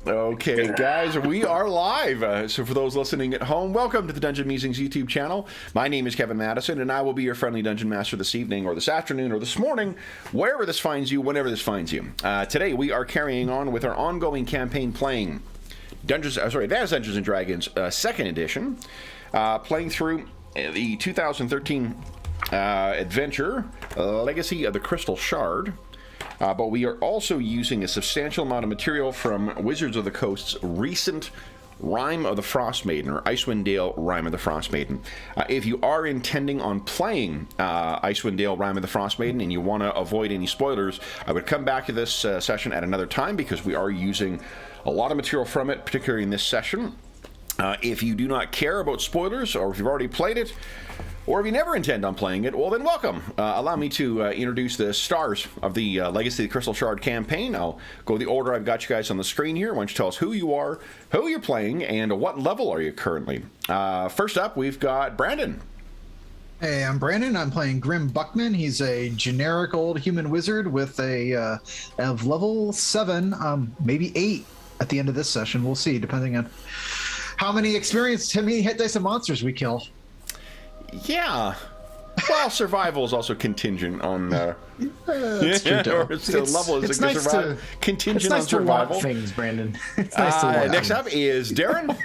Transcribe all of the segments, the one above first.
Okay, guys, we are live. So for those listening at home, welcome to the Dungeon Musings YouTube channel. My name is Kevin Madison, and I will be your friendly Dungeon Master this evening, or this afternoon, or this morning, wherever this finds you, whenever this finds you. Today, we are carrying on with our ongoing campaign playing Advanced Dungeons & Dragons 2nd Edition, playing through the 2013 adventure, Legacy of the Crystal Shard. But we are also using a substantial amount of material from Wizards of the Coast's recent Rime of the Frost Maiden, or Icewind Dale Rime of the Frost Maiden. If you are intending on playing Icewind Dale Rime of the Frost Maiden and you want to avoid any spoilers, I would come back to this session at another time because we are using a lot of material from it, particularly in this session. If you do not care about spoilers, or if you've already played it, or if you never intend on playing it, well then welcome. Allow me to introduce the stars of the Legacy of the Crystal Shard campaign. I'll go the order I've got you guys on the screen here. Why don't you tell us who you are, who you're playing, and what level are you currently. First up, we've got Brandon. Hey, I'm Brandon. I'm playing Grim Buckman. He's a generic old human wizard with a of level 7, maybe 8 at the end of this session. We'll see, depending on how many hit dice and monsters we kill. Yeah. Well, survival is also contingent on. That's true, too. The level is contingent on survival. Things, Brandon. It's nice to watch. Next up is Darren.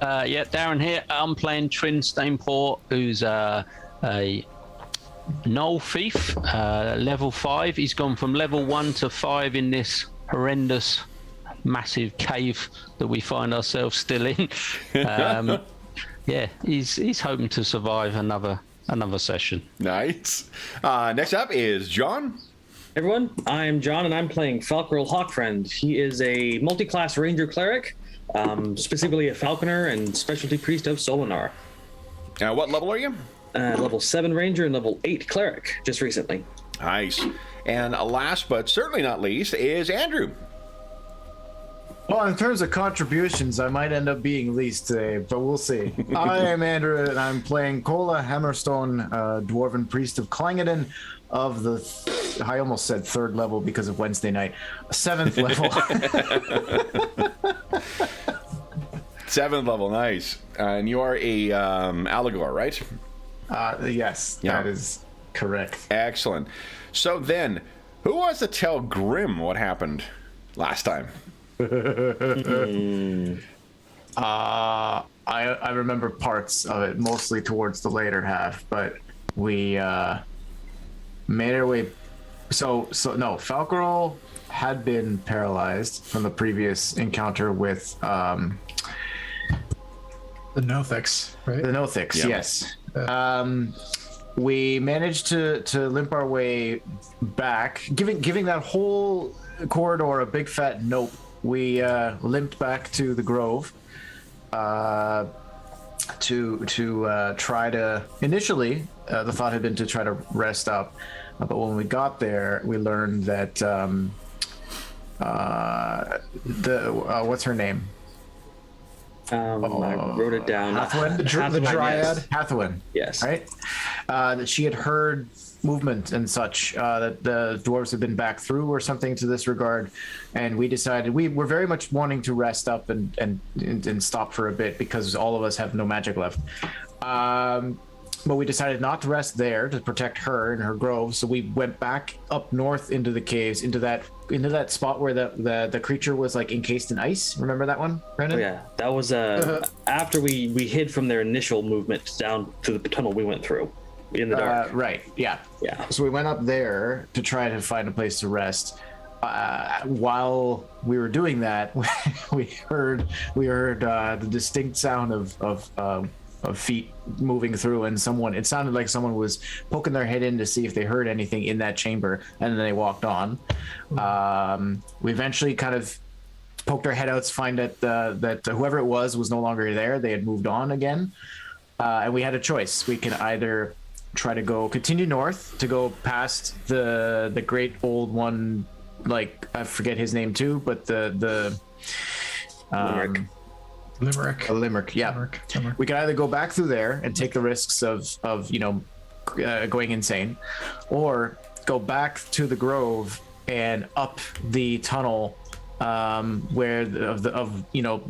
Yeah, Darren here. I'm playing Trin Stainport, who's a Gnoll Thief, level 5. He's gone from level 1 to 5 in this horrendous, massive cave that we find ourselves still in. Yeah, he's hoping to survive another session. Nice. Next up is John. Hey everyone, I'm John, and I'm playing Falcarel Hawkfriend. He is a multi-class ranger cleric, specifically a falconer and specialty priest of Solinar. What level are you? Level 7 ranger and level 8 cleric, just recently. Nice. And last but certainly not least is Andrew. Well, in terms of contributions, I might end up being least today, but we'll see. I am Andrew, and I'm playing Kola Hammerstone, Dwarven Priest of Clangeddon of the, I almost said 3rd level because of Wednesday night, 7th level. 7th level, nice. And you are a Allegor, right? Yes, yeah. That is correct. Excellent. So then, who wants to tell Grim what happened last time? I remember parts of it, mostly towards the later half, but we made our way. So no, Falcarel had been paralyzed from the previous encounter with The Nothix, right? the Nothix. Yep. Yes. We managed to limp our way back, giving that whole corridor a big fat nope. We limped back to the Grove to try to. Initially, the thought had been to try to rest up, but when we got there, we learned that what's her name? I wrote it down. Hathawin? The Dryad. Yes. Hathawin. Yes. Right. That she had heard movement and such, that the dwarves had been back through or something to this regard, and we decided we were very much wanting to rest up and stop for a bit because all of us have no magic left. But we decided not to rest there to protect her and her grove, so we went back up north into the caves, into that spot where the creature was like encased in ice. Remember that one, Brendan? Oh, yeah, that was after we hid from their initial movement down to the tunnel we went through in the dark. Right. Yeah. Yeah. So we went up there to try to find a place to rest. While we were doing that, we heard the distinct sound of feet moving through, and it sounded like someone was poking their head in to see if they heard anything in that chamber, and then they walked on. We eventually kind of poked our head out to find that whoever it was no longer there. They had moved on again, and we had a choice. We can either try to continue north to go past the great old one, like I forget his name too, but the Limerick, yeah. Limerick. We can either go back through there and take the risks of going insane, or go back to the Grove and up the tunnel where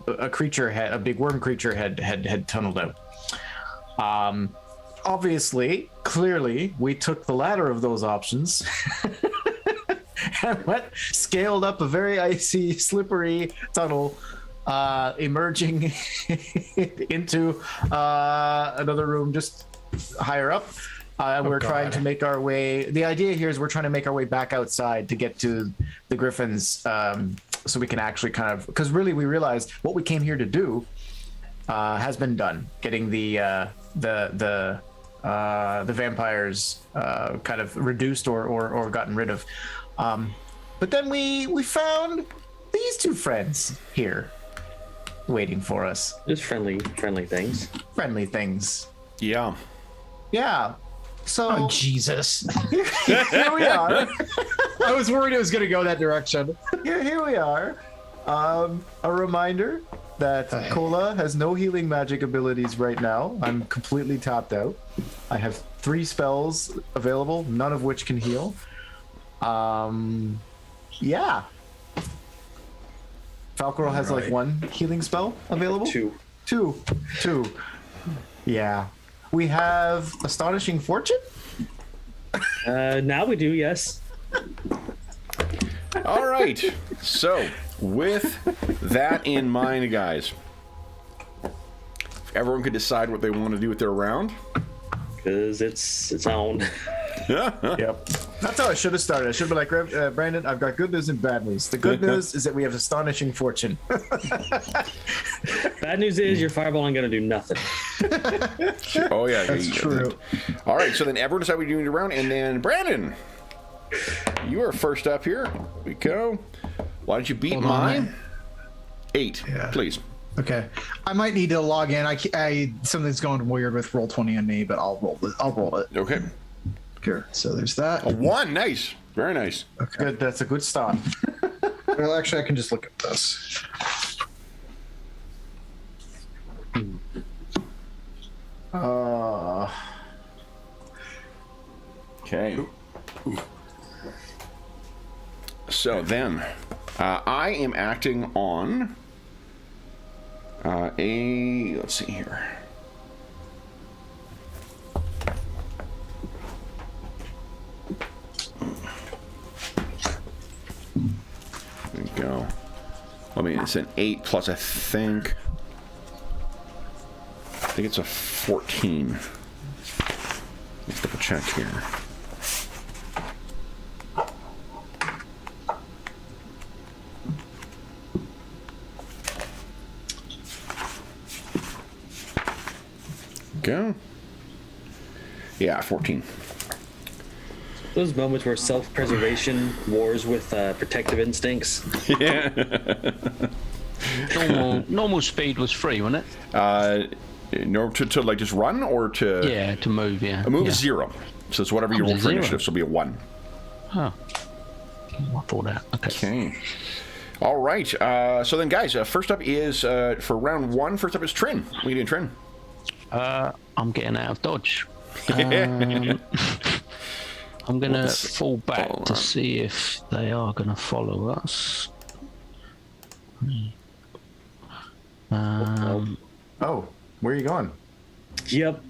a creature had, a big worm creature had tunneled out. Obviously, clearly, we took the latter of those options and scaled up a very icy, slippery tunnel, emerging into another room just higher up. We're trying to make our way. The idea here is we're trying to make our way back outside to get to the griffins, so we can actually because really we realized what we came here to do has been done. Getting the vampires kind of reduced or gotten rid of. But then we found these two friends here waiting for us. Just friendly things. Friendly things. Yeah. Yeah. So Oh, Jesus. here we are. I was worried it was going to go that direction. Here we are. A reminder that Cola has no healing magic abilities right now. I'm completely tapped out. I have 3 spells available, none of which can heal. Yeah. Falcor has like 1 healing spell available. 2. Two. Yeah. We have Astonishing Fortune. Now we do, yes. All right. So, with that in mind, guys, if everyone could decide what they want to do with their round. Because it's on. Yep. That's how I should have started. I should be like, Brandon, I've got good news and bad news. The good news is that we have Astonishing Fortune. Bad news is your fireball ain't going to do nothing. Oh, yeah. That's true. All right. So then everyone decide what you're doing your round. And then, Brandon, you are first up here. Here we go. Why don't you beat Hold on. mine? 8, please. Okay. I might need to log in. Something's going weird with Roll20 on me, but I'll roll it. Okay. Here. So there's that. A 1. Nice. Very nice. Okay. Good. That's a good start. Well, actually, I can just look at this. Okay. So then, I am acting on let's see here. There we go. I mean, it's an 8 plus, I think it's a 14. Let's double check here. Go. Yeah, 14. Those moments where self-preservation wars with protective instincts. Yeah. Normal speed was 3, wasn't it? No, to like just run or to. Yeah, to move. Yeah. A move yeah. is 0, so it's whatever you roll for 0. initiative. So it'll be a 1. Oh. I thought that. Okay. Okay. All right. So then, guys, first up is for round 1. First up is Trin. What are you doing, Trin? I'm getting out of dodge. I'm gonna fall back to see if they are gonna follow us. Oh, where are you going? Yep.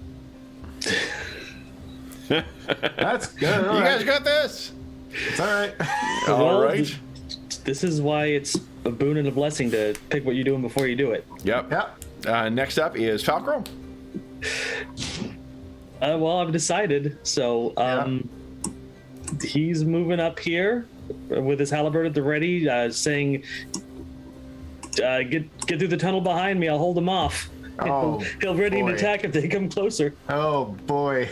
That's good. You guys got this. It's all right. All Well, right. This is why it's a boon and a blessing to pick what you're doing before you do it. Yep. Yep. Next up is Falcro. Well, I've decided. So, he's moving up here with his halberd at the ready, saying, "Get through the tunnel behind me. I'll hold him off. Oh, He'll ready an boy. attack if they come closer." Oh boy.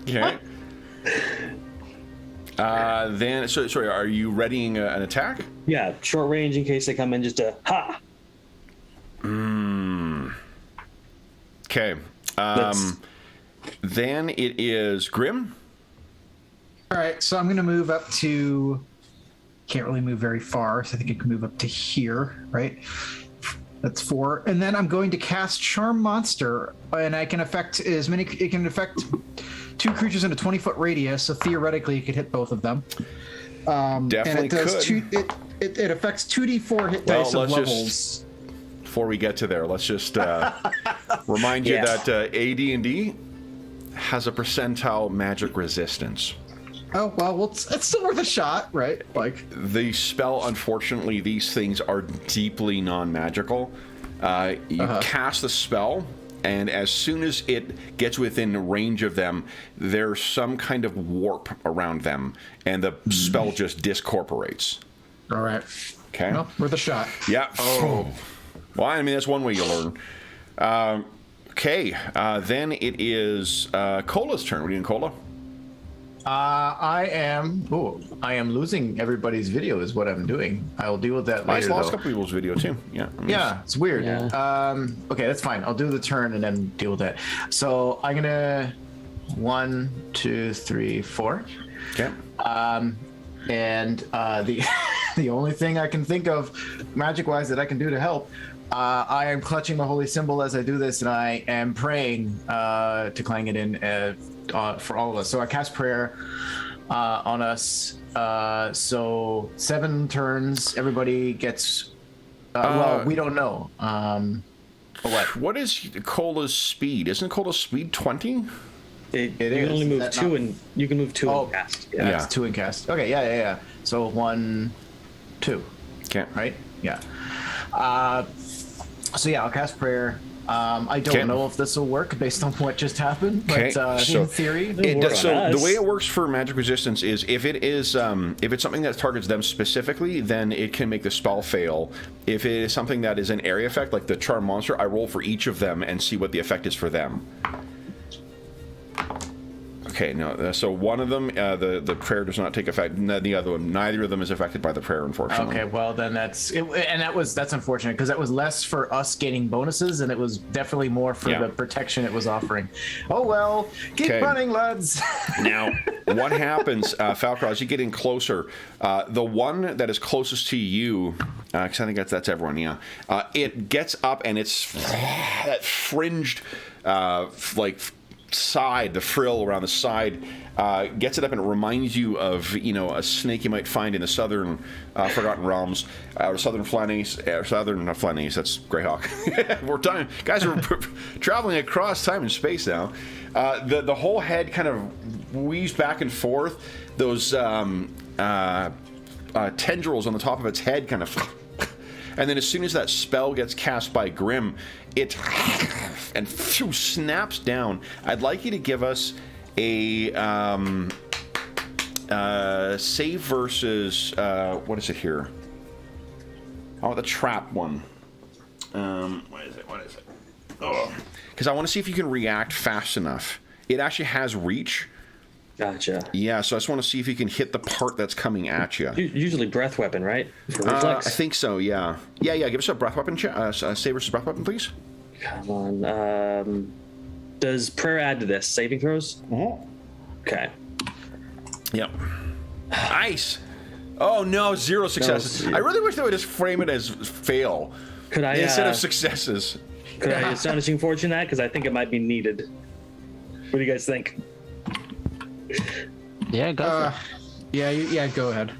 Okay. Then, sorry, are you readying an attack? Yeah, short range in case they come in. Just a ha. Okay. Then it is Grim. All right, so I'm going to move up to. Can't really move very far, so I think I can move up to here, right? That's 4, and then I'm going to cast Charm Monster, and I can affect as many. It can affect 2 creatures in a 20-foot radius, so theoretically, it could hit both of them. Definitely and it does could. it affects 2d4 hit Well, dice of let's levels. Before we get to there, let's just remind you that AD&D has a percentile magic resistance. Oh, well, it's still worth a shot, right? Like, The spell, unfortunately, these things are deeply non-magical. You cast the spell, and as soon as it gets within range of them, there's some kind of warp around them, and the spell just discorporates. all right. Okay? Well, worth a shot. Yeah. Oh. Well, I mean, that's one way you learn. Okay. Then it is Cola's turn. What are you doing, Cola? I am losing everybody's video is what I'm doing. I will deal with that I later. lost a though. couple people's video, too. Yeah. Yeah, it's weird. Yeah. Okay, that's fine. I'll do the turn and then deal with that. So I'm gonna 1, 2, 3, 4. Okay. And the the only thing I can think of magic-wise that I can do to help, I am clutching the holy symbol as I do this, and I am praying to clang it in for all of us. So I cast prayer on us. So 7 turns. Everybody gets. Well, we don't know. What? What is Cola's speed? Isn't Cola's speed 20? You is. can only Is move that 2 not- and you can move 2 Oh. and cast. Yeah, Yeah. it's 2 in cast. Okay, yeah. So 1, 2. Okay. Right? Yeah. So yeah, I'll cast prayer. I don't Okay. know if this will work based on what just happened, but Okay, in theory, It work does, so on the us. way it works for magic resistance is if it's something that targets them specifically, then it can make the spell fail. If it is something that is an area effect, like the charm monster, I roll for each of them and see what the effect is for them. Okay, no. So one of them, the prayer does not take effect. The other one, neither of them is affected by the prayer, unfortunately. okay. Well, then that's unfortunate because that was less for us gaining bonuses, and it was definitely more for the protection it was offering. Oh well, keep Okay. running, lads. Now, what happens, Falcor, as you get in closer, the one that is closest to you, because I think that's everyone, yeah, it gets up and it's that fringed, side, the frill around the side, gets it up and it reminds you of, a snake you might find in the southern Forgotten Realms, or southern Flannies, that's Greyhawk. Guys are traveling across time and space now. The whole head kind of weaves back and forth. Those tendrils on the top of its head kind of... And then as soon as that spell gets cast by Grim, it and snaps down. I'd like you to give us a save versus what is it here? Oh, the trap one. What is it? Oh, because I want to see if you can react fast enough. It actually has reach. Gotcha. Yeah, so I just want to see if you can hit the part that's coming at you. Usually breath weapon, right? For reflex. I think so, yeah. Yeah, give us a breath weapon, save versus breath weapon, please. Come on. Does prayer add to this? Saving throws? Mm-hmm. Okay. Yep. Nice. Oh, no, 0 successes. I really wish they would just frame it as fail Could I instead of successes. Could I astonishing fortune that? Because I think it might be needed. What do you guys think? Yeah, go for it. Yeah, go ahead.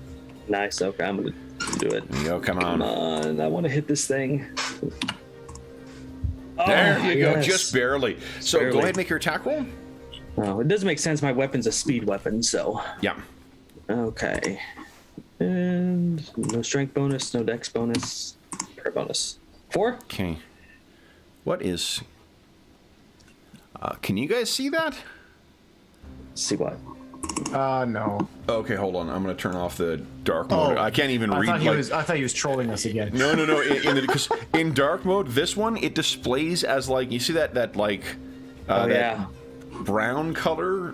Nice. Okay, I'm gonna do it. Yo, come on. Come on, I want to hit this thing. There you go, yes. just barely. So Barely. go ahead and make your attack roll. Oh, it does make sense. My weapon's a speed weapon, so Yeah. okay. And no strength bonus, no dex bonus, prayer bonus. 4. Okay. What is... can you guys see that? See what? No. Okay, hold on. I'm going to turn off the dark mode. I can't even read. I thought he was trolling us again. No. Because in dark mode, this one it displays as you see that Yeah. brown color.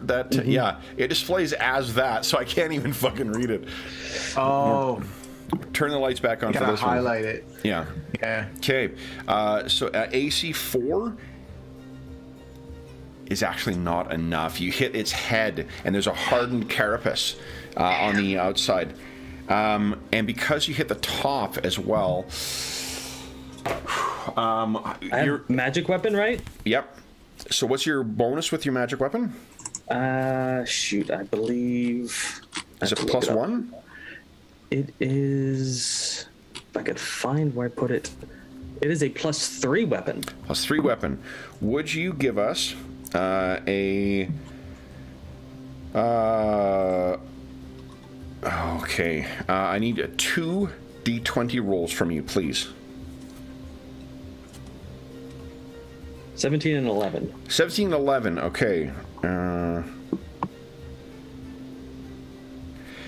It displays as that, so I can't even fucking read it. Oh, Turn the lights back on you for gotta this highlight it. one. Yeah. Yeah. Okay. So AC 4 is actually not enough. You hit its head, and there's a hardened carapace on the outside. And because you hit the top as well, I you're... have magic weapon, right? Yep. So what's your bonus with your magic weapon? Shoot, I believe. Is it I have to look plus up. 1? It is, if I could find where I put it, it is a +3 weapon. +3 weapon. Would you give us a... okay. I need 2 D20 rolls from you, please. 17 and 11. 17 and 11, okay.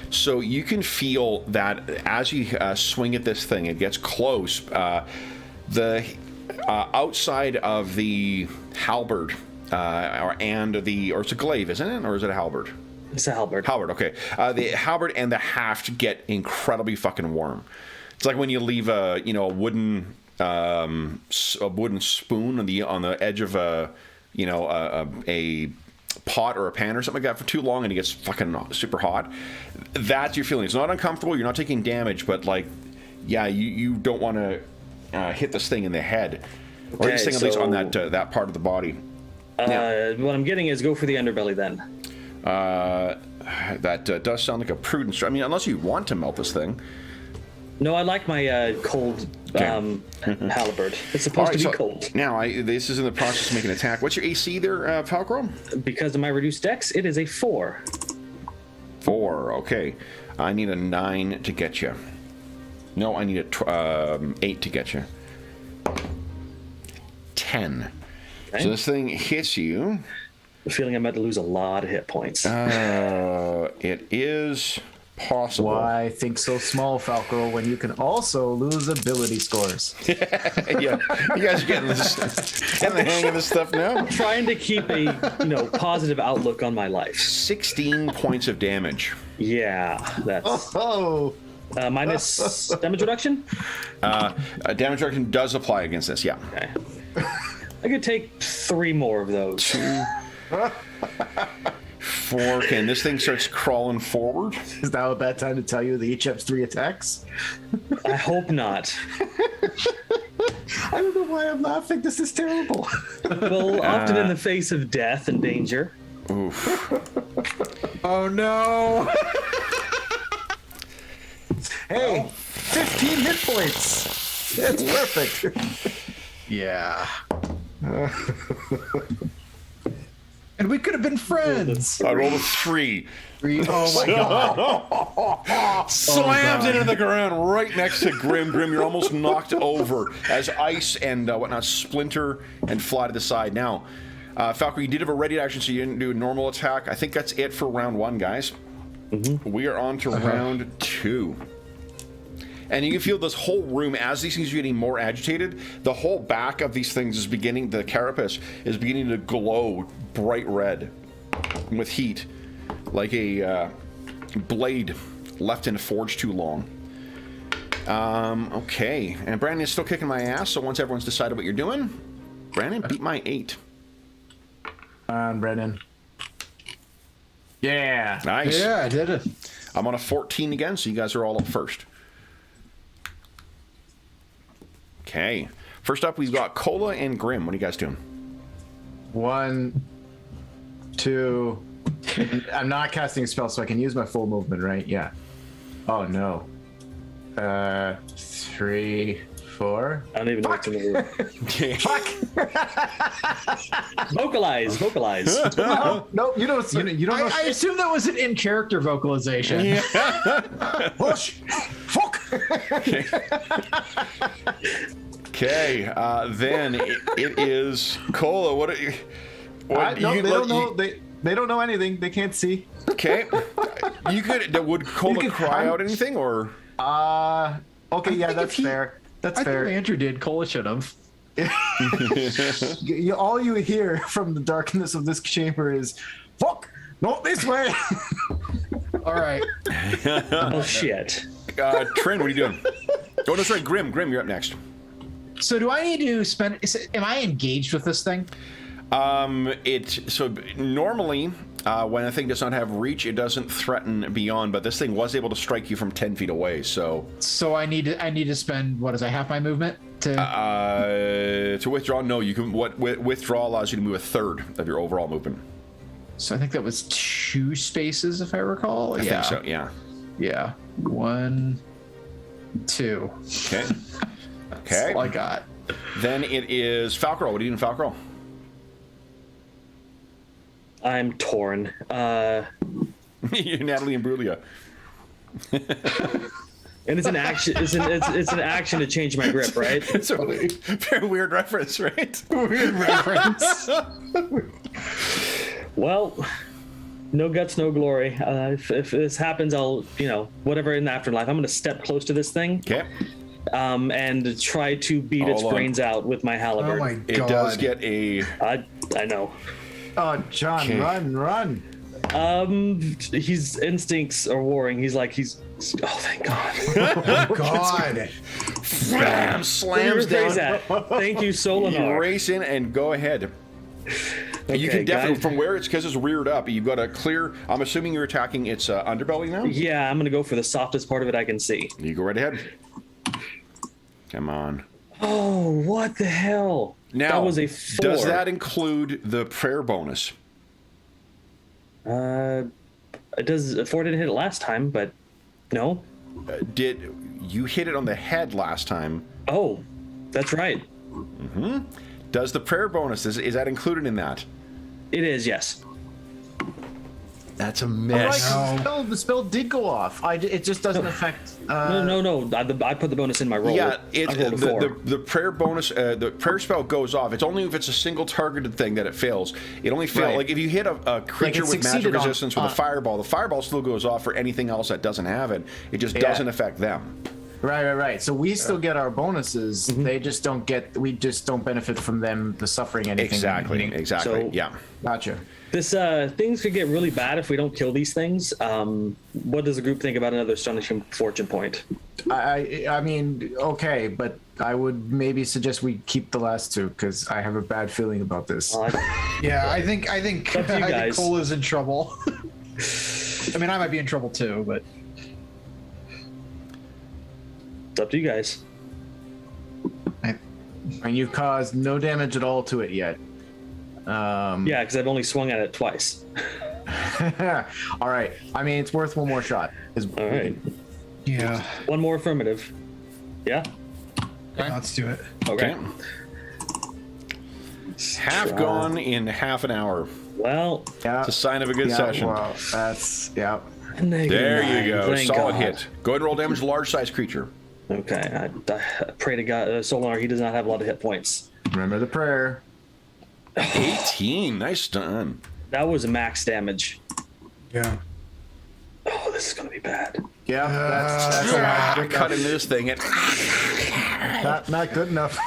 So you can feel that as you swing at this thing, it gets close. The outside of the halberd, or it's a glaive, isn't it? Or is it a halberd? It's a halberd. Halberd, okay. The halberd and the haft get incredibly fucking warm. It's like when you leave a wooden spoon on the edge of a pot or a pan or something like that for too long, and it gets fucking super hot. That's your feeling. It's not uncomfortable. You're not taking damage, but you don't want to hit this thing in the head, or this thing at least on that part of the body. What I'm getting is go for the underbelly then. That does sound like a prudent. I mean, unless you want to melt this thing. No, I like my cold halberd. It's supposed to be cold. Now, this is in the process of making an attack. What's your AC there, Falcro? Because of my reduced dex, it is a 4. 4, okay. I need a 9 to get you. No, I need a 8 to get you. 10. Okay. So this thing hits you. I'm feeling I'm about to lose a lot of hit points. It is possible. Why think so small, Falco, when you can also lose ability scores? Yeah, you guys are getting the hang of this stuff now. I'm trying to keep a positive outlook on my life. 16 points of damage. Yeah, that's minus damage reduction. Damage reduction does apply against this. Yeah. Okay. I could take 3 more of those. 4. Okay, and this thing starts crawling forward. Is now a bad time to tell you they each have 3 attacks? I hope not. I don't know why I'm laughing. This is terrible. Well, often in the face of death and danger. Oof. Oh no! Hey, 15 hit points. That's perfect. Yeah. And we could have been friends. I rolled a 3. Oh my god. Slams it into the ground right next to Grim. Grim, you're almost knocked over as ice and whatnot splinter and fly to the side. Now, Falco, you did have a ready action, so you didn't do a normal attack. I think that's it for round 1, guys. We are on to round 2. And you can feel this whole room, as these things are getting more agitated, the whole back of these things is beginning, the carapace is beginning to glow bright red with heat, like a blade left in a forge too long. Okay, and Brandon is still kicking my ass, so once everyone's decided what you're doing, Brandon, beat my 8. Brennan. Yeah. Nice. Yeah, I did it. I'm on a 14 again, so you guys are all up first. Okay. First up, we've got Cola and Grim. What are you guys doing? 1, 2. I'm not casting a spell, so I can use my full movement, right? Yeah. Oh no. 3, 4. I don't even know what to move. Fuck! Vocalize. No, you don't. You don't know. I assume that was an in-character vocalization. Yeah. Push. Fuck. Okay, then it is Cola. What? No, they don't know. They don't know anything. They can't see. Okay, would Cola cry out anything or? Okay, yeah, that's fair. That's fair. I think Andrew did. Cola should have. All you hear from the darkness of this chamber is, "Fuck, not this way." All right. Oh shit. Trin, what are you doing? Oh, no, sorry, Grim. Grim, you're up next. So do I need to spend? Am I engaged with this thing? Normally when a thing does not have reach, it doesn't threaten beyond. But this thing was able to strike you from 10 feet away. So I need to spend what is half my movement to withdraw. No, you can. Withdraw allows you to move a third of your overall movement. So I think that was 2 spaces, if I recall. I think so. Yeah. Yeah. 1, 2. Okay. That's all I got. Then it is Falcro. What are you doing, Falcro? I'm torn. You're Natalie Imbruglia. And it's an action. It's an action to change my grip, right? It's a very weird reference, right? Weird reference. Well, no guts, no glory. If this happens, I'll, whatever in the afterlife, I'm going to step close to this thing. Okay. And try to beat its brains out with my halberd. Oh my god. It does get a... I know. Oh, John, Okay. run. His instincts are warring. He's oh, thank God. Oh god. Bam, slams down. Thank you, You Solinar. race in and go ahead. You Okay, can definitely, guys. from where it's, because it's reared up, you've got a clear... I'm assuming you're attacking its underbelly now? Yeah, I'm going to go for the softest part of it I can see. You go right ahead. Come on. Oh, what the hell? Now, that was a 4. does that include the prayer bonus? It does. 4 didn't hit it last time, but no. Did you hit it on the head last time? Oh, that's right. Does the prayer bonus, is that included in that? It is, yes. That's a Right, mess. the spell did go off. It just doesn't affect. No. I put the bonus in my roll. Yeah, I rolled a 4. the prayer bonus, the prayer spell goes off. It's only if it's a single targeted thing that it fails. It only fails, Right. like if you hit a creature with magic succeeded on- resistance with a fireball, the fireball still goes off for anything else that doesn't have it. It just Yeah. doesn't affect them. Right. So we still get our bonuses. They just don't get. We just don't benefit from them the suffering anything. Exactly. So- Yeah. Gotcha. This things could get really bad if we don't kill these things. What does the group think about another astonishing fortune point? I mean, okay, but I would maybe suggest we keep the last 2 because I have a bad feeling about this. Yeah, I think Up to you I think guys. Cole is in trouble. I mean, I might be in trouble too, but It's up to you guys. And you've caused no damage at all to it yet. Yeah, because I've only swung at it twice. All right. I mean, it's worth one more shot. All right. yeah, One more affirmative. Yeah? let's do it. Okay. Half gone in half an hour. Well, Yeah. It's a sign of a good session. Well, that's yeah. There you go. Thank Solid God. hit. Go ahead and roll damage to large size creature. Okay. I pray to God, Solinar, he does not have a lot of hit points. Remember the prayer. 18. Nice done. That was max damage. Yeah. Oh, this is going to be bad. Yeah, that's Cut into this thing. not good enough.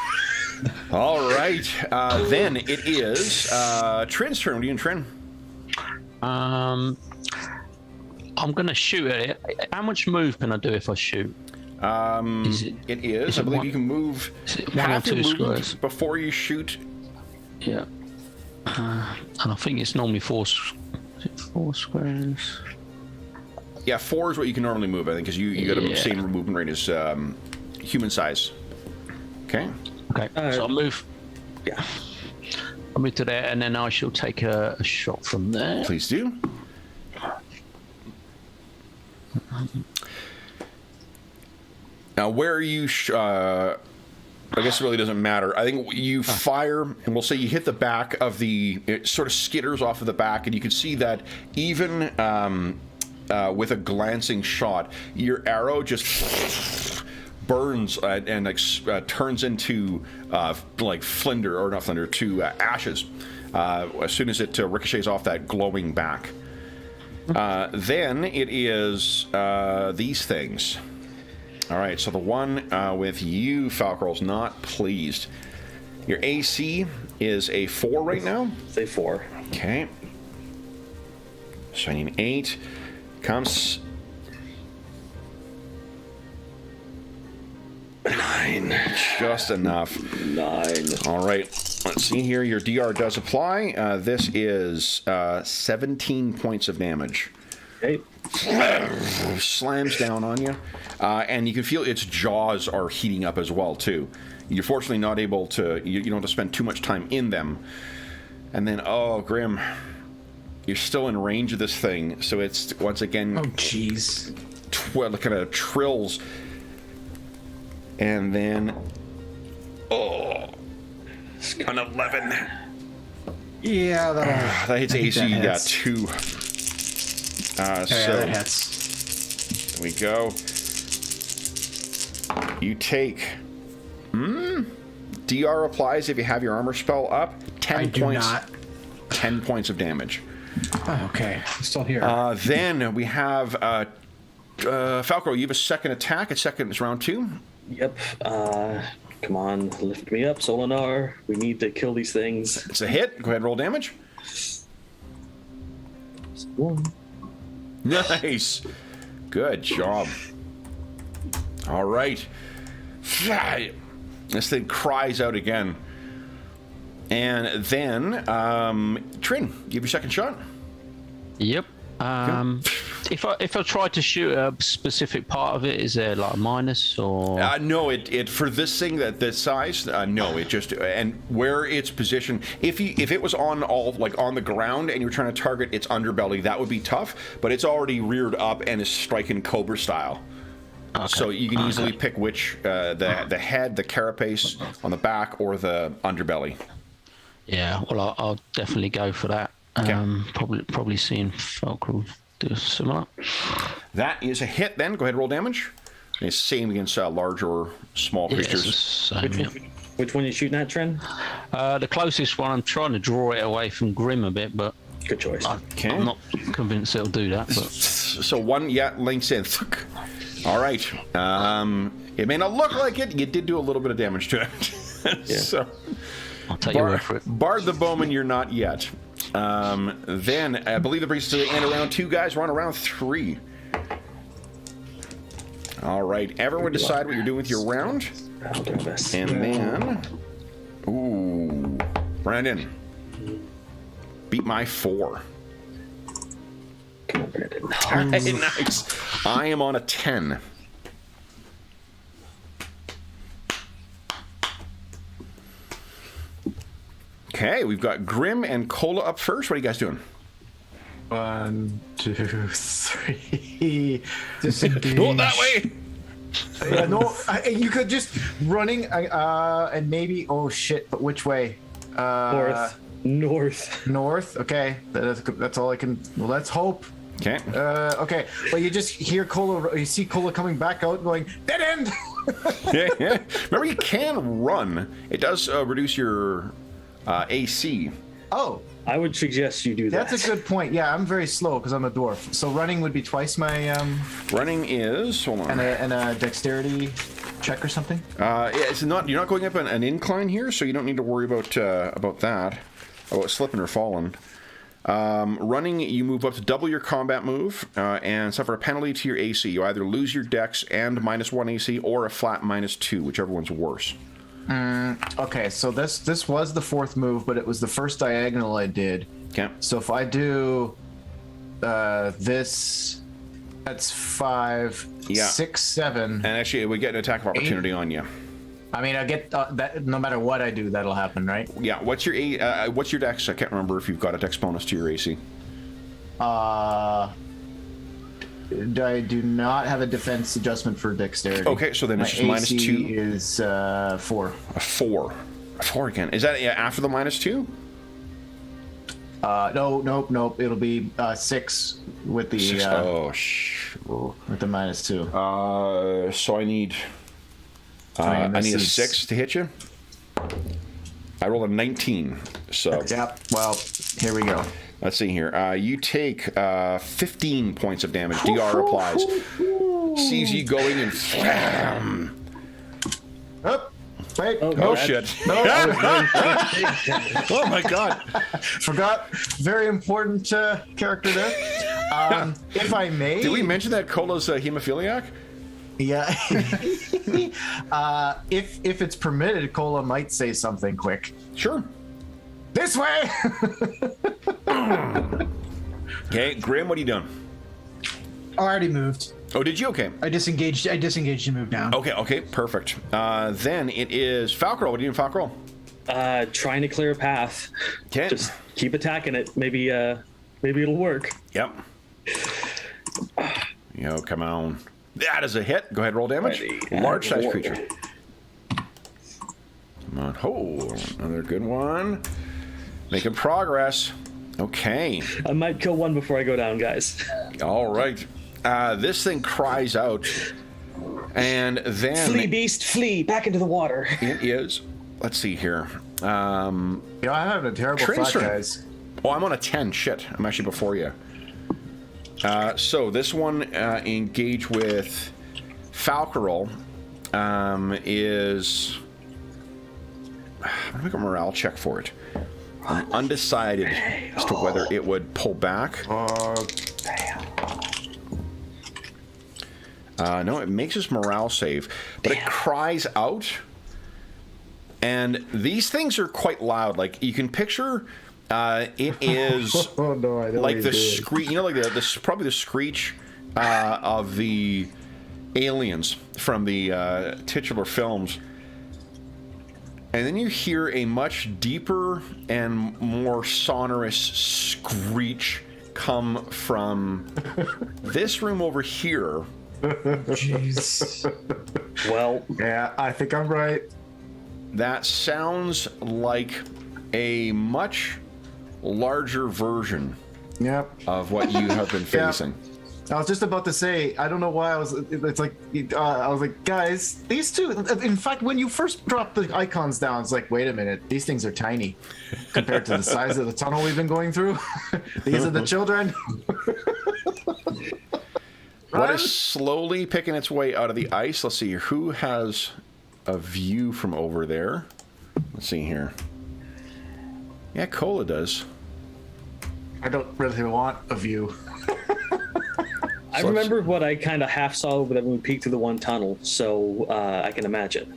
All right. Then it is Trin's turn. What are you doing, Trin? I'm gonna shoot at it. How much move can I do if I shoot? Is it, It is. Is I it believe one- you can move is it one or half your two movement squares? before you shoot. Yeah. And I think it's normally 4 squares. Yeah, 4 is what you can normally move, I think, because you got the Yeah. same movement rate as human size. Okay. Okay. So I'll move. Yeah. I'll move to there, and then I shall take a shot from there. Please do. Now, where are you... I guess it really doesn't matter. I think you fire, and we'll say you hit the back of it sort of skitters off of the back, and you can see that even with a glancing shot, your arrow just burns and turns into like flinder, or not flinder, to ashes as soon as it ricochets off that glowing back. Then it is these things. All right, so the one with you, Falcrol's not pleased. Your AC is a 4 right now. Say 4. Okay. So I need an 8. Comes 9. Just enough. 9. All right. Let's see here. Your DR does apply. This is 17 points of damage. Okay. Slams down on you, and you can feel its jaws are heating up as well too. You're fortunately not able to. You don't have to spend too much time in them. And then, oh, Grim, you're still in range of this thing, so it's once again. Oh, jeez. kind of trills. And then, an 11. Yeah, That hits AC. that You got hits. 2. Yeah, So that hits. there we go. You take. DR applies if you have your armor spell up. 10 I do points. not. 10 points of damage. Oh, okay, I'm still here. Then we have Falco. You have a second attack. It's round 2. Yep. Come on, lift me up, Solinar. We need to kill these things. It's a hit. Go ahead and roll damage. 1. Nice. Good job. All right. This thing cries out again. And then, Trin, give your second shot. Yep. If I try to shoot a specific part of it, is there like a minus or? No, it for this thing this size, no, it just and where it's positioned. If it was on the ground and you were trying to target its underbelly, that would be tough. But it's already reared up and is striking Cobra style. Okay. So you can easily pick which the head, the carapace on the back, or the underbelly. Yeah, well, I'll definitely go for that. Probably seeing Falkrew do similar. That is a hit. Then go ahead and roll damage. And it's same against large or small Yeah, it's the creatures. same, yeah. Which one are you shooting at, Tren? The closest one, I'm trying to draw it away from Grim a bit, but Good choice. Okay. I'm not convinced it'll do that. But So one, links in. All right. It may not look like it. You did do a little bit of damage to it. So, I'll take your word for it. Bard the Bowman, you're not yet. Then I believe that brings us to the end of round 2, guys. We're on round 3. All right. Everyone decide what you're doing with your round. I'll do my best. And then, Brandon, beat my 4. Come on, Brandon. Hey, nice. I am on a 10. Okay, we've got Grim and Cola up first. What are you guys doing? 1, 2, 3. Disengage. Go that way. Yeah, no, you could just running and maybe. Oh shit! But which way? North. North. Okay, that's all I can. Well, let's hope. Okay. Okay, well, you just hear Cola. You see Cola coming back out, going dead end. Yeah. Remember, you can run. It does reduce your AC. Oh, I would suggest you do that. that's a good point. Yeah, I'm very slow because I'm a dwarf. So running would be twice my Running is hold on. and a dexterity check or something. Yeah, it's not. You're not going up an incline here, so you don't need to worry about that. About slipping or falling. Running, you move up to double your combat move and suffer a penalty to your AC. You either lose your dex and -1 AC or a flat -2, whichever one's worse. Okay, so this was the 4th move, but it was the first diagonal I did. Okay. So if I do this, that's 5, Yeah. 6, 7. And actually, we get an attack of opportunity on you. I mean, I get that no matter what I do, that'll happen, right? Yeah. What's your dex? I can't remember if you've got a dex bonus to your AC. I do not have a defense adjustment for dexterity. Okay, so then it's My just AC -2. is 4. A 4. A 4 again. Is that after the -2? Nope. It'll be 6 with the 6. with the -2. So I need. I need a 6 to hit you. I rolled a 19. So Yep. Well, here we go. let's see here. You take 15 points of damage. DR applies. Sees you going and. Oh, wait. Oh shit! Oh my god! Forgot. Very important character there. If I may. Did we mention that Cola's hemophiliac? Yeah. If it's permitted, Cola might say something quick. Sure. This way. Okay, Graham, what are you doing? I already moved. Oh, did you? Okay. I disengaged and moved down. Okay, perfect. Then it is Falcro. What are you doing, Falcro? Trying to clear a path. Okay. Just keep attacking it. Maybe it'll work. Yep. Come on. That is a hit. Go ahead, roll damage. Ready. Large size Four. creature. Come on. Oh, another good one. Making progress. Okay. I might kill one before I go down, guys. All right. This thing cries out, and then Flee, beast, flee! Back into the water. it is. Let's see here. I'm having a terrible Trin's thought, turn. guys. Oh, I'm on a 10. Shit, I'm actually before you. So this one engage with Falcarol is. I'm gonna make a morale check for it. I'm undecided as to whether it would pull back. No, it makes its morale save, but it cries out. And these things are quite loud. Like you can picture, it is Oh no, I know like what the he's doing. screech. Like the probably the screech of the aliens from the titular films. And then you hear a much deeper and more sonorous screech come from this room over here. Jeez. Well, Yeah, I think I'm right. That sounds like a much larger version Yep. of what you have been Yeah. facing. I was just about to say, I don't know why I was. It's like I was like, guys, these two. In fact, when you first dropped the icons down, it's like, wait a minute, these things are tiny compared to the size of the tunnel we've been going through. These are the children. What is slowly picking its way out of the ice? Let's see here. Who has a view from over there? Let's see here. Yeah, Cola does. I don't really want a view. I remember what I kind of half saw when we peeked through the one tunnel, so I can imagine.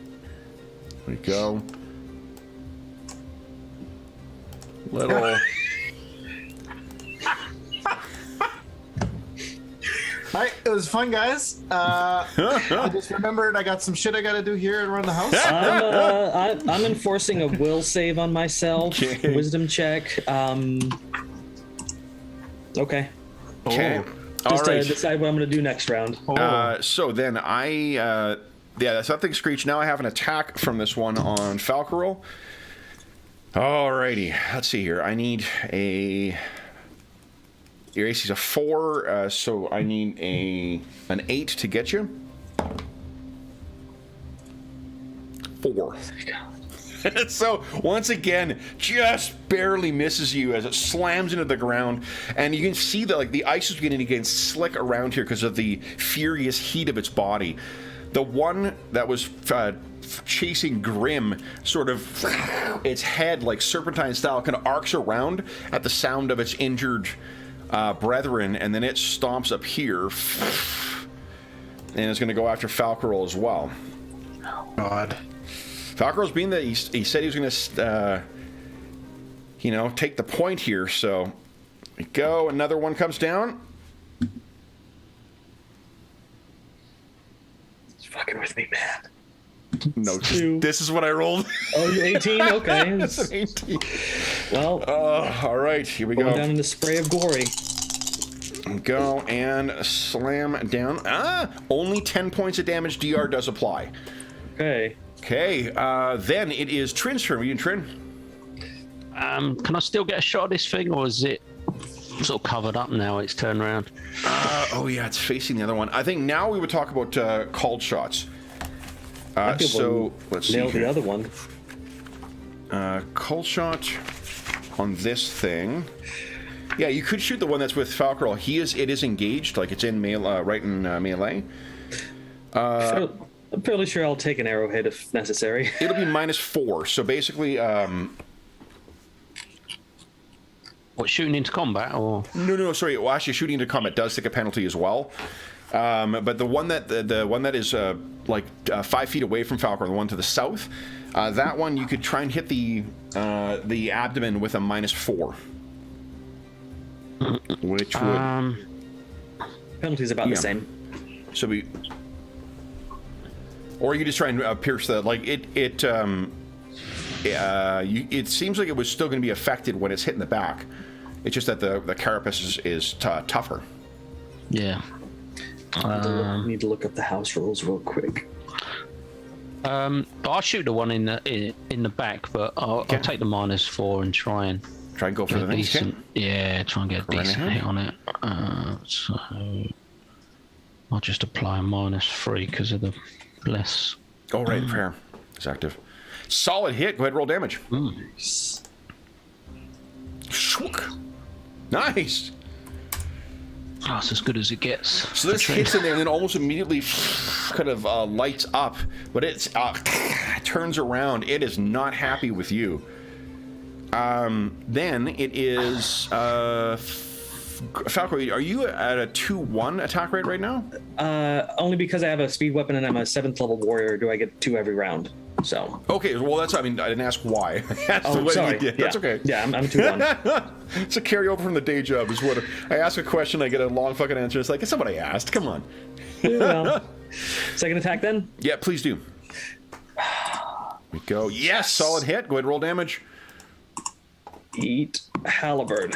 There we go. Little. Hi, it was fun, guys. I just remembered I got some shit I got to do here around the house. I'm enforcing a will save on myself. Okay. Wisdom check. Okay. Okay. All Just to right. decide what I'm going to do next round. So then yeah, that's something screech. Now I have an attack from this one on Falcarol. Alrighty, let's see here. I need your AC is a 4, so I need an 8 to get you. 4. So once again, just barely misses you as it slams into the ground, and you can see that like the ice is beginning to get slick around here because of the furious heat of its body. The one that was chasing Grim, sort of its head like serpentine style, kind of arcs around at the sound of its injured brethren, and then it stomps up here, and is going to go after Falcarol as well. God. Falcarol's being that he said he was going to, take the point here. So, there we go. Another one comes down. It's fucking with me, man. No, Two. this is what I rolled. Oh, you're 18? Okay. That's an 18. Well, All right, here we going go. down in the spray of glory. Go and slam down. Only 10 points of damage. DR does apply. Okay. Okay, then it is Trin's turn. Are you in Trin? Can I still get a shot at this thing, or is it sort of covered up now? It's turned around. Oh yeah, it's facing the other one. I think now we would talk about called shots. I'd be able So to let's see nail here. the other one. Call shot on this thing. Yeah, you could shoot the one that's with Falcarol. It is engaged, like it's in right in melee. I'm fairly sure I'll take an arrowhead if necessary. It'll be -4. So basically, What, shooting into combat, or? no, sorry. Well, actually, shooting into combat does take a penalty as well. But the one that the one that is 5 feet away from Falcarol, the one to the south, that one you could try and hit the abdomen with a -4, which would Penalty's about Yeah. the same. so we. Or you just try and pierce the it seems like it was still going to be affected when it's hitting the back. It's just that the carapace is tougher. Yeah. Need to look up the house rules real quick. I'll shoot the one in the back, but I'll take the -4 and try and go for get the a things. decent. Yeah, try and get a decent hit on it. So I'll just apply a -3 because of the less. Oh, right, fair. It's active. Solid hit. Go ahead, roll damage. Shwook. Nice. Oh, it's as good as it gets. So this hits in there and then almost immediately kind of lights up, but it's turns around. It is not happy with you. Then it is Falco. Are you at a 2-1 attack rate right now? Only because I have a speed weapon and I'm a 7th level warrior. Do I get 2 every round? So. Okay, well I didn't ask why. That's the way sorry. you did. Yeah. That's okay. Yeah, I'm 2-1. It's a carryover from the day job. Is what I ask a question, I get a long fucking answer. It's like, it's not what I asked. Come on. Well, second attack then? Yeah, please do. We go. Yes, solid hit. Go ahead, roll damage. Eat halberd.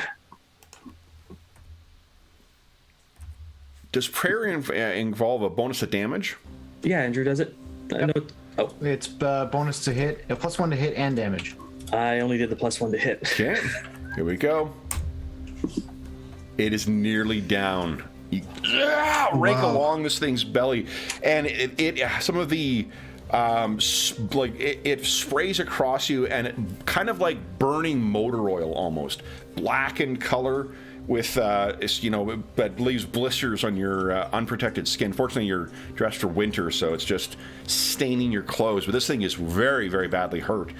Does prayer involve a bonus to damage? Yeah, Andrew does it. I know. Oh, It's bonus to hit, a +1 to hit and damage. I only did the +1 to hit. Okay, here we go. It is nearly down. You rake along this thing's belly, and it some of the it sprays across you, and it kind of like burning motor oil almost, black in color with but leaves blisters on your unprotected skin. Fortunately, you're dressed for winter, so it's just staining your clothes. But this thing is very, very badly hurt,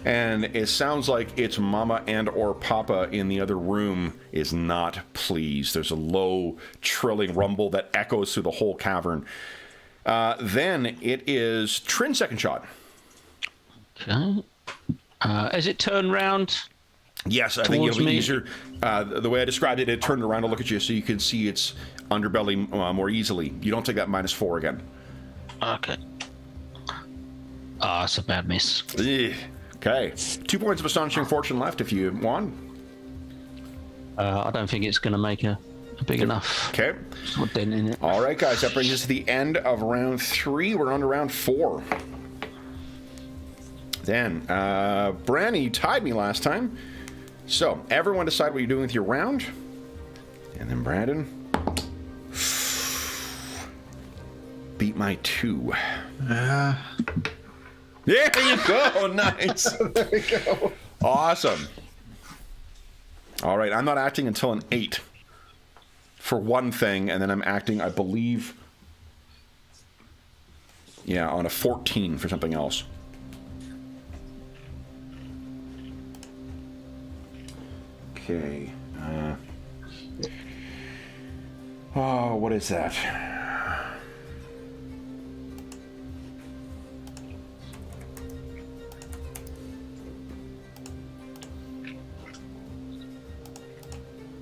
and it sounds like its mama and or papa in the other room is not pleased. There's a low, trilling rumble that echoes through the whole cavern. Then it is Trin's second shot. Okay. As it turned round. Yes, I think it'll be easier. The way I described it, it turned around to look at you so you can see its underbelly more easily. You don't take that -4 again. Okay. Ah, it's a bad miss. Ugh. Okay. 2 points of astonishing fortune left if you want. I don't think it's going to make a big enough Okay. dent in it. All right, guys. That brings us to the end of round 3. We're on to round 4. Then, Branny, you tied me last time. So, everyone decide what you're doing with your round. And then Brandon. Beat my 2. There you go. Nice. There we go. Awesome. All right, I'm not acting until an 8 for one thing, and then I'm acting, I believe, on a 14 for something else. Okay. What is that?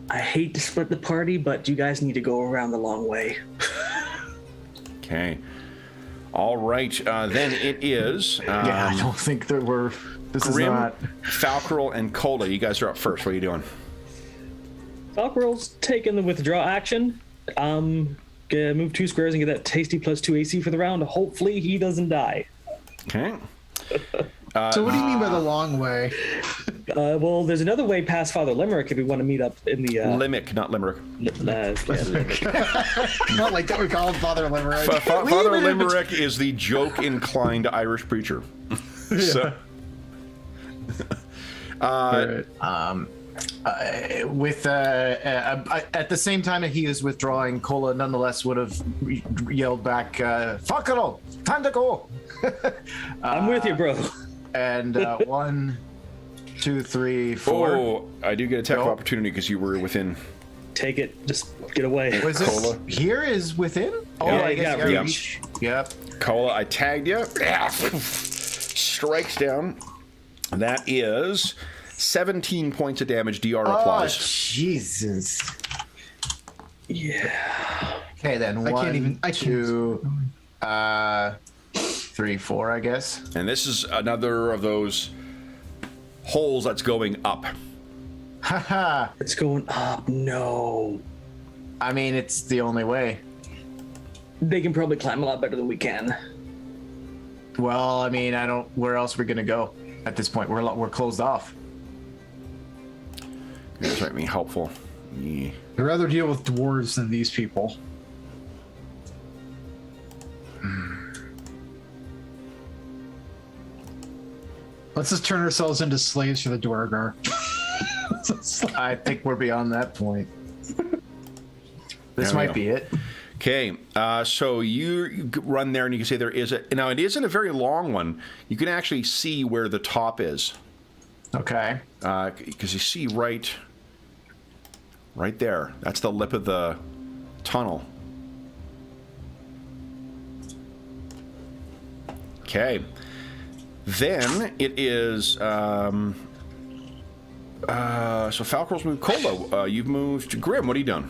I hate to split the party, but you guys need to go around the long way. Okay. All right. Then it is. Yeah, I don't think there were. This Grim, is not. Falcarel, and Cola. You guys are up first. What are you doing? Falcarel's taking the withdraw action. Move 2 squares and get that tasty +2 AC for the round. Hopefully he doesn't die. Okay. So what do you mean by the long way? Well, there's another way past Father Limerick if we want to meet up in the... Limerick, not Limerick. Limerick. Not like that we call him Father Limerick. Father Limerick is the joke-inclined Irish preacher. So, With at the same time that he is withdrawing, Cola nonetheless would have yelled back, "Falcarel, time to go!" I'm with you, bro. And 1, 2, 3, 4. oh, I do get a attack of opportunity because you were within. Take it. Just get away. Was this Cola. here is within? Oh, Yeah, I you guess got yeah. reach. Yep. Cola, I tagged you. Strikes down. That is 17 points of damage. DR applies. Oh, Jesus. Yeah. Okay, then I 1, can't even- I can't- 2, 3, 4, I guess. And this is another of those holes that's going up. Haha. It's going up. No. I mean, it's the only way. they can probably climb a lot better than we can. Well, I mean, I don't. Where else are we gonna go at this point? We're closed off. This might be helpful. Yeah. I'd rather deal with dwarves than these people. Let's just turn ourselves into slaves for the Duergar. I think we're beyond that point. This might be it. Okay, so you run there and you can say there is a... Now, it isn't a very long one. You can actually see where the top is. Okay. Because you see right there. That's the lip of the tunnel. Okay. Then it is... so Falcor's moved Colo. You've moved Grim. What are you doing?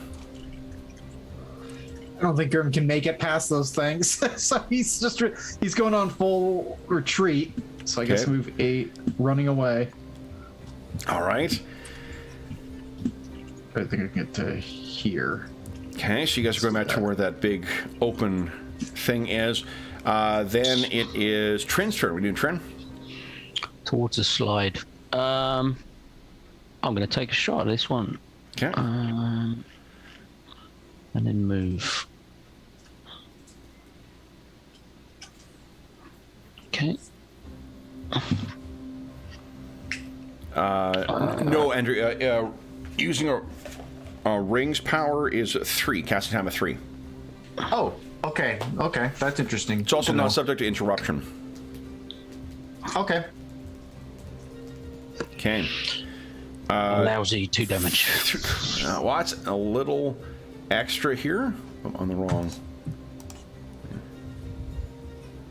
I don't think Grim can make it past those things. So he's just he's going on full retreat. So I guess move 8, running away. All right. I think I can get to here. Okay, so you guys are going back to where that big open thing is. Then it is Trin's turn. What are you doing, Trin? Towards the slide. I'm going to take a shot at this one. Okay. And then move. Okay. No, Andrew. Using a ring's power is 3. Casting time of 3. Oh, okay. Okay, that's interesting. It's also not subject to interruption. Okay. Okay. Lousy 2 damage. What's a little extra here? I'm on the wrong.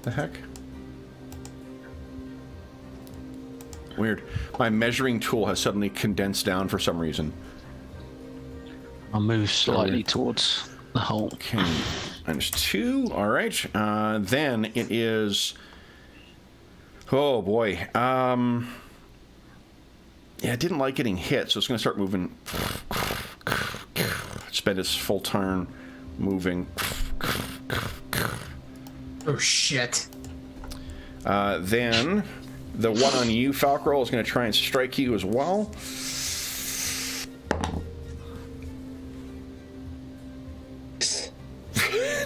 The heck? Weird. My measuring tool has suddenly condensed down for some reason. I'll move slightly towards the hole. Okay. -2. All right. Then it is. Oh boy. Yeah, it didn't like getting hit, so it's going to start moving. Spend its full turn moving. Oh shit. Then the one on you, Falcroll, is going to try and strike you as well.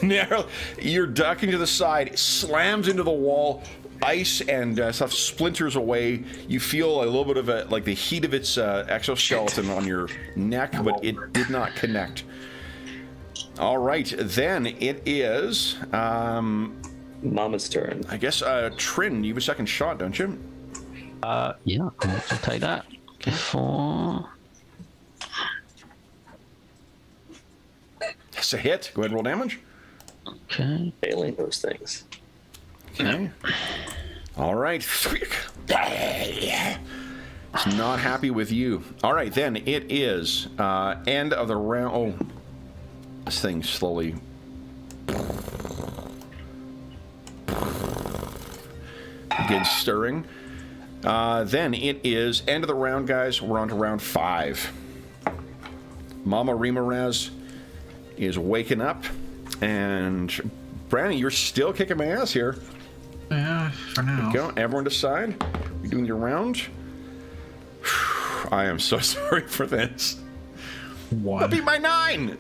Now, you're ducking to the side, it slams into the wall, ice and stuff splinters away. You feel a little bit of like the heat of its exoskeleton on your neck, but it did not connect. All right, then it is Mama's turn. I guess Trin, you have a second shot, don't you? Yeah, I'll take that. 4. That's a hit. Go ahead and roll damage. Okay. Failing those things. Okay. All right. It's not happy with you. All right, then it is end of the round. Oh, this thing slowly begins stirring. Then it is end of the round, guys. We're on to round 5. Mama Rimaraz is waking up, and Brandon, you're still kicking my ass here. Yeah, for now. Go, everyone decide. You're doing your round. I am so sorry for this. 1. That'll be my 9.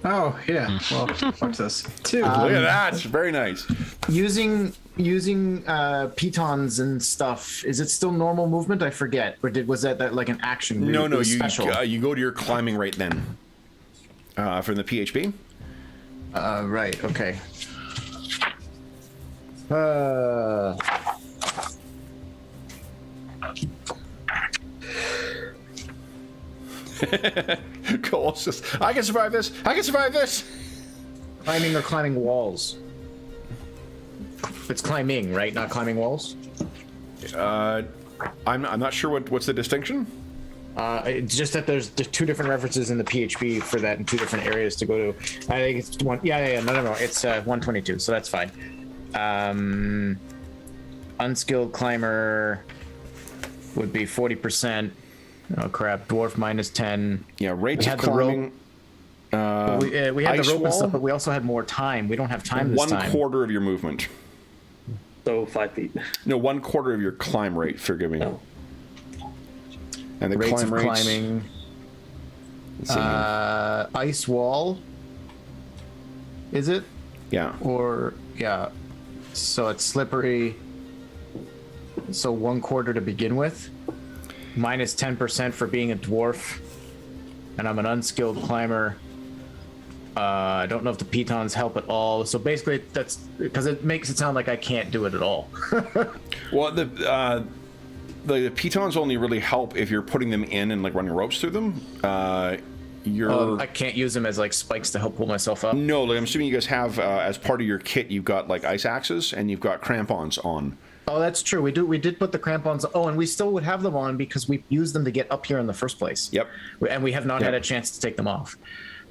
Oh yeah. Well, fuck this. 2. Look at that. It's very nice. Using pitons and stuff, is it still normal movement? I forget. Or was that like an action? No, It was you special. you go to your climbing rate then. From the PHP. Right. Okay. Cole says, I can survive this. I can survive this. Climbing or climbing walls? It's climbing, right? Not climbing walls? I'm not sure what's the distinction. It's just that there's 2 different references in the PHP for that in 2 different areas to go to. I think it's one. Yeah. No. It's 122, so that's fine. Unskilled climber would be 40%. Oh crap! Dwarf -10. Yeah, rates We of had the climbing. we had the ice rope and wall? stuff, but we also had more time. We don't have time this time. 1/4 of your movement. So 5 feet. No, 1/4 of your climb rate. Forgive me. No. And the Rates climb of rates. climbing. Let's see. Ice wall. Is it? Yeah. Or yeah. So it's slippery. So 1/4 to begin with. Minus 10% for being a dwarf. And I'm an unskilled climber. I don't know if the pitons help at all. So basically, that's because it makes it sound like I can't do it at all. Well, the pitons only really help if you're putting them in and like running ropes through them. I can't use them as like spikes to help pull myself up. No, like, I'm assuming you guys have as part of your kit, you've got like ice axes and you've got crampons on. Oh, that's true. We did put the crampons. Oh, and we still would have them on because we used them to get up here in the first place. Yep. And we have not had a chance to take them off.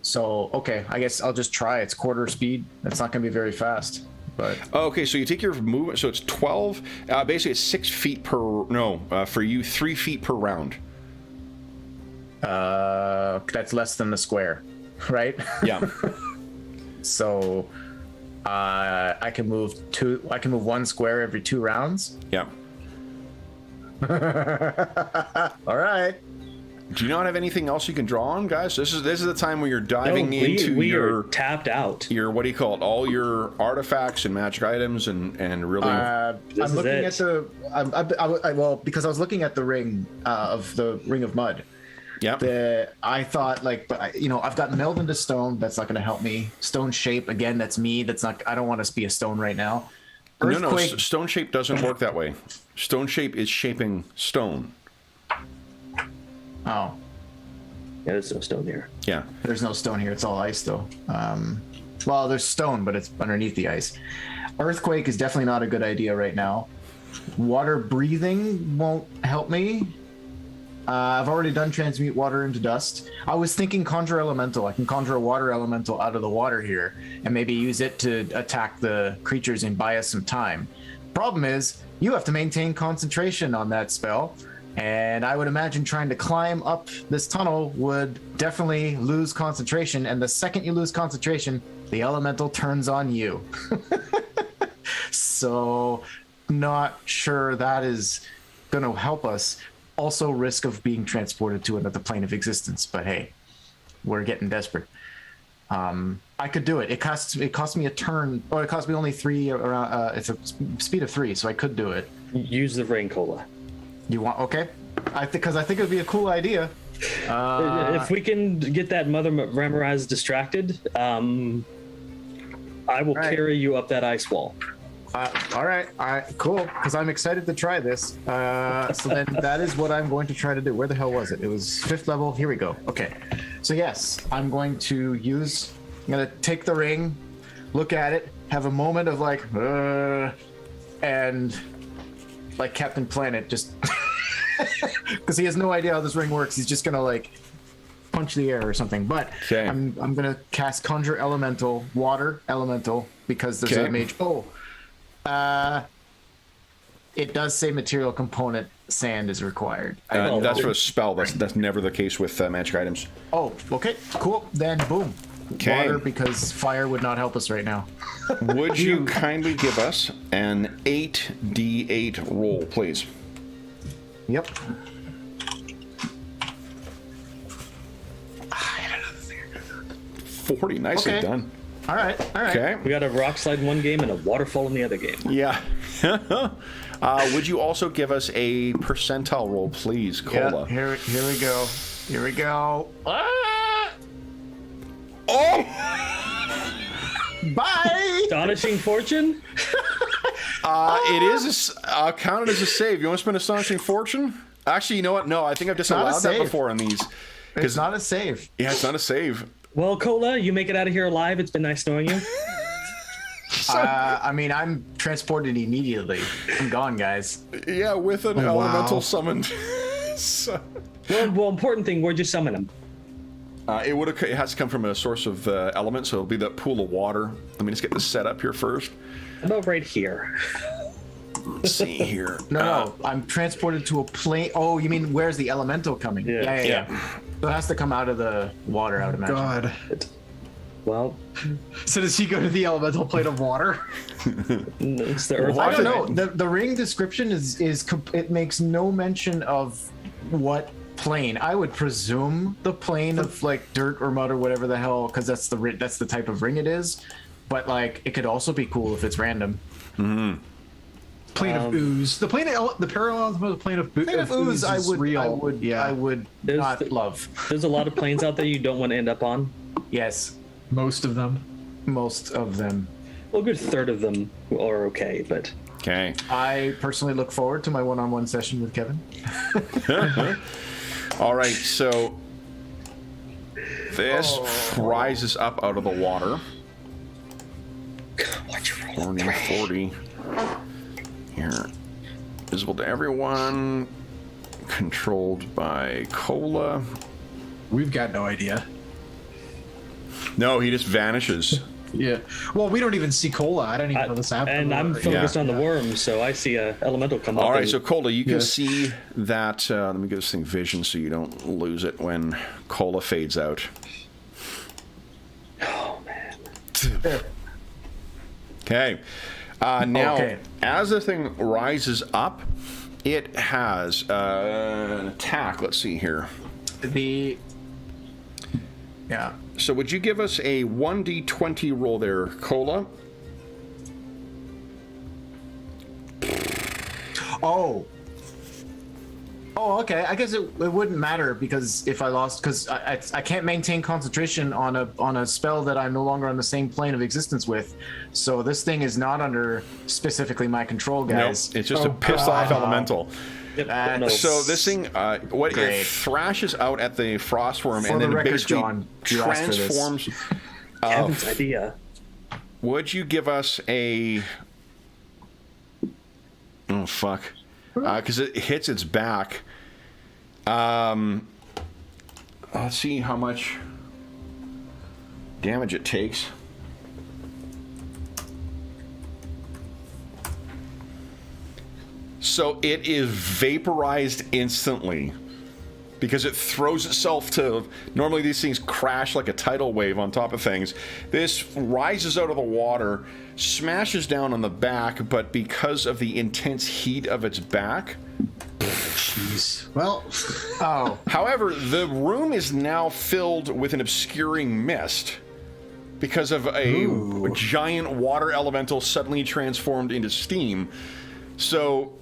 So, okay, I guess I'll just try. It's quarter speed. That's not going to be very fast. But Okay, so you take your movement, so it's 12. Basically, it's 6 feet per. No, for you, 3 feet per round. that's less than the square, right? Yeah. So I can move 1 square every 2 rounds. Yeah. All right. Do you not have anything else you can draw on, guys? This is the time where you're diving into we your are tapped out. your what do you call it? All your artifacts and magic items and really. I'm This is looking it. at the. Well, because I was looking at the ring of the Ring of Mud. Yeah. I thought like, but I've got meld into stone. That's not going to help me. Stone shape again. That's me. That's not. I don't want to be a stone right now. No, Earthquake. stone shape doesn't work that way. Stone shape is shaping stone. Oh, Yeah, there's no stone here. Yeah. there's no stone here. It's all ice though. Well, there's stone, but it's underneath the ice. Earthquake is definitely not a good idea right now. Water breathing won't help me. I've already done transmute water into dust. I was thinking conjure elemental. I can conjure a water elemental out of the water here and maybe use it to attack the creatures and buy us some time. Problem is, you have to maintain concentration on that spell. And I would imagine trying to climb up this tunnel would definitely lose concentration. And the second you lose concentration, the elemental turns on you. So, not sure that is going to help us. Also, risk of being transported to another plane of existence. But hey, we're getting desperate. I could do it. It costs me a turn, or it costs me only 3 around. It's a speed of 3, so I could do it. Use the rain cola. You want? Okay. I think it'd be a cool idea. If we can get that Mother Ramirez distracted, I will Right. carry you up that ice wall. All right. Cool. Because I'm excited to try this. So then that is what I'm going to try to do. Where the hell was it? It was 5th level. Here we go. Okay. So yes, I'm going to take the ring, look at it, have a moment of like, and like Captain Planet, just because he has no idea how this ring works. He's just gonna like punch the air or something. But Okay. I'm gonna cast Conjure Elemental, Water Elemental, because there's Okay. a mage. It does say material component sand is required. That's for a spell. That's never the case with magic items. Oh, okay, cool. Then boom. Okay. Water, because fire would not help us right now. Would you kindly give us an 8d8 roll, please? Yep. 40. Nicely Okay. done. All right. Okay. We got a rock slide in one game and a waterfall in the other game. Yeah. Would you also give us a percentile roll, please, Cola? Yeah, here we go. Here we go. Oh! Bye. Astonishing Fortune? It is counted as a save. You want to spend Astonishing Fortune? Actually, you know what? No, I think I've not a disallowed that save. before on these. It's not a save. Yeah, it's not a save. Well, Cola, you make it out of here alive. It's been nice knowing you. I mean, I'm transported immediately. I'm gone, guys. Yeah, with an wow. elemental summoned. So, Well, important thing, where'd you summon him? it has to come from a source of element, so it'll be that pool of water. Let me just get this set up here first. About right here. Let's see here. No, I'm transported to a plane. Oh, you mean where's the elemental coming? Yeah. Yeah. So it has to come out of the water, I would imagine. God. Well, So does he go to the elemental plane of water? it's the earth. I don't know. The ring description it makes no mention of what plane. I would presume the plane of like dirt or mud or whatever the hell, because that's the type of ring it is. But like, it could also be cool if it's random. Plane of ooze. The parallelism of the plane of, Plane of ooze, I would There's not love. There's a lot of planes out there you don't want to end up on. Yes, most of them. most of them. Well, a good third of them are okay, but Okay. I personally look forward to my one-on-one session with Kevin. All right, so this rises up out of the water. why'd you roll a 40. Here. Visible to everyone. Controlled by Cola. We've got no idea. No, he just vanishes. Yeah. Well, we don't even see Cola. I don't even know this happened. And I'm focused Yeah. on the worm, so I see a elemental come up. All right, and- so Cola, you can Yeah. see that. Let me get this thing vision so you don't lose it when Cola fades out. oh man, Okay. Now, Okay. as the thing rises up, it has an attack. Let's see here. Yeah. So would you give us a 1d20 roll there, Cola? Oh, okay. I guess it wouldn't matter because if I lost, because I can't maintain concentration on a spell that I'm no longer on the same plane of existence with. So this thing is not under specifically my control, No, guys. it's just a pissed off elemental. yep, no. So this thing, it Great. thrashes out at the frostworm For and the then record, basically John, you asked for this. transforms. Kevin's idea. Would you give us a? Oh fuck! Because it hits its back. Let's see how much damage it takes. So it is vaporized instantly because it throws itself to. Normally these things crash like a tidal wave on top of things. This rises out of the water, smashes down on the back, but because of the intense heat of its back. Jeez. Well, Oh, However, the room is now filled with an obscuring mist because of a giant water elemental suddenly transformed into steam. So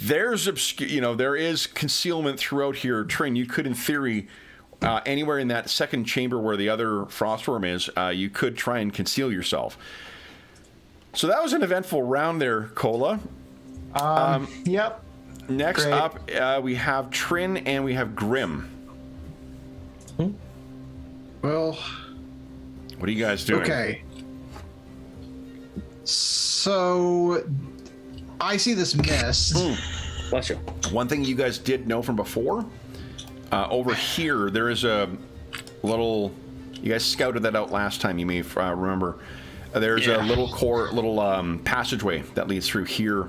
there's there is concealment throughout here. Trin, you could, in theory, anywhere in that second chamber where the other frostworm is, you could try and conceal yourself. So that was an eventful round there, Cola. yep. Next Great. up, we have Trin and we have Grim. well, What are you guys doing? okay. So I see this mist. Bless you. One thing you guys did know from before, over here, there is a little. You guys scouted that out last time. You may remember. There's a little passageway that leads through here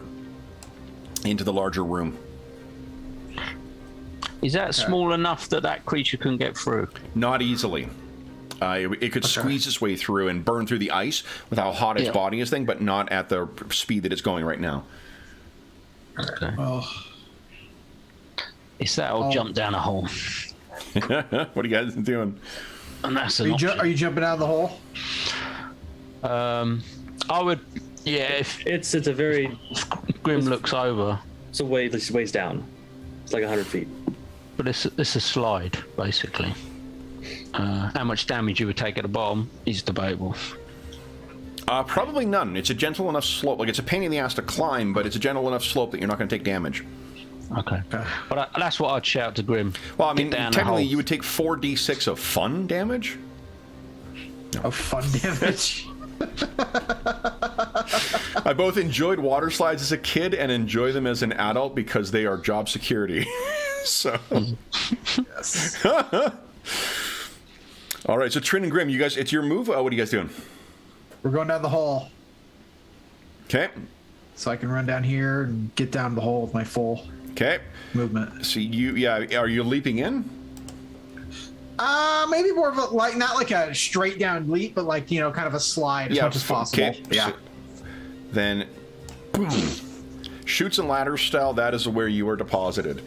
into the larger room. Is that small enough that creature can get through? Not easily. It could squeeze its way through and burn through the ice with how hot its Yeah. body is, but not at the speed that it's going right now. Okay. Well, It's that I'll jump down a hole. What are you guys doing? And that's are an you, option. are you jumping out of the hole? I would, yeah, if It's a very Grim looks over, it's a ways down. It's like 100 feet. but it's a slide, basically. How much damage you would take at the bottom is debatable. Probably none. It's a gentle enough slope. Like, it's a pain in the ass to climb, but it's a gentle enough slope that you're not going to take damage. Okay. But that's what I'd shout to Grim. Well, I mean, Get down the technically, hole. you would take 4d6 of fun damage. Of fun damage. I both enjoyed water slides as a kid and enjoy them as an adult because they are job security. So, Yes. all right. So Trin and Grim, you guys, it's your move. What are you guys doing? We're going down the hole. Okay. So I can run down here and get down the hole with my full Okay. movement. So are you leaping in? Maybe more of a like not like a straight down leap, but like kind of a slide as much as possible. Okay. Yeah. So, then, boom. Shoots and ladders style. That is where you are deposited.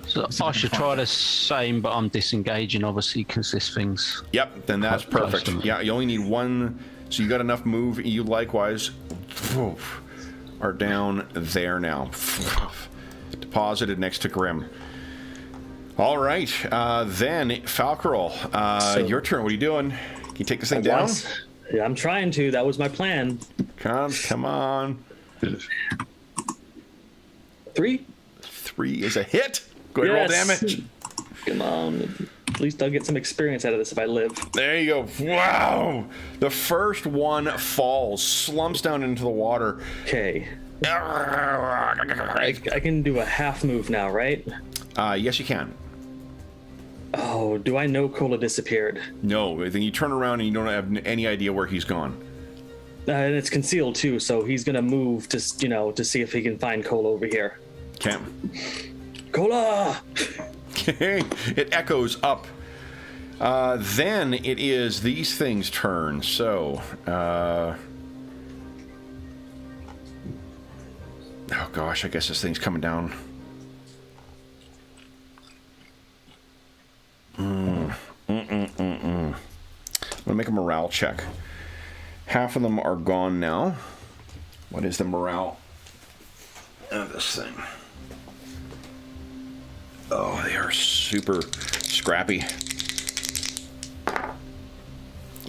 So I should try the same, but I'm disengaging, obviously, because this thing's... Yep, then that's quite close perfect. to me. Yeah, you only need one, so you got enough move. You likewise are down there now. Deposited next to Grim. All right, then, Falcarol, your turn. What are you doing? Can you take this thing down? Yeah, I'm trying to. That was my plan. Come on. 3. 3 is a hit. Go ahead, roll damage. Come on. At least I'll get some experience out of this if I live. There you go. Wow. The first one falls, slumps down into the water. Okay. I can do a half move now, right? Yes, you can. Oh, do I know Cola disappeared? No, then you turn around and you don't have any idea where he's gone. And it's concealed too, so he's gonna move to see if he can find Cola over here. Okay. Cola! Okay. It echoes up. Then it is these things' turn. So, oh gosh, I guess this thing's coming down. I'm gonna make a morale check. Half of them are gone now. What is the morale of this thing? Oh, they are super scrappy.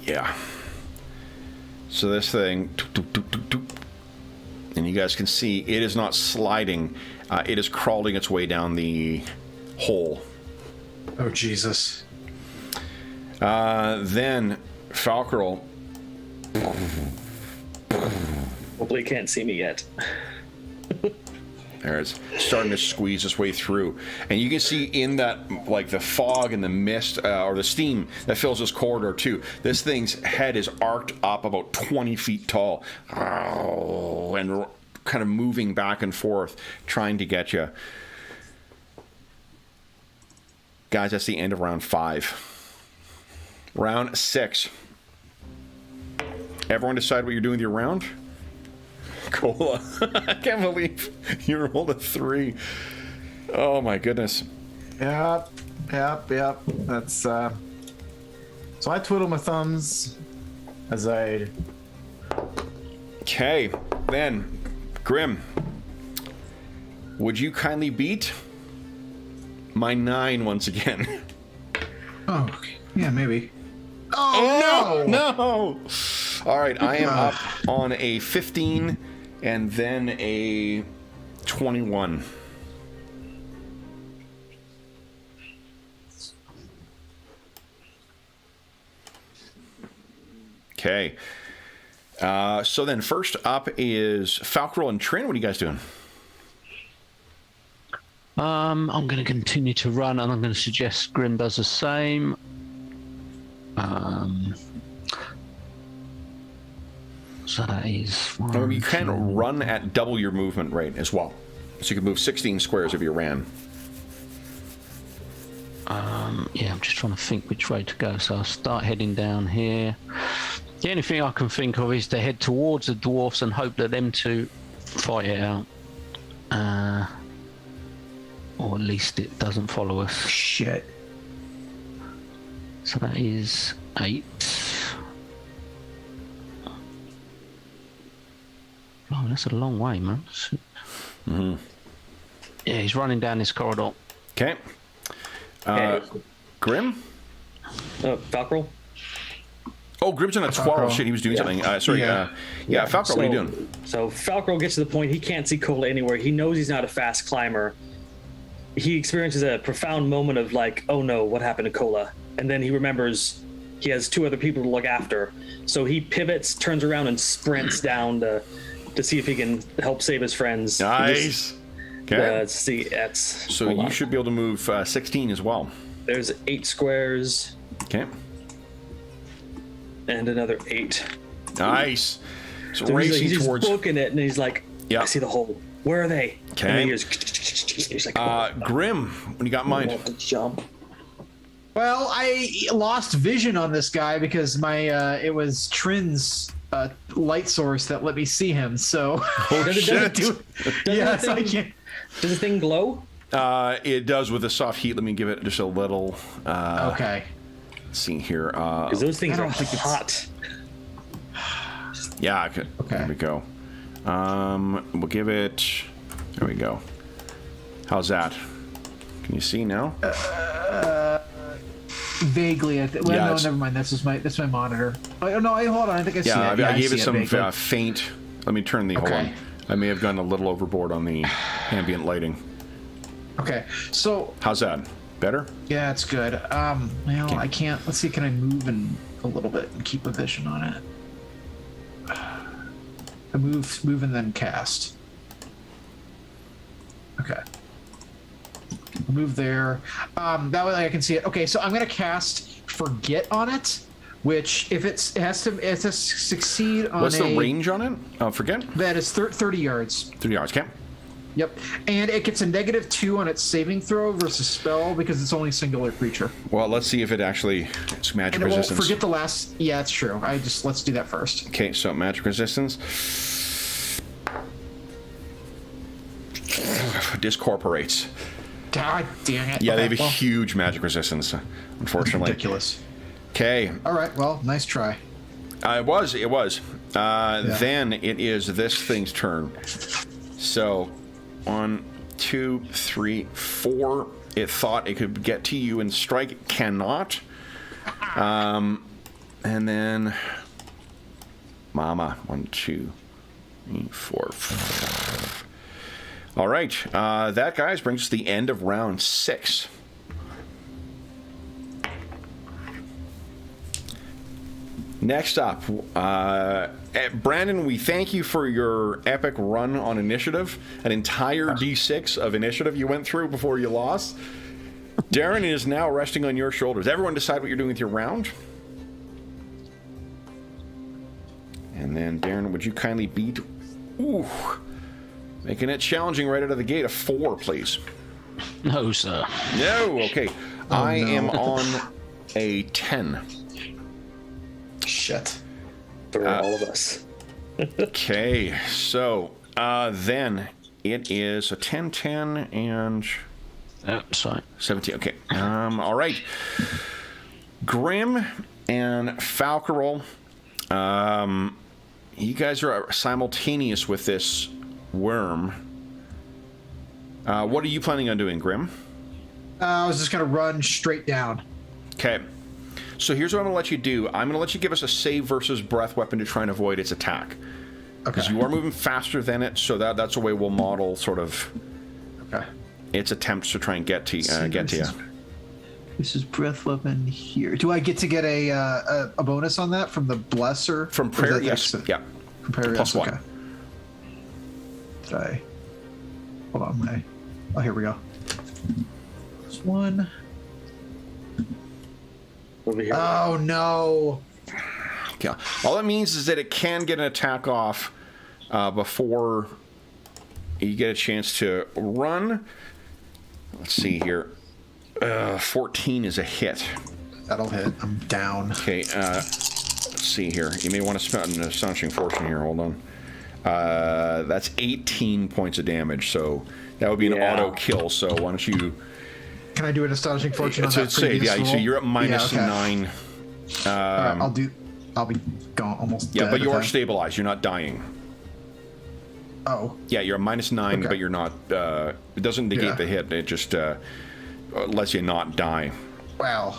Yeah. So this thing, and you guys can see it is not sliding. It is crawling its way down the hole. Oh, Jesus. Then Falcarol. Hopefully he can't see me yet. There, it's starting to squeeze its way through, and you can see in that, like the fog and the mist or the steam that fills this corridor too. This thing's head is arced up about 20 feet tall, and kind of moving back and forth, trying to get you. Guys, that's the end of round 5. Round 6. Everyone decide what you're doing with your round? Cola. I can't believe you rolled a 3. Oh my goodness. Yep. That's so I twiddle my thumbs as I. Okay, then Grim, would you kindly beat my 9 once again? Oh, okay. Yeah, maybe. Oh, no! All right, I am up on a 15 and then a 21. Okay. So then first up is Falcarol and Trin. What are you guys doing? I'm going to continue to run, and I'm going to suggest Grim does the same. So that is... You can run at double your movement rate as well. So you can move 16 squares if you ran. Yeah, I'm just trying to think which way to go. So I'll start heading down here. The only thing I can think of is to head towards the dwarfs and hope that them two fight it out. Or at least it doesn't follow us. Shit. So that is 8. Oh, that's a long way, man. Mm-hmm. Yeah, he's running down this corridor. Okay. Grim? Falcarol? Oh, Grim's on a 12. Falcarol. Shit, he was doing something. Sorry. Yeah. Falcarol, what are you doing? So Falcarol gets to the point he can't see Cola anywhere. He knows he's not a fast climber. He experiences a profound moment of like, oh no, what happened to Cola? And then he remembers he has 2 other people to look after. So he pivots, turns around, and sprints down to see if he can help save his friends. Nice. Okay. Let's see. That's So you should be able to move 16 as well. There's 8 squares Okay. and another 8. Nice. So So racing he's towards. just booking it, and he's like, Yeah. I see the hole. Where are they? Okay. And then he's like, Grim, what do you got in mind? jump. Well, I lost vision on this guy because my it was Trin's light source that let me see him. So Does it yeah, the so I thing- can't. Does the thing glow? It does with the soft heat. Let me give it just a little. Okay. Let's see here. Because those things I are don't think it's- hot. Yeah, I could. Okay. There we go. We'll give it. There we go. How's that? Can you see now? Vaguely, well, Yeah, no, it's- never mind. That's my monitor. Oh no, hold on. I think I see it. Yeah, I gave see it some vaguely. faint. Let me turn the. Hold Okay. on. I may have gone a little overboard on the ambient lighting. Okay, so How's that? Better? yeah, it's good. Well, I can't. Let's see. Can I move in a little bit and keep a vision on it? I move and then cast. Okay. I'll move there. That way I can see it. Okay, so I'm gonna cast Forget on it, which if it has to succeed on What's the range on it? Forget. that is 30 yards. 3 yards. Okay. Yep, and it gets a -2 on its saving throw versus spell because it's only a singular creature. Well, let's see if it actually. It's magic And it won't resistance. forget the last. Yeah, it's true. Let's do that first. Okay, so magic resistance. Discorporates. God damn it. Yeah, Okay, they have a well, huge magic resistance, unfortunately. ridiculous. Okay, All right. Well, nice try. it was. Then it is this thing's turn. So, 1, 2, 3, 4. It thought it could get to you and strike. It cannot. And then, Mama. 1, 2, 3, 4. All right. That, guys, brings us to the end of round 6. Next up, Brandon, we thank you for your epic run on initiative. An entire D6 of initiative you went through before you lost. Darren is now resting on your shoulders. Everyone decide what you're doing with your round. And then, Darren, would you kindly beat... Ooh. Making it challenging right out of the gate. A 4, please. No, sir. No, okay. I no. am on a 10. Shit. For all of us. Okay, so then it is a 10, 10, and Oh, sorry. 17. Okay, all right. Grim and Falcarol, you guys are simultaneous with this worm. What are you planning on doing, Grim? I was just gonna run straight down. Okay. So here's what I'm going to let you do. I'm going to let you give us a save versus breath weapon to try and avoid its attack. Because Okay. you are moving faster than it, so that's a way we'll model sort of Okay. its attempts to try and get to you. This is breath weapon here. Do I get to get a bonus on that from the blesser? From Or is prayer, that yes. extra? Yeah. From prayer, Plus yes. 1. Okay. Did I? Hold on. Oh, here we go. Plus 1. Over here. Oh no. Yeah. All that means is that it can get an attack off before you get a chance to run. Let's see here. 14 is a hit. That'll hit. I'm down. Okay, let's see here. You may want to spend an astonishing fortune here. Hold on. That's 18 points of damage, so that would be an Yeah. auto kill. So why don't you... Can I do an astonishing fortune on So that previous yeah, roll? so you're at minus Yeah, okay. 9. All right, I'll be gone almost. Yeah, dead but you at are that. stabilized. You're not dying. Oh. Yeah, you're at minus 9, Okay. but you're not... it doesn't negate Yeah. the hit. It just lets you not die. Wow.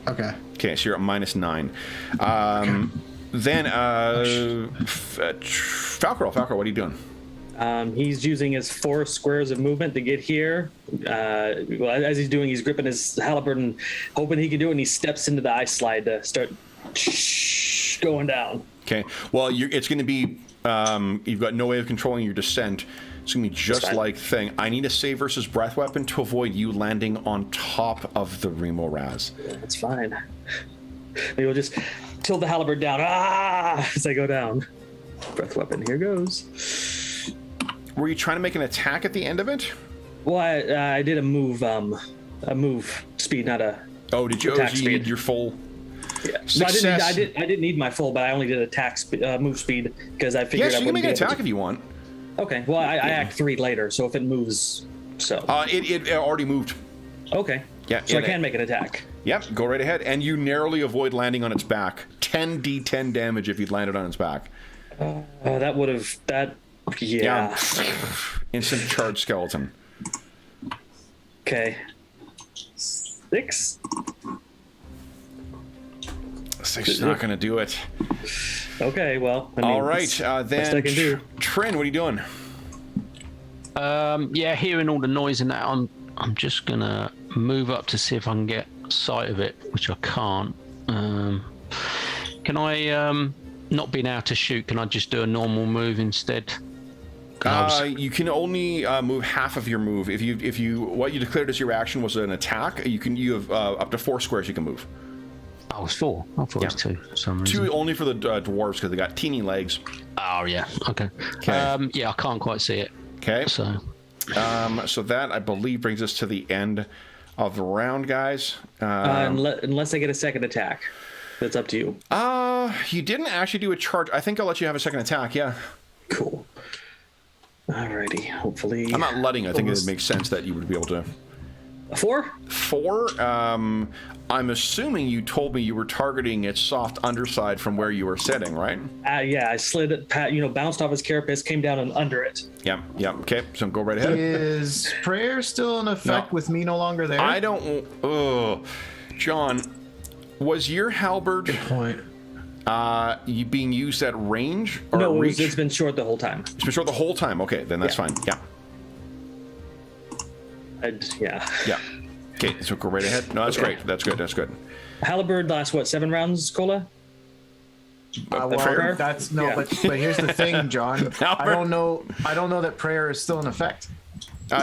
Okay. Okay, so you're at minus 9. Then, Falcarol, what are you doing? He's using his 4 squares of movement to get here. Well, as he's doing, he's gripping his halberd and hoping he can do it, and he steps into the ice slide to start going down. Okay, well, it's going to be... you've got no way of controlling your descent. It's going to be just fine. like thing. I need a save versus breath weapon to avoid you landing on top of the Remo Raz. That's fine. Maybe we'll just tilt the halberd down as I go down. Breath weapon, here goes. Were you trying to make an attack at the end of it? Well, I did a move speed, not a Oh, did you? Oh, Attack so you need speed. your full. Yeah. No, Success. I didn't need my full, but I only did attack move speed because I figured Yes, I you can wouldn't make an be able attack if you want. to. Okay. Well, I act 3 later, so if it moves, so. It already moved. Okay. Yeah, So I it- can make an attack. Yep, go right ahead. And you narrowly avoid landing on its back. 10d10 damage if you'd landed on its back. Oh, that would have that. Yeah. Instant charge skeleton. Okay. 6. 6 is not going to do it. Okay. Well. I mean, All right, it's then best I can do. Trin, what are you doing? Yeah, hearing all the noise and that, I'm just gonna move up to see if I can get sight of it, which I can't. Can I, not being able to shoot, can I just do a normal move instead? You can only move half of your move. If you what you declared as your action was an attack, you have up to 4 squares you can move. Oh, it's 4. I thought it was 2 for some reason. 2 only for the dwarves because they got teeny legs. Oh, yeah. Okay. Okay. Yeah, I can't quite see it. Okay. So, So that I believe brings us to the end of the round, guys. Unless I get a second attack, that's up to you. You didn't actually do a charge. I think I'll let you have a second attack. Yeah. Cool. Alrighty. Hopefully. I'm not letting. I think it makes sense that you would be able to. A 4? 4. I'm assuming you told me you were targeting its soft underside from where you were sitting, right? Yeah, I slid it, bounced off his carapace, came down and under it. Yeah. Okay. So go right ahead. Is prayer still in effect No. with me no longer there? I don't. John, was your halberd Point. you being used at range or No, reach? it's been short the whole time. It's been short the whole time. Okay, then that's Yeah. fine. Yeah. Yeah. Yeah. Okay, so go right ahead. No, that's Okay. great. That's good. That's good. Halberd lasts, 7 rounds, Cola? Well, prayer? that's no, Yeah. but here's the thing, John. I Albert. don't know that prayer is still in effect.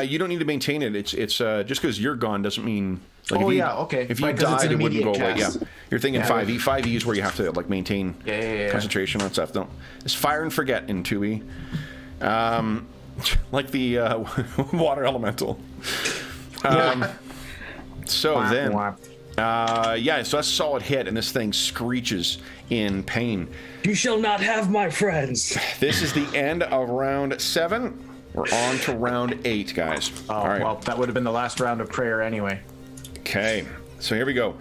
You don't need to maintain it. It's just because you're gone doesn't mean. Like, Oh, if you, yeah, okay. If you Right, 'cause it's died, an it wouldn't go immediate away. Yeah, cast. you're thinking Yeah, 5e. 5e is where you have to like maintain Yeah. concentration on stuff. Don't. It's fire and forget in 2e. Like the water elemental. So then, yeah, so that's a solid hit, and this thing screeches in pain. You shall not have my friends. This is the end of round 7. We're on to round 8, guys. Oh, All right. well, that would have been the last round of prayer anyway. Okay, so here we go.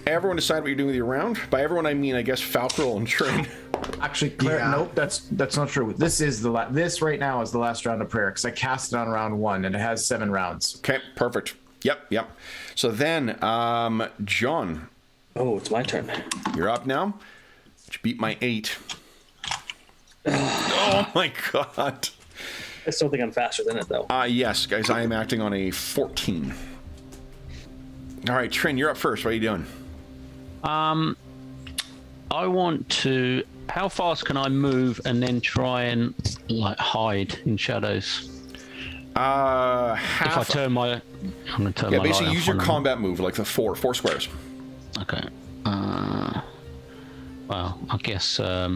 Everyone decide what you're doing with your round. By everyone, I mean, I guess, Falcrill and Trin. Actually, nope, that's not true. This is this right now is the last round of prayer because I cast it on round 1 and it has 7 rounds. Okay, perfect. Yep. So then, John, Oh, it's my turn. you're up now. You beat my 8. Oh my god. I still think I'm faster than it, though. Yes, guys, I am acting on a 14. All right, Trin, you're up first. What are you doing? I want to. How fast can I move and then try and like hide in shadows? If I Half. turn my, I'm gonna turn Yeah, my basically light use off your on them. combat move, like the 4 squares. Okay. Well, I guess I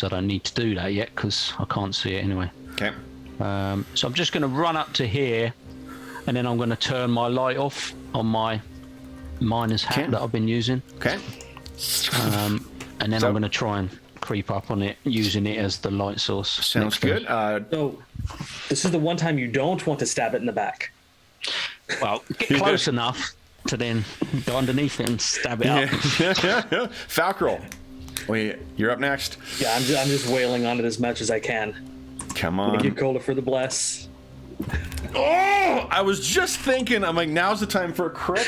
don't need to do that yet because I can't see it anyway. Okay. So I'm just going to run up to here, and then I'm going to turn my light off on my miner's hat Okay. that I've been using, Okay. and then So- I'm going to try and creep up on it, using it as the light source. Sounds next to good. it. So, this is the one time you don't want to stab it in the back. Well, get close enough to then go underneath it and stab it up. Falcrill, wait, you're up next. Yeah, I'm just wailing on it as much as I can. Come Thank you, on. Cola, for the bless. Oh, I was just thinking. I'm like, now's the time for a crit.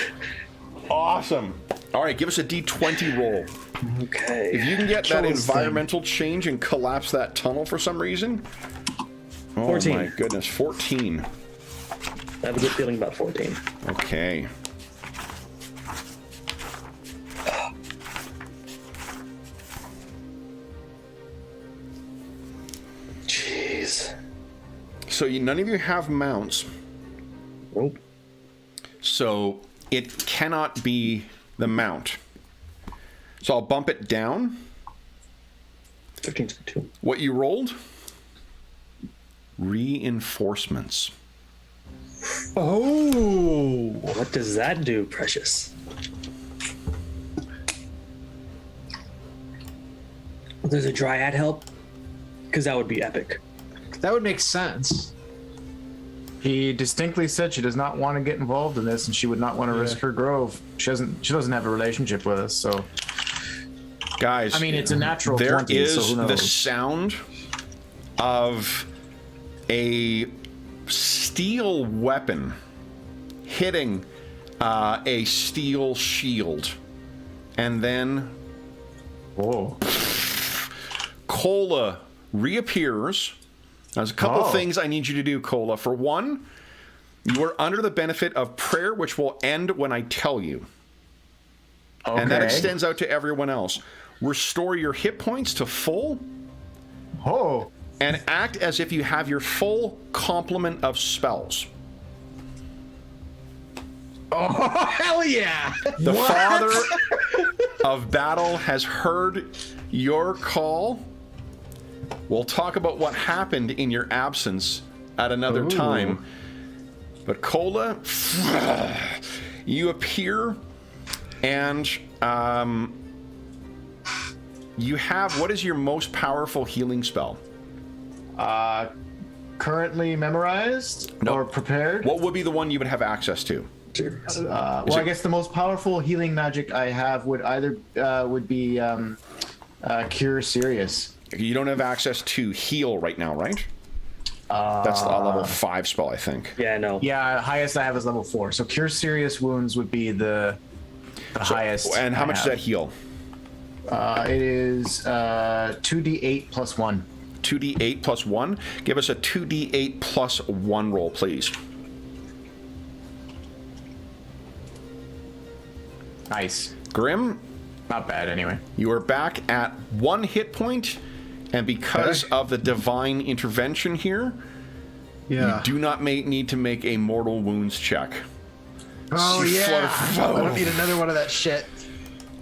Awesome. All right, give us a D20 roll. Okay. If you can get Kill that this thing. environmental change and collapse that tunnel for some reason. Oh 14. my goodness, 14. I have a good feeling about 14. Okay. Jeez. So none of you have mounts, Nope. so it cannot be the mount. So I'll bump it down. 15's good too. What you rolled? Reinforcements. Oh, What does that do, Precious? There's a dryad help? Because that would be epic. That would make sense. He distinctly said she does not want to get involved in this, and she would not want to risk her grove. She doesn't have a relationship with us, so. Guys, I mean, it's a natural. There 20, is so who knows? the sound of a steel weapon hitting a steel shield, and then Whoa. Cola reappears. There's a couple things I need you to do, Cola. For one, you are under the benefit of prayer, which will end when I tell you. Okay. And that extends out to everyone else. Restore your hit points to full. Oh. And act as if you have your full complement of spells. Oh, hell yeah! The Father of Battle has heard your call. We'll talk about what happened in your absence at another time. But Cola, you appear, and you have, what is your most powerful healing spell? Currently memorized or prepared? What would be the one you would have access to? Well, I guess the most powerful healing magic I have would either be Cure Serious. You don't have access to heal right now, right? That's a level 5 spell, I think. Yeah, no. Yeah, highest I have is level 4. So Cure Serious Wounds would be the highest. And how much does that heal? It is 2d8 plus 1. 2d8 plus 1. Give us a 2d8 plus 1 roll, please. Nice. Grim, Not bad, anyway. you are back at 1 hit point, and because of the divine intervention here, Yeah. you do not need to make a mortal wounds check. Oh, yeah. I don't need another one of that shit.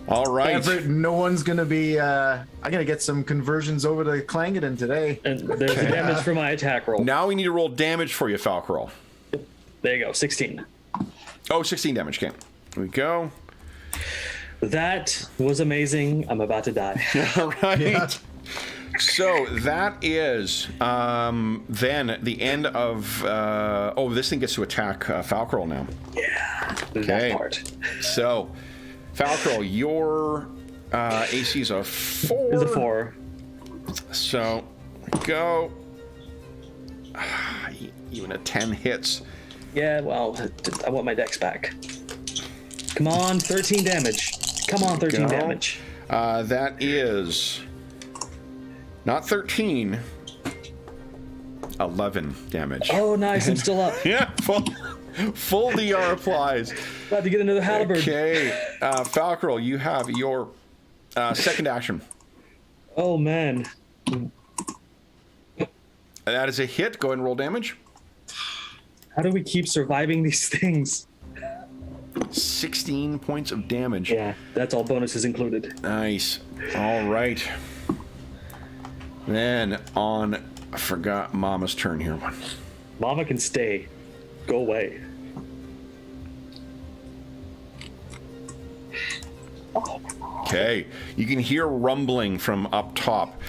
All right. Everett, no one's gonna be. I'm gonna get some conversions over to Clangeddon today. And there's the damage for my attack roll. Now we need to roll damage for you, Falcarol. There you go, 16. Oh, 16 damage. Okay. Here we go. That was amazing. I'm about to die. All right. Yeah. So that is then the end of. This thing gets to attack Falcarol now. Yeah, Okay. that part. So, Falcarol, your AC is a 4. Is a 4. So, go. Even a 10 hits. Yeah, well, I want my dex back. Come on, 13 damage. Come on, 13 Go. damage. That is not 13. 11 damage. Oh, nice, I'm still up. Yeah, full DR applies. About to get another halberd. Okay, Falcarol, you have your second action. Oh, man. That is a hit. Go ahead and roll damage. How do we keep surviving these things? 16 points of damage. Yeah, that's all bonuses included. Nice. All right. Then I forgot Mama's turn here. Mama can stay. Go away. Okay. You can hear rumbling from up top.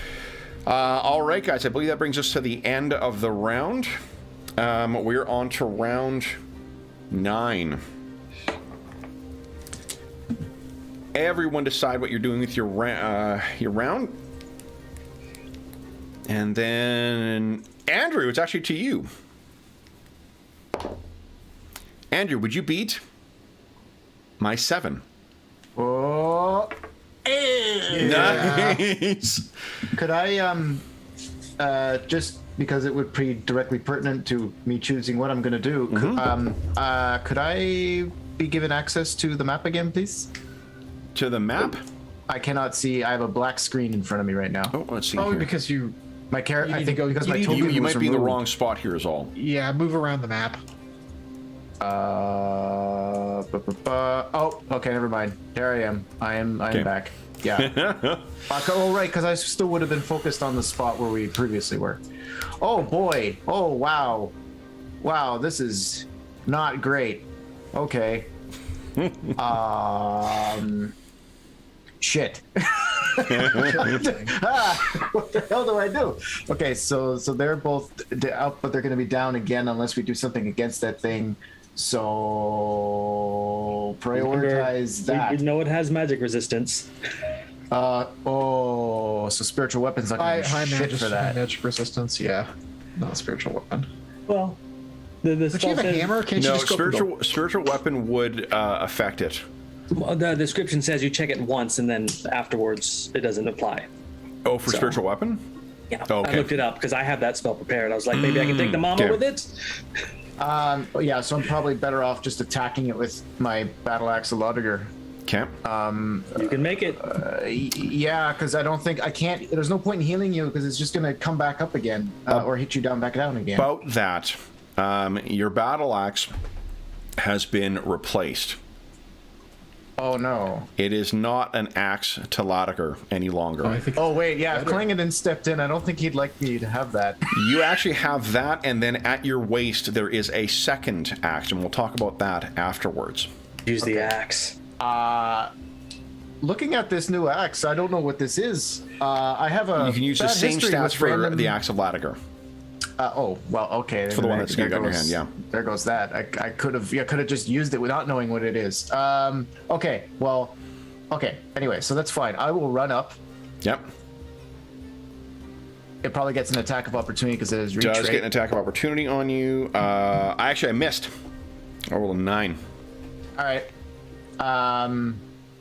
All right, guys. I believe that brings us to the end of the round. We're on to round 9. Everyone decide what you're doing with your round. And then, Andrew, it's actually to you. Andrew, would you beat my 7? Oh. Nice. Could I just because it would be directly pertinent to me choosing what I'm going to do? Could I be given access to the map again, please? To the map? I cannot see. I have a black screen in front of me right now. Oh, let's see Probably here. because you. My character. I need think to go- because you my need to- token You was might be in the removed. wrong spot here is all. Yeah, move around the map. Oh, okay, never mind. There I am. I am Okay. back. Yeah. Oh, right, because I still would have been focused on the spot where we previously were. Oh boy. Oh wow. Wow, this is not great. Okay. Shit. What the hell do I do? Okay, so they're both up, but they're going to be down again unless we do something against that thing. So prioritize that. We know it has magic resistance. So spiritual weapons not going to High shit magic, for high that. magic resistance. Yeah, not a spiritual weapon. Well, the But you spell have a says- hammer? Can't you No, just go for the- spiritual weapon would affect it. Well, the description says you check it once and then afterwards it doesn't apply. Oh, for spiritual weapon? Yeah, Okay. I looked it up because I have that spell prepared. I was like, maybe I can take the mama okay. with it. Yeah, so I'm probably better off just attacking it with my battle axe Lodiger. Okay. You can make it. Yeah, because I don't think I can't. There's no point in healing you because it's just going to come back up again or hit you back down again. About that, your battle axe has been replaced. Oh no! It is not an axe to Latiger any longer. I think Oh wait, yeah. If Klingon stepped in, I don't think he'd like me to have that. You actually have that, and then at your waist there is a second axe, and we'll talk about that afterwards. Use the axe. Looking at this new axe, I don't know what this is. I have a. You can use the bad same history stats with for random- the axe of Latiger. Oh well, okay. For the one that's there got in your goes- hand, yeah. There goes that. I could have just used it without knowing what it is. Okay. Well. Okay. Anyway, so that's fine. I will run up. Yep. It probably gets an attack of opportunity because it is retreat. Does get an attack of opportunity on you. I missed. I rolled a 9. All right.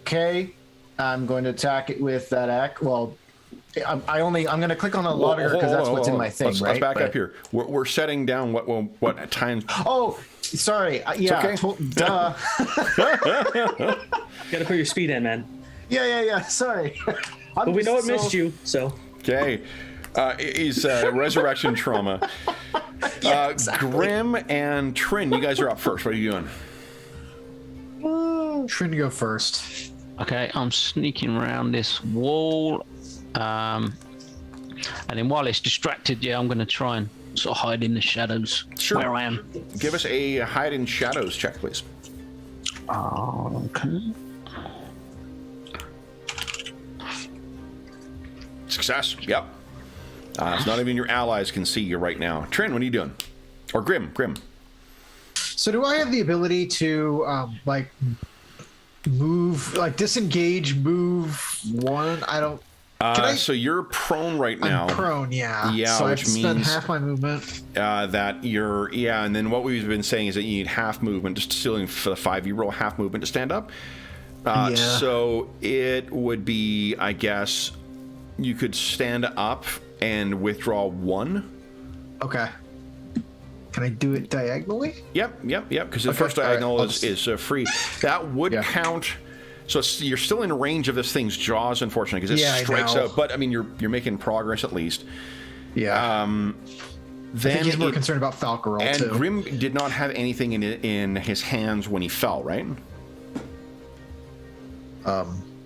Okay. I'm going to attack it with that axe. Well, I'm going to click on the Lodiger because that's what's in my thing, let's, right? Let's back But- up here. We're setting down what times. Oh, sorry. Yeah. okay. Duh. You gotta put your speed in, man. Yeah. Sorry. But we know it missed you, so. Okay. Is resurrection trauma. Grim and Trin, you guys are up first. What are you doing? Trying to go first. Okay, I'm sneaking around this wall. And then while it's distracted, I'm going to try and sort of hide in the shadows where I am. Give us a hide in shadows check, please. Okay. Success. Yep. It's not even your allies can see you right now. Trin, what are you doing? Or Grim. So do I have the ability to move, disengage, move one? I don't. Can I? So you're prone right now. I'm prone, yeah. Yeah, so I which have to spend means- half my movement. That you're, and then what we've been saying is that you need half movement, just stealing for the 5, you roll half movement to stand up. Yeah. So it would be, I guess, you could stand up and withdraw 1. Okay. Can I do it diagonally? Yep, because the Okay, first all right, diagonal I'll is just- free. That would Yeah. count. So you're still in range of this thing's jaws, unfortunately, because it Yeah, I strikes know. out. But I mean, you're making progress at least. Yeah. I Then think he's more it- concerned about Falcarol, and too. Grim did not have anything in his hands when he fell, right?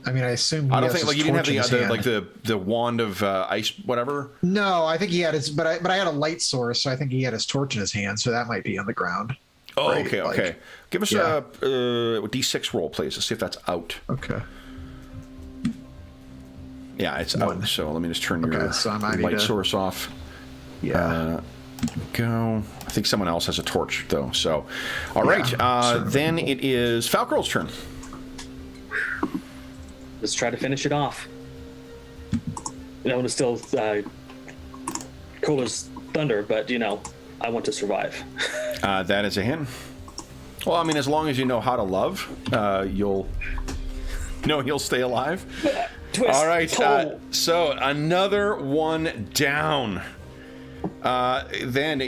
I mean, I assume he I don't has think his you didn't have torch in his hand. the wand of ice, whatever. No, I think he had his, but I had a light source, so I think he had his torch in his hand, so that might be on the ground. Oh, Right, okay. Give us yeah. a D6 roll, please. Let's see if that's out. Okay. Yeah, it's 1. out. So let me just turn your Okay, so I might need light to- source off. Yeah. Go. I think someone else has a torch, though. So, all right. sure. Then it is Falcarol's turn. Let's try to finish it off. I want to still Cole's thunder, but I want to survive. That is a hit. Well, I mean, as long as you know how to love, you'll stay alive. Twist. All right. Cole. So another one down. Then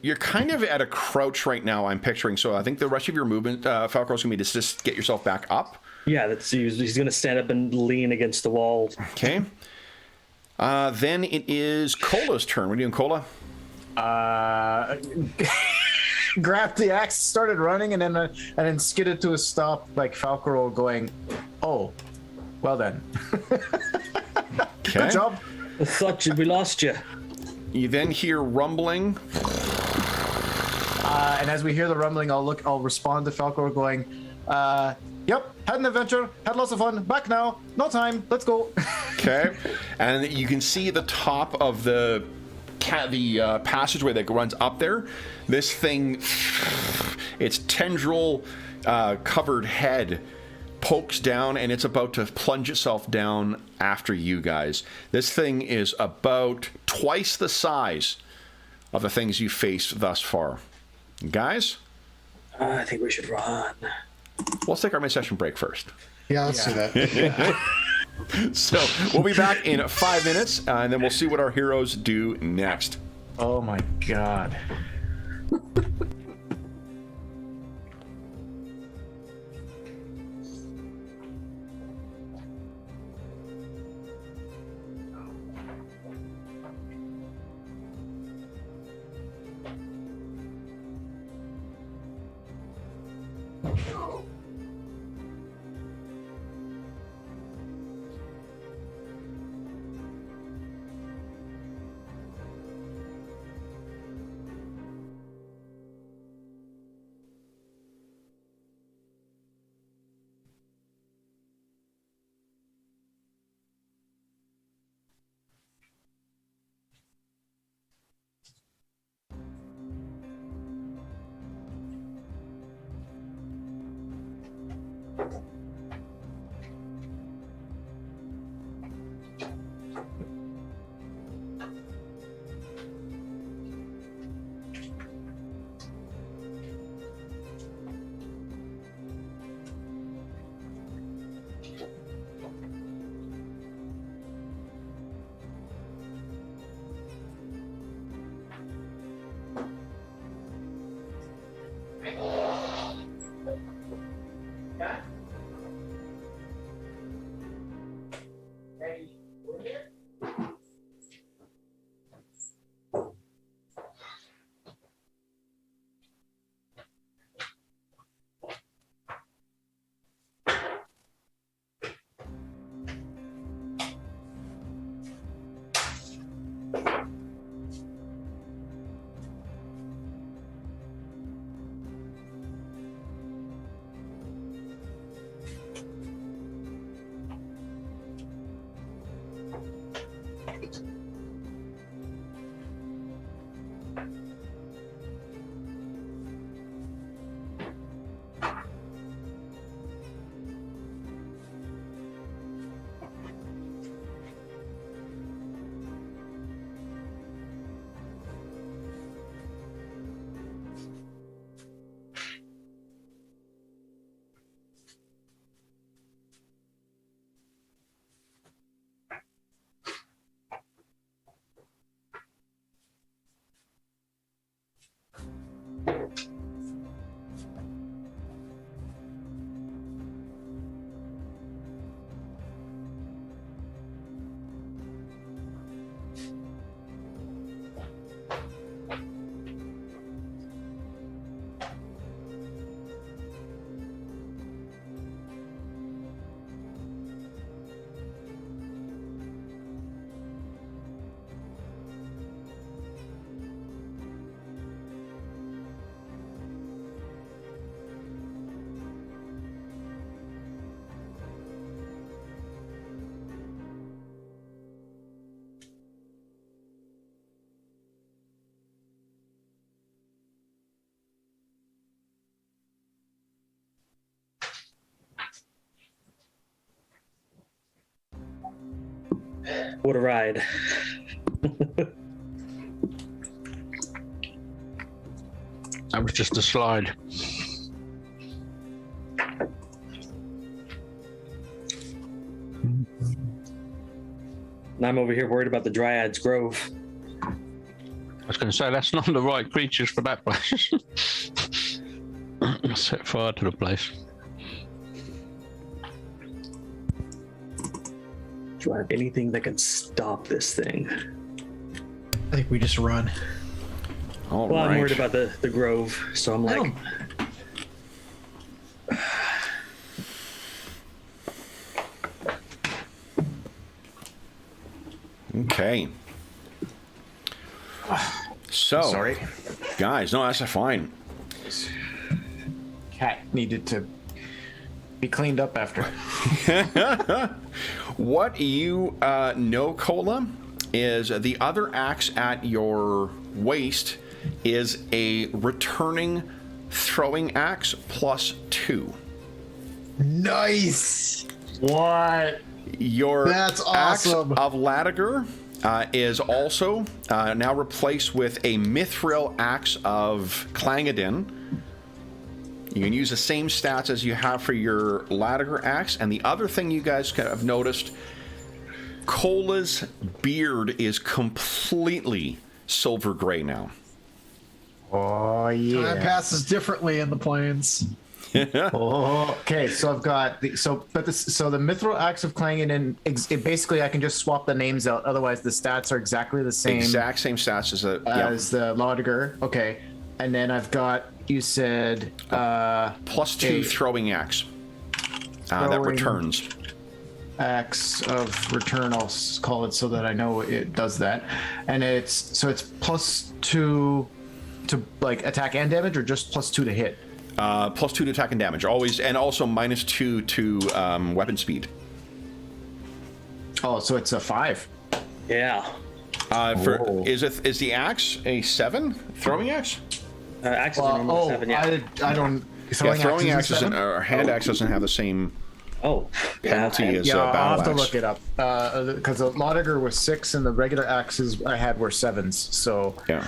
you're kind of at a crouch right now, I'm picturing. So I think the rest of your movement, Falcarol's going to be to just get yourself back up. Yeah, he's going to stand up and lean against the wall. Okay. Then it is Cola's turn. What are you doing, Cola? Grabbed the axe, started running, and then skidded to a stop, like Falcarol going, "Oh, well then, Okay. good job." I thought we lost you. You then hear rumbling. And as we hear the rumbling, I'll respond to Falcarol going, Yep, had an adventure, had lots of fun. Back now, no time. Let's go. Okay, and you can see the top of the passageway that runs up there. This thing, its tendril covered head pokes down, and it's about to plunge itself down after you guys. This thing is about twice the size of the things you faced thus far. Guys? I think we should run. Let's take our mid-session break first. Yeah, let's do that. So we'll be back in 5 minutes, and then we'll see what our heroes do next. Oh my god. What a ride. That was just a slide. And I'm over here worried about the Dryad's Grove. I was going to say, that's not the right creatures for that place. Set fire to the place. Do I have anything that can stop this thing? I think we just run. All Well, right. I'm worried about the Grove, so I'm like, Okay. So, Sorry. guys, no, that's fine. Cat needed to be cleaned up after. What you know, Cola, is the other axe at your waist is a returning throwing axe +2. Nice. What? Your That's awesome. axe of Latiger is also now replaced with a Mithril axe of Clangadin. You can use the same stats as you have for your Latiger axe. And the other thing you guys have noticed, Cola's beard is completely silver gray now. Oh yeah. Time passes differently in the plains. Oh, okay. So I've got the Mithril Axe of Clangan, and basically I can just swap the names out. Otherwise, the stats are exactly the same. Exact same stats as the Lodiger. Okay, and then I've got, you said +2 throwing axe that returns. Axe of return. I'll call it so that I know it does that, and it's +2 to like attack and damage, or just +2 to hit. +2 to attack and damage, always, and also -2 to weapon speed. Oh, so it's a 5. Yeah. Is the axe a 7 throwing axe? Axes are normally 7, yeah. I don't. Throwing axe doesn't, or hand axe doesn't have the same penalty as I'll battle have to axe. look it up because the Lodiger was 6 and the regular axes I had were 7s. So Yeah.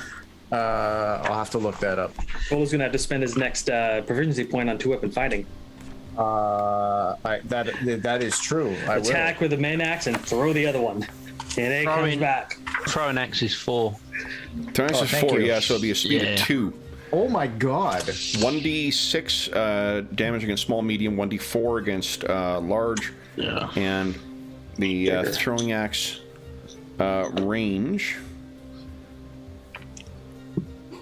I'll have to look that up. Cola's gonna have to spend his next proficiency point on 2-weapon fighting. That is true. I Attack with the main axe and throw the other one, and it comes back. Throwing axe is 4. Throwing axe is thank 4, you. yeah, so it'll be a speed of 2. Oh my god. 1d6 damage against small, medium, 1d4 against large, and the throwing axe range.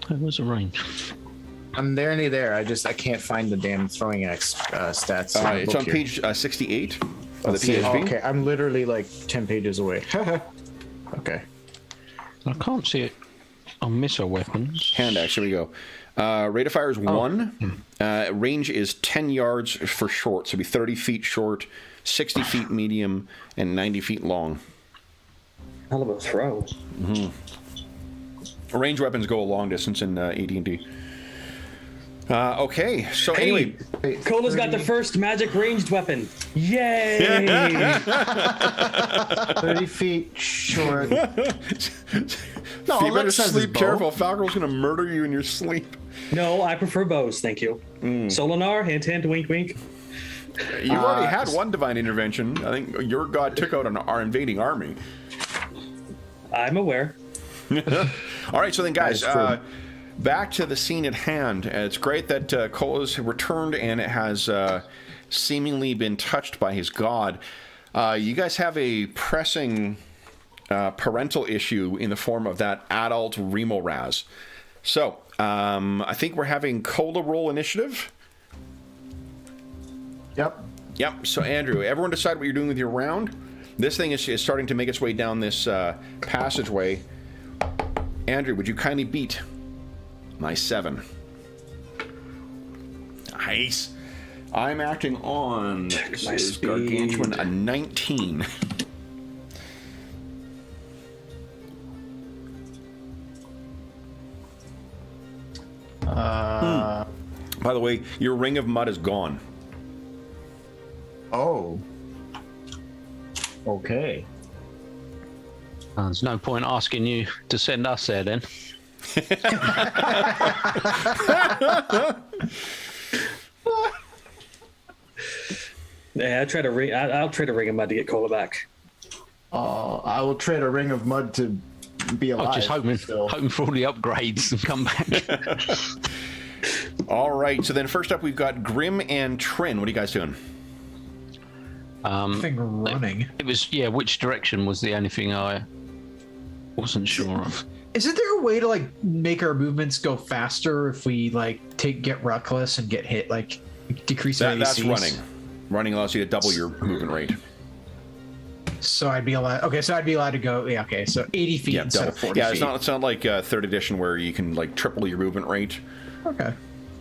It was a range. I'm nearly there. I can't find the damn throwing axe stats. in the It's book on here. page 68 of the PSP. Okay, I'm literally like 10 pages away. Okay. I can't see it on missile weapons. Hand axe, here we go. Rate of fire is 1. Range is 10 yards for short, so it'll be 30 feet short, 60 feet medium, and 90 feet long. Hell of a throw. Range weapons go a long distance in AD&D. Okay, so anyway, Cola's got the first magic ranged weapon. Yay! 30 feet short. you better Lex has his sleep bow. careful. Falcon's going to murder you in your sleep. No, I prefer bows, thank you. Solinar, hint, hint, wink, wink. You've already had one divine intervention. I think your god took out our invading army. I'm aware. All right, so then, guys, That is true. back to the scene at hand. It's great that Cola's returned and it has seemingly been touched by his god. You guys have a pressing parental issue in the form of that adult Remoraz. So, I think we're having Cola roll initiative. Yep, so Andrew, everyone decide what you're doing with your round. This thing is starting to make its way down this passageway. Andrew, would you kindly beat my 7? Nice. I'm acting on, this my is speed. gargantuan, a 19. By the way, your ring of mud is gone. Oh. Okay. There's no point asking you to send us there then. Yeah, I'll trade a ring of mud to get Cola back. I will trade a ring of mud to be alive. I'm just hoping still. for all the upgrades and come back. All right, so then first up we've got Grim and Trin. What are you guys doing? Thing running. It was, which direction was the only thing I wasn't sure of. Isn't there a way to like make our movements go faster if we like get reckless and get hit, like decrease our That's ACs? running. Running allows you to double your movement rate. So I'd be allowed. Okay, so I'd be allowed to go. Yeah, okay, so 80 feet instead double. of 40 Yeah, feet. it's not like third edition where you can like triple your movement rate. Okay,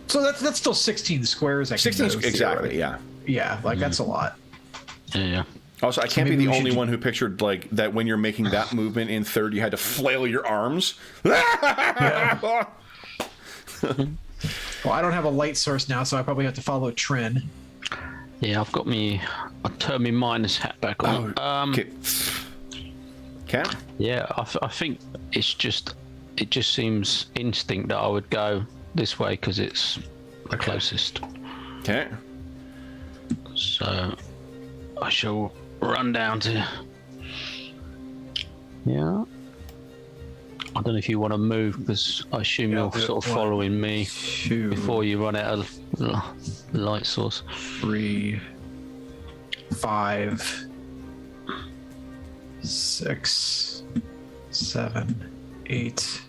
so that's still 16 squares. I can 16 move, exactly. theoretically. Yeah. Yeah, like that's a lot. Yeah. Also, I can't be maybe the we only should one who pictured like that when you're making that movement in third, you had to flail your arms. Well, I don't have a light source now, so I probably have to follow Trin. Yeah, I've got me. I turned my minus hat back on. Okay. Cat? Yeah, I think it just seems instinct that I would go this way because it's the closest. Okay. So I shall run down to. Yeah. I don't know if you want to move because I assume Yeah, you're I'll do it. sort of 1, following me 2, before you run out of light source. 3, 5, 6, 7, 8,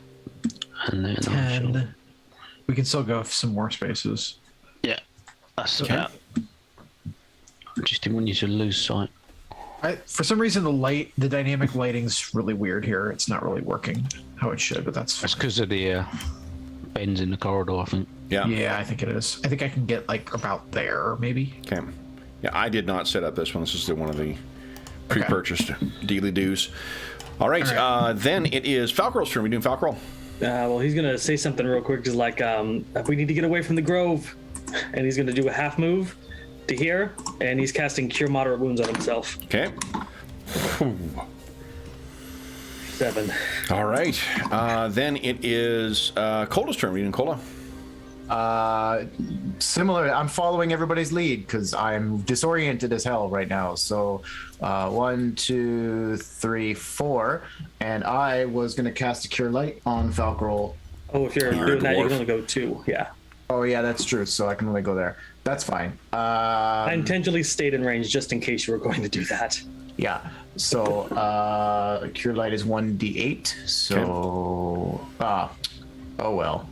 And then I shall- 10. We can still go some more spaces. Yeah, that's about. I just didn't want you to lose sight. For some reason, the dynamic lighting's really weird here. It's not really working how it should, but that's That's because of the bends in the corridor, I think. Yeah. yeah, I think it is. I think I can get like about there, maybe. Okay. Yeah, I did not set up this one. This is one of the pre-purchased dealy doos. All right. Then it is Falcrow's turn. We doing Falcrow? Well, he's gonna say something real quick, just like we need to get away from the grove, and he's gonna do a half move to here, and he's casting Cure Moderate Wounds on himself. Okay. 7. All right. Then it is Cola's turn. We doing Cola? Similar. I'm following everybody's lead because I'm disoriented as hell right now. So 1, 2, 3, 4, and I was gonna cast a Cure Light on Falcroll. Oh, if you're You're a doing that, you dwarf. can only go 2. Yeah. Oh yeah, that's true. So I can only go there. That's fine. I intentionally stayed in range just in case you were going to do that. Yeah. So Cure Light is 1d8. So oh well.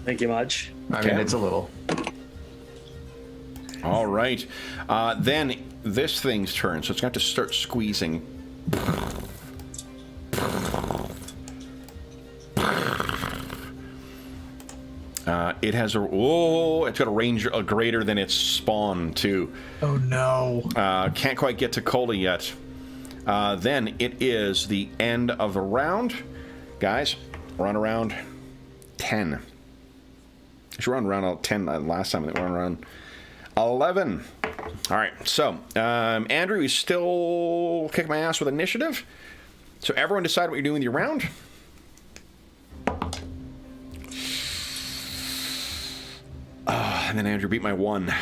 Thank you much. I mean, it's a little. All right. Then this thing's turn, so it's going to have to start squeezing. It has it's got a range greater than its spawn too. Oh no. Can't quite get to Cola yet. Then it is the end of the round. Guys, we're on around 10. We're on around 10 last time. We're on around 11. All right, so Andrew is still kicking my ass with initiative. So everyone decide what you're doing with your round. And then Andrew beat my 1.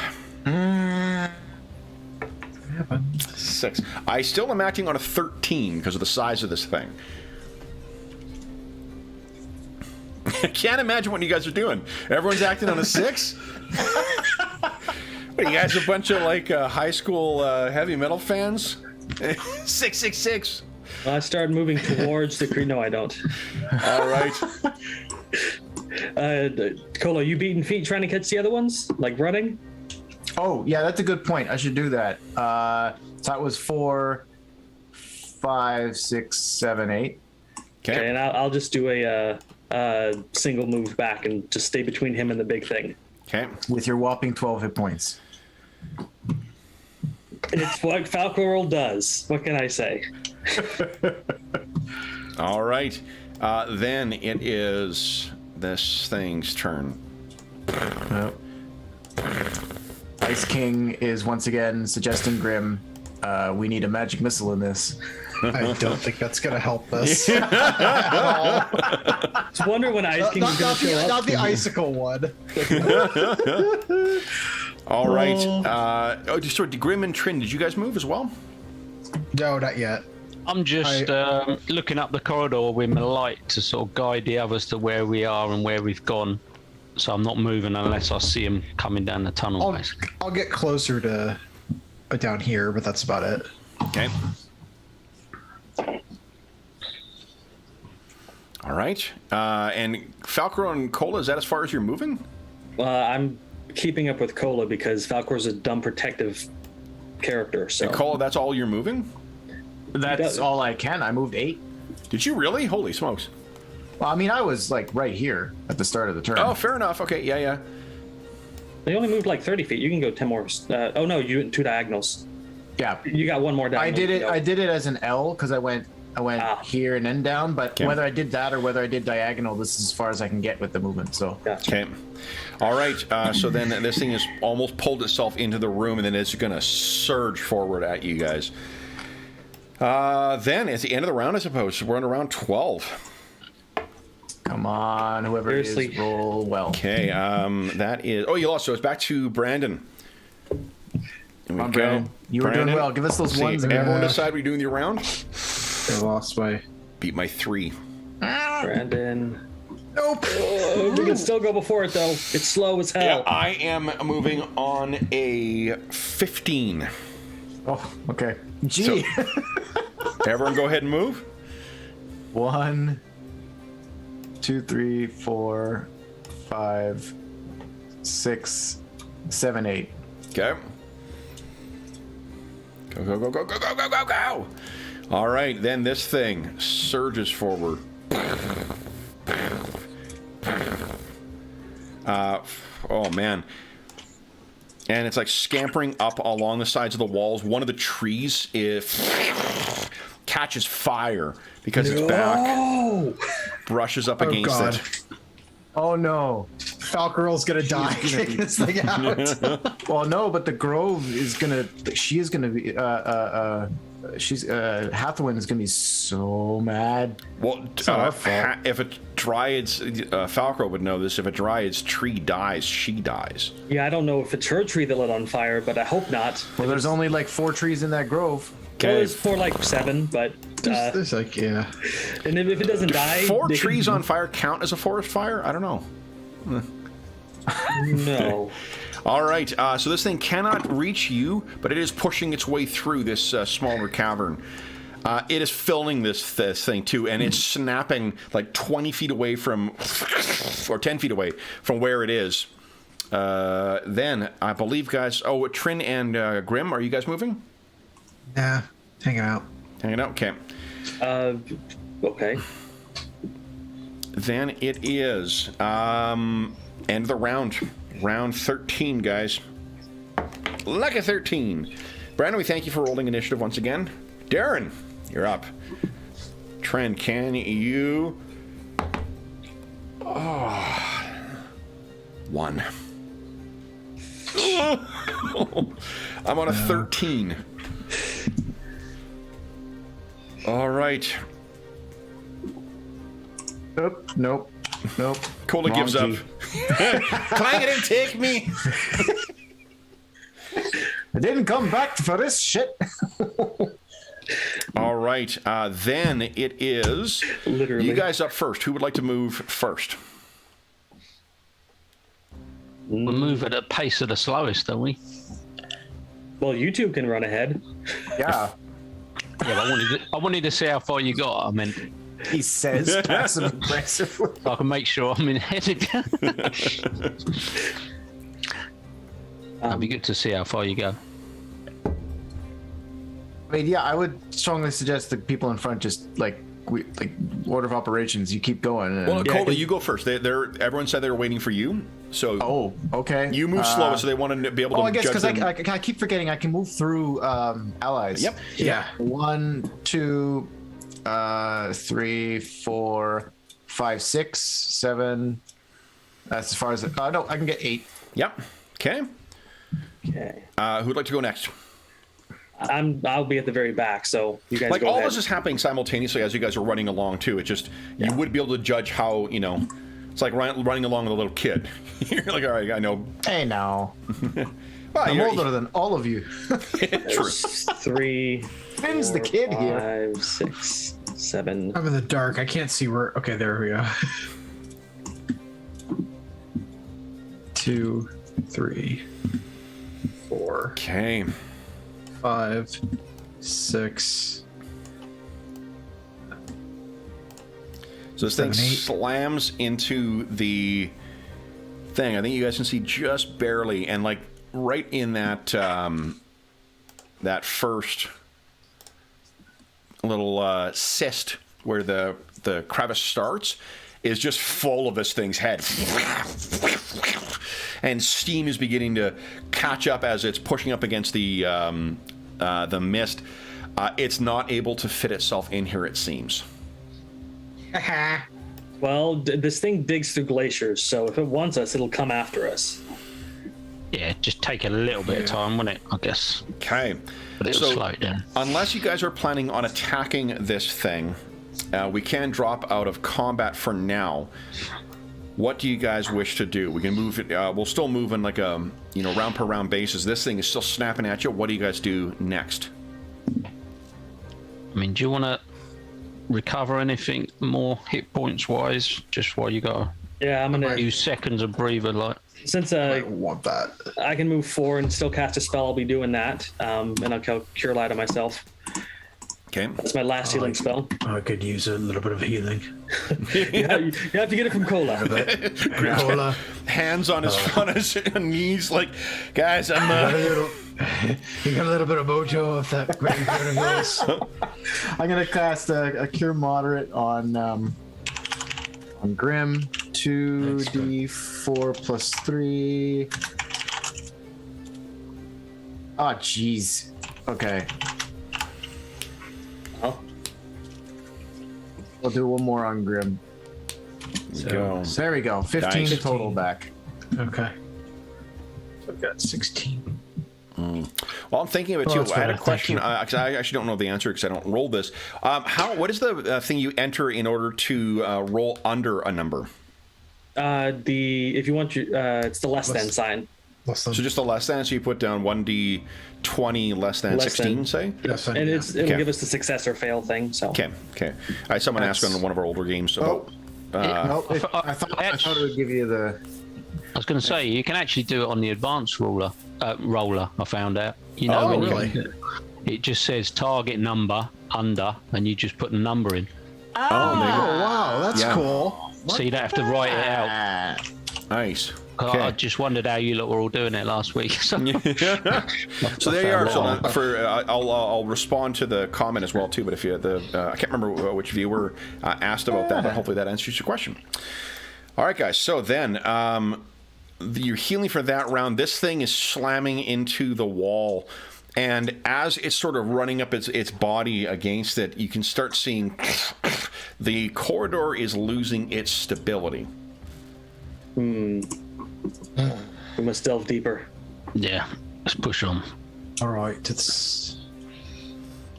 6. I still am acting on a 13 because of the size of this thing. I can't imagine what you guys are doing. Everyone's acting on a 6? What, you guys a bunch of like high school heavy metal fans? 666. Well, I started moving towards the creek. No, I don't. All right. Cola, you beating feet trying to catch the other ones? Like running? Oh yeah, that's a good point. I should do that. So that was 4, 5, 6, 7, 8. Okay, and I'll just do a single move back and just stay between him and the big thing. Okay. With your whopping 12 hit points. It's what Falcor does. What can I say? All right. Then it is this thing's turn. Ice King is once again suggesting Grim, we need a magic missile in this. I don't think that's gonna help us. Just wonder when Ice King is going to show up. Not the icicle one. All right. Sorry, Grim and Trin, did you guys move as well? No, not yet. I'm just looking up the corridor with my light to sort of guide the others to where we are and where we've gone. So I'm not moving unless I see them coming down the tunnel, basically. I'll get closer to down here, but that's about it. Okay. All right. And Falcor and Cola, is that as far as you're moving? I'm keeping up with Cola because Falcor's a dumb protective character. So And Cola, that's all you're moving? That's all I can. I moved 8. Did you really? Holy smokes. Well, I mean, I was like right here at the start of the turn. Oh, fair enough. Okay, yeah. They only moved like 30 feet. You can go 10 more. Oh no, you went 2 diagonals. Yeah. You got 1 more diagonal. I did it as an L because I went here and then down. But whether I did that or whether I did diagonal, this is as far as I can get with the movement. So. Okay. All right. So then this thing has almost pulled itself into the room, and then it's going to surge forward at you guys. Then it's the end of the round, I suppose. We're on round 12. Come on, whoever it is, roll well. Okay, that is... Oh, you lost, so it's back to Brandon. There we go. Brandon. You were doing well. Give us those ones. Everyone decide what you're doing your round? I lost my... Beat my 3. Brandon. Nope. We can still go before it, though. It's slow as hell. Yeah, I am moving on a 15. Oh, okay. Gee. So, everyone go ahead and move. 1, 2, 3, 4, 5, 6, 7, 8. Okay. Go, go, go, go, go, go, go, go, go. All right, then this thing surges forward. Oh, man. And it's like scampering up along the sides of the walls. One of the trees catches fire because its back brushes up against it. Oh no. Falcarel's gonna die kicking this thing out. Well, no, but the Grove is gonna. She is gonna be. Hathawin is gonna be so mad. Well, if a Dryad's Falco would know this. If a Dryad's tree dies, she dies. Yeah, I don't know if it's her tree that lit on fire, but I hope not. Well, there's only like 4 trees in that grove. Okay. Well, there's 4, like 7, but there's like and if it doesn't die, 4 trees on fire count as a forest fire? I don't know. No. All right, so this thing cannot reach you, but it is pushing its way through this smaller cavern. It is filling this thing too, and it's snapping like 20 feet away from, or 10 feet away from where it is. Then I believe, guys. Oh, Trin and Grim, are you guys moving? Nah, hanging out. Hanging out. Okay. Okay. Then it is end of the round. Round 13, guys. Lucky 13. Brandon, we thank you for rolling initiative once again. Darren, you're up. Trin, can you... Oh. 1. I'm on a 13. All right. Nope. Cola gives up. Clang, it didn't take me. I didn't come back for this shit. All right. Then it is Literally. you guys up first. Who would like to move first? We move at the pace of the slowest, don't we? Well, you two can run ahead. Yeah. Yeah, but I wanted to see how far you got. I meant, He says passive aggressively. so I can make sure I'm in ahead again. That'd be good to see how far you go. I mean, yeah, I would strongly suggest that people in front just like order of operations. You keep going. And, Well, Cola, you go first. Everyone said they were waiting for you. So oh, okay. you move slow, so they want to be able to. Oh, I guess judge because them. I keep forgetting I can move through allies. Yep. Yeah. 1, 2, 3, 4, 5, 6, 7. That's as far as it. No, I can get 8. Yep. Okay. Okay. Who'd like to go next? I'll be at the very back, so you guys Like go all ahead. this is happening simultaneously as you guys are running along too. It just you would be able to judge how It's like running along with a little kid. You're like, all right, I know. Hey, now. Well, I'm older than all of you. True. 3, Finn's the 4, kid here. 5, 6, 7. I'm in the dark. I can't see where. Okay, there we go. 2, 3, 4, Okay. 5, 6. So this thing 7, 8. slams into the thing. I think you guys can see just barely, and like right in that that first little cyst where the crevice starts is just full of this thing's head. and steam is beginning to catch up as it's pushing up against the mist. It's not able to fit itself in here, it seems. Well, this thing digs through glaciers, so if it wants us, it'll come after us. Yeah, just take a little bit of time, wouldn't it? I guess. Okay. But it'll slow it down. Unless you guys are planning on attacking this thing, we can drop out of combat for now. What do you guys wish to do? We can move it. We'll still move in like a round per round basis. This thing is still snapping at you. What do you guys do next? I mean, do you want to recover anything more hit points wise? Just while you got Yeah, I'm gonna a few seconds of breather, like. Since I want that. I can move 4 and still cast a spell, I'll be doing that. And I'll cure light on myself. Okay. That's my last healing spell. I could use a little bit of healing. Yeah, you have to get it from Cola. Cola. Hands on his knees, like, guys, I'm. You got a little bit of mojo of that great of yours. I'm gonna cast a cure moderate on Grim. 2d4 plus 3. Oh, jeez. Okay. Oh. We'll do one more on Grim. Go. There we go. 15 Nice. total back. Okay. So I've got 16. Well, I'm thinking of it too. that's I had a better. question because I actually don't know the answer because I don't roll this. What is the thing you enter in order to roll under a number? If you want it's the less than sign. Less than. So just a less than. So you put down 1d20 less than Less 16, than. say. Yes, And it'll Okay. give us the success or fail thing. So Okay. I had someone ask on one of our older games about. Nope, I thought it would give you the. I was going to say, you can actually do it on the advanced roller. I found out. Oh, when really? it just says target number under, and you just put a number in. Oh, there you go. Oh, wow, that's Yeah. cool. So you don't have to write it out. Nice. 'Cause I Okay. just wondered how you lot were all doing it last week. So So there you are. So I'll respond to the comment as well too. But if you I can't remember which viewer asked about that, but hopefully that answers your question. All right, guys. So then you're healing for that round. This thing is slamming into the wall, and as it's sort of running up its body against it, you can start seeing the corridor is losing its stability. we must delve deeper. yeah, let's push on. All right, it's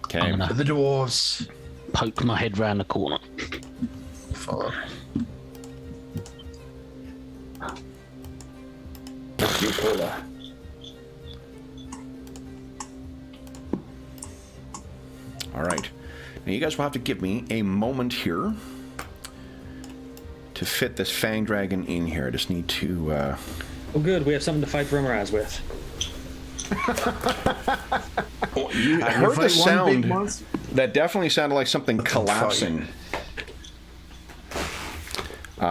Okay. I'm gonna the dwarves. poke my head round the corner. Follow. All right. Now you guys will have to give me a moment here to fit this Fang Dragon in here. I just need to. Oh, good. We have something to fight Remoraz with. You heard the sound. That definitely sounded like something collapsing.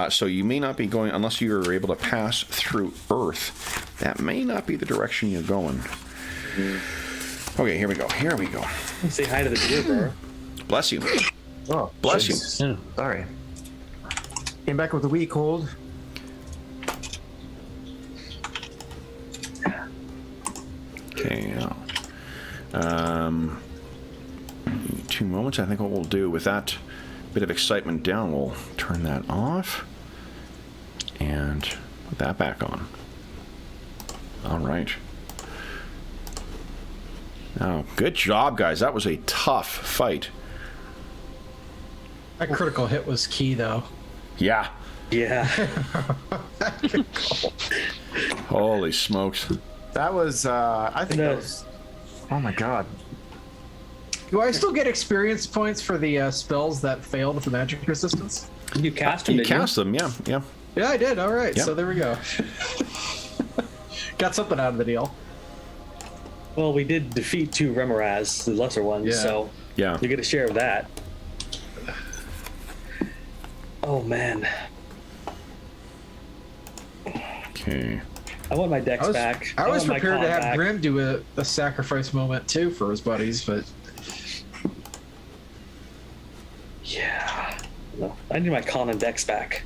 So you may not be going unless you are able to pass through Earth. That may not be the direction you're going. Okay, here we go. Say hi to the deer, bro. Bless you. Oh, Bless you. you. Sorry. Came back with a wee cold. Okay. 2 moments. I think what we'll do with that bit of excitement down, we'll turn that off and put that back on. All right. Oh, good job, guys. That was a tough fight. That critical hit was key, though. Yeah. Yeah. Holy smokes. That was, I think that was. Oh my god. Do I still get experience points for the spells that failed with the magic resistance? You cast him, You didn't cast them, yeah. Yeah, I did. All right, Yep. so there we go. Got something out of the deal. Well, we did defeat 2 Remoraz, the lesser ones, Yeah. so Yeah. you get a share of that. Oh, man. Okay. I want my dex back. I was want my prepared to con have back. Grim do a sacrifice moment, too, for his buddies, but... Yeah. No, I need my con and dex back.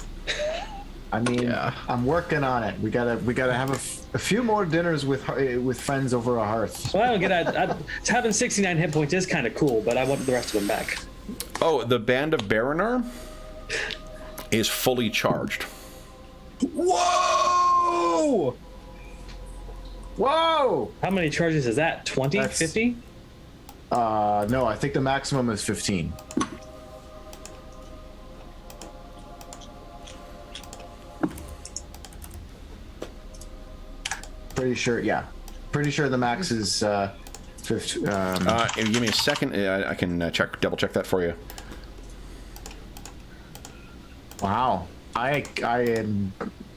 I mean, Yeah. I'm working on it. We gotta have a few more dinners with friends over a hearth. Well, I don't get it. Having 69 hit points is kind of cool, but I want the rest of them back. Oh, the Band of Baranar is fully charged. Whoa! Whoa! How many charges is that? 20? That's- 50? No, I think the maximum is 15. Pretty sure, yeah. Pretty sure the max is 15. Give me a second. I can double check that for you. Wow. I am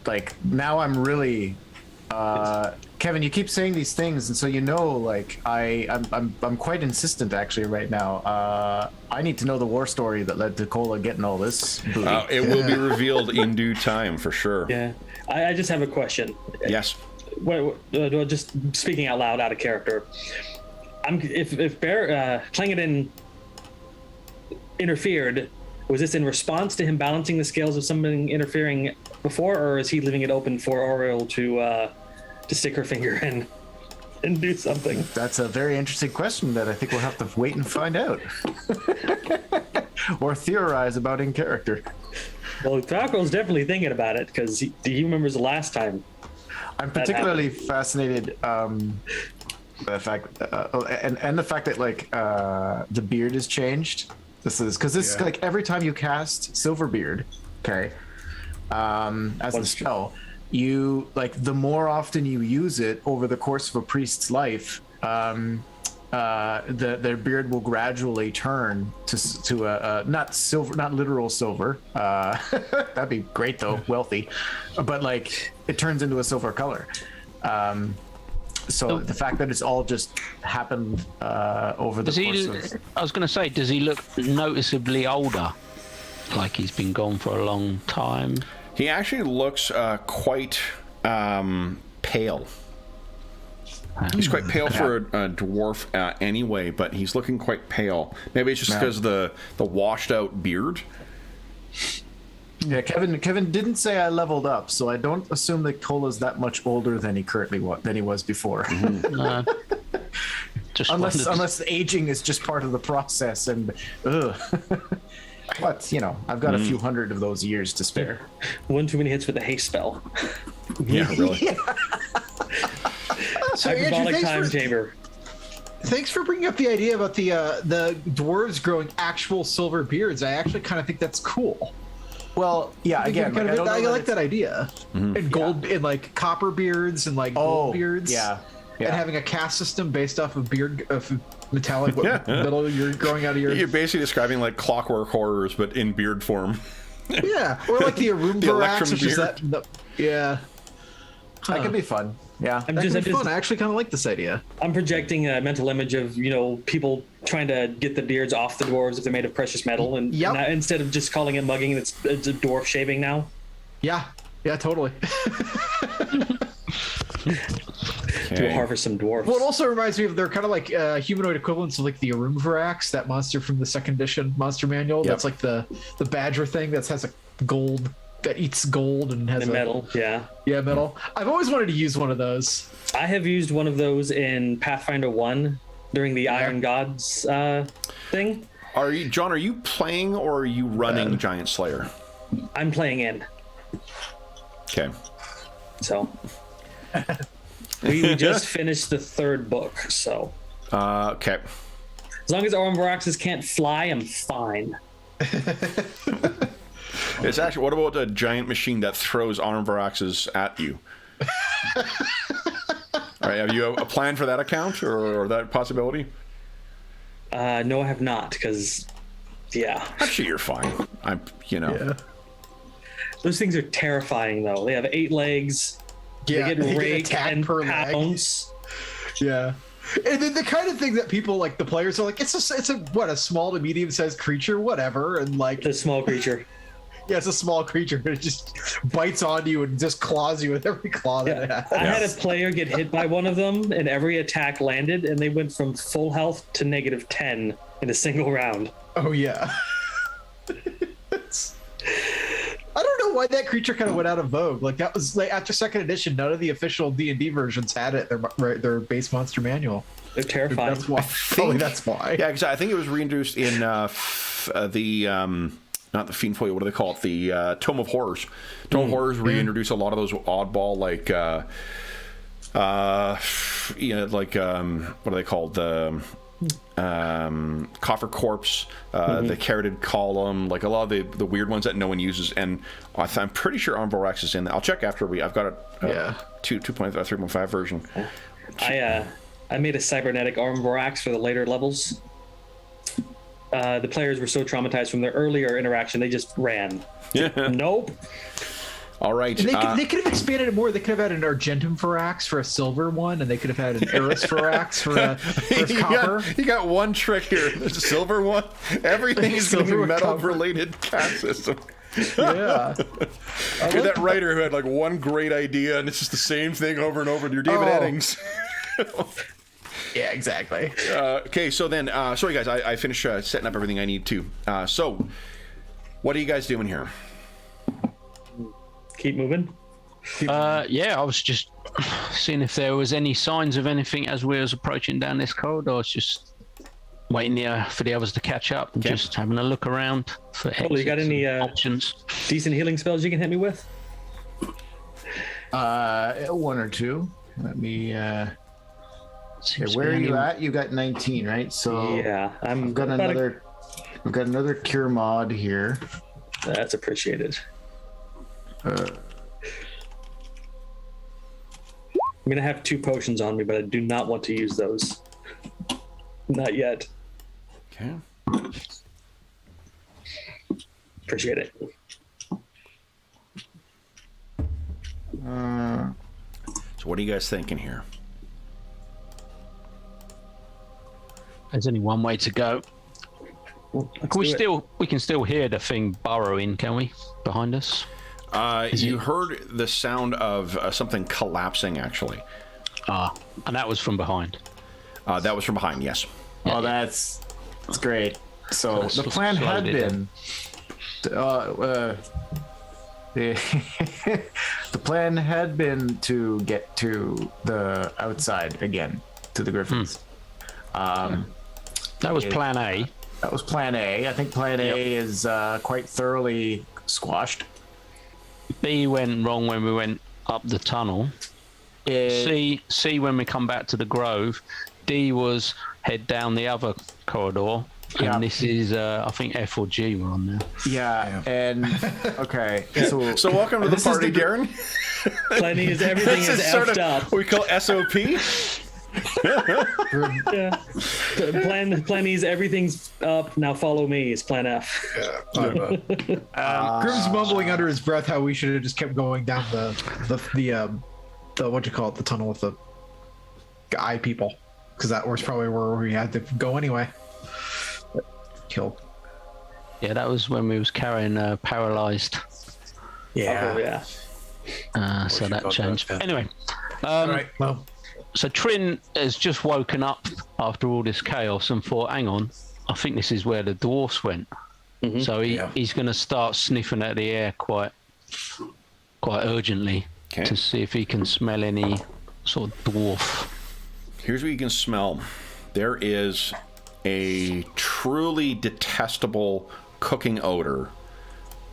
like, now I'm really Kevin, you keep saying these things, and so like I'm quite insistent actually right now. I need to know the war story that led to Cola getting all this booty. It will be revealed in due time for sure. Yeah. I just have a question. Yes. Just speaking out loud, out of character. If Clangeddon interfered, was this in response to him balancing the scales of something interfering before, or is he leaving it open for Oriel to stick her finger in and do something? That's a very interesting question that I think we'll have to wait and find out. Or theorize about in character. Well, Falco's definitely thinking about it because he remembers the last time. I'm particularly fascinated the fact and the fact that like the beard is changed. This is because this like every time you cast Silverbeard, okay, as a spell, you like the more often you use it over the course of a priest's life, their beard will gradually turn to a not silver, not literal silver. That'd be great though, wealthy, but like it turns into a silver color. So the fact that it's all just happened over the course of... I was going to say, does he look noticeably older? Like he's been gone for a long time? He actually looks quite pale. He's quite pale for a dwarf anyway, but he's looking quite pale. Maybe it's just because of the washed out beard. Yeah, Kevin didn't say I leveled up, so I don't assume that Cola's that much older than he currently was before. Unless aging is just part of the process, and but I've got a few hundred of those years to spare. One too many hits with the haste spell. Yeah, really. So Hyperbolic Andrew, time chamber. thanks for bringing up the idea about the dwarves growing actual silver beards. I actually kind of think that's cool. Well, yeah, again, I like that idea. Mm-hmm. And gold, and like copper beards and like gold beards. Yeah. And having a caste system based off of metallic metal you're growing out of your. You're basically describing like Clockwork Horrors, but in beard form. Yeah, or like the Arumvarax, which is that. Yeah. That could be fun. Yeah. That could be fun. I actually kind of like this idea. I'm projecting a mental image of people trying to get the beards off the dwarves if they're made of precious metal, and instead of just calling it mugging, it's a dwarf shaving now. Yeah, totally. To harvest some dwarves. Well, it also reminds me of they're kind of like humanoid equivalents of like the Arumvarax, that monster from the second edition monster manual. That's like the badger thing that has a gold that eats gold and has metal. Yeah, metal. I've always wanted to use one of those. I have used one of those in Pathfinder 1 during the Iron Gods thing. Are you playing or are you running Giant Slayer? I'm playing in. Okay. So we just finished the third book, so okay. as long as Arumvaraxes can't fly, I'm fine. It's actually, what about a giant machine that throws Arumvaraxes at you? All right, have you a plan for that account or that possibility? No, I have not, because Actually, you're fine. Those things are terrifying, though. They have 8 legs. Yeah, they get raked attack and per pounce. Yeah. And then the kind of thing that people like the players are like, it's a small to medium sized creature, whatever, and like It's a small creature. Yeah, it's a small creature, but it just bites on you and just claws you with every claw that it has. I had a player get hit by one of them, and every attack landed, and they went from full health to -10 in a single round. Oh yeah. I don't know know why that creature kind of went out of vogue. Like that was like after second edition, none of the official D&D versions had it. Their base monster manual. They're terrifying. That's why. Probably that's why. Yeah, because I think it was reintroduced in not the Fiend Folio, what do they call it? The Tome of Horrors. Tome of Horrors reintroduced a lot of those oddball, like, what are they called? The Coffer Corpse, the Carroted Column, like a lot of the weird ones that no one uses. And I'm pretty sure Armborax is in there. I'll check after I've got a 3.5 version. I made a cybernetic Armborax for the later levels. The players were so traumatized from their earlier interaction, they just ran. Nope. All right. And they could have expanded it more. They could have had an Argentum Varax for a silver one, and they could have had an Eris Varax for a copper. You got one trick here. There's a silver one. Everything is going to be metal-related cast system. Yeah. You're that writer who had like one great idea, and it's just the same thing over and over. You're David Eddings. Yeah, exactly. Okay, so then, sorry guys, I finished setting up everything I need to. So, what are you guys doing here? Keep moving. Yeah, I was just seeing if there was any signs of anything as we was approaching down this corridor. I was just waiting there for the others to catch up and just having a look around for You got any options. Decent healing spells you can hit me with? One or two. Let me. Where are you at? You got 19, right? So yeah, I've got another. We've got another cure mod here. That's appreciated. I'm gonna have 2 potions on me, but I do not want to use those. Not yet. Okay. Appreciate it. So what are you guys thinking here? There's only one way to go. We can still hear the thing burrowing, can we? Behind us. You heard the sound of something collapsing, actually. And that was from behind. That was from behind, yes. Oh, that's great. So the plan had been, the plan had been to get to the outside again, to the Griffins. That was plan A. That was plan A. I think plan A is quite thoroughly squashed. B went wrong when we went up the tunnel. C when we come back to the Grove. D was head down the other corridor. And this is, I think F or G were on there. Yeah. And okay. So welcome to the party, Darren. Plenty is everything is effed up. What we call SOP. Yeah. Plan E's everything's up. Now follow me is plan F. Grim's mumbling under his breath how we should have just kept going down the what you call it, the tunnel with the eye people, because that was probably where we had to go anyway. Killed. Yeah, that was when we was carrying paralyzed. Yeah. So that changed. Anyway. All right. Well. So Trin has just woken up after all this chaos and thought, hang on, I think this is where the dwarfs went. So he's going to start sniffing at the air quite urgently to see if he can smell any sort of dwarf. Here's what you can smell. There is a truly detestable cooking odor,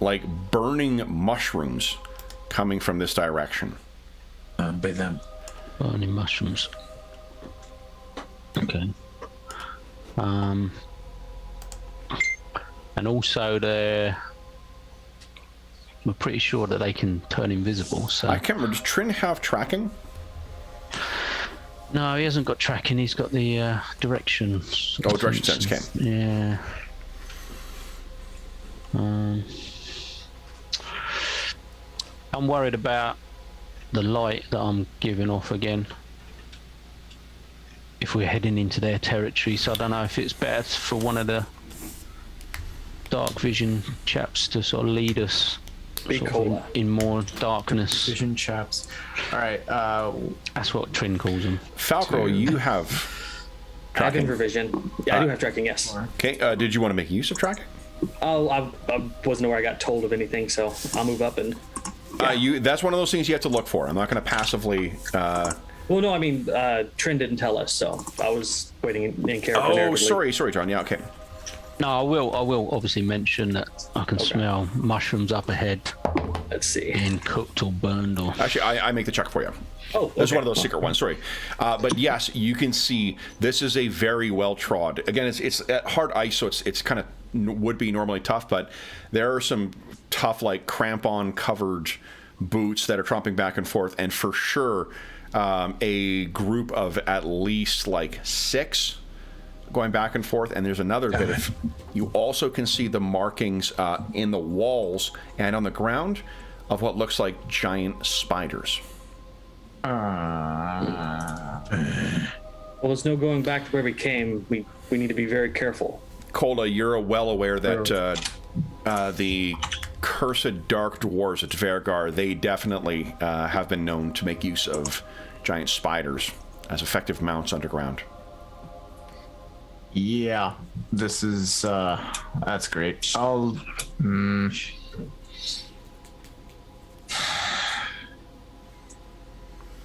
like burning mushrooms, coming from this direction. By them. Burning mushrooms. Okay. And also we're pretty sure that they can turn invisible. So I can't remember. Does Trin have tracking? No, he hasn't got tracking. He's got the directions. Oh, direction sense. Okay. Yeah. I'm worried about the light that I'm giving off again. If we're heading into their territory, so I don't know if it's better for one of the dark vision chaps to sort of lead us in more darkness. Vision chaps. All right. That's what Trin calls them. Falcro, you have I have tracking. Invervision. Yeah, I do have tracking. Yes. Okay. Did you want to make use of tracking? I wasn't aware I got told of anything, so I'll move up and. That's one of those things you have to look for. I'm not going to passively. Well, no, I mean, Trin didn't tell us, so I was waiting in character. Oh, sorry, John. Yeah, okay. No, I will obviously mention that I can smell mushrooms up ahead. Let's see. Being cooked or burned or. Actually, I make the check for you. Oh, okay. This is one of those secret ones. Sorry, but yes, you can see this is a very well trod. Again, it's at hard ice, so it's kind of would be normally tough, but there are some tough like crampon covered boots that are tromping back and forth, and for sure a group of at least like 6 going back and forth, and there's another bit of. You also can see the markings in the walls and on the ground of what looks like giant spiders. Well, there's no going back to where we came. We need to be very careful. Cola, you're well aware that the cursed dark dwarves at Vergar, they definitely have been known to make use of giant spiders as effective mounts underground. Yeah, this is that's great. I'll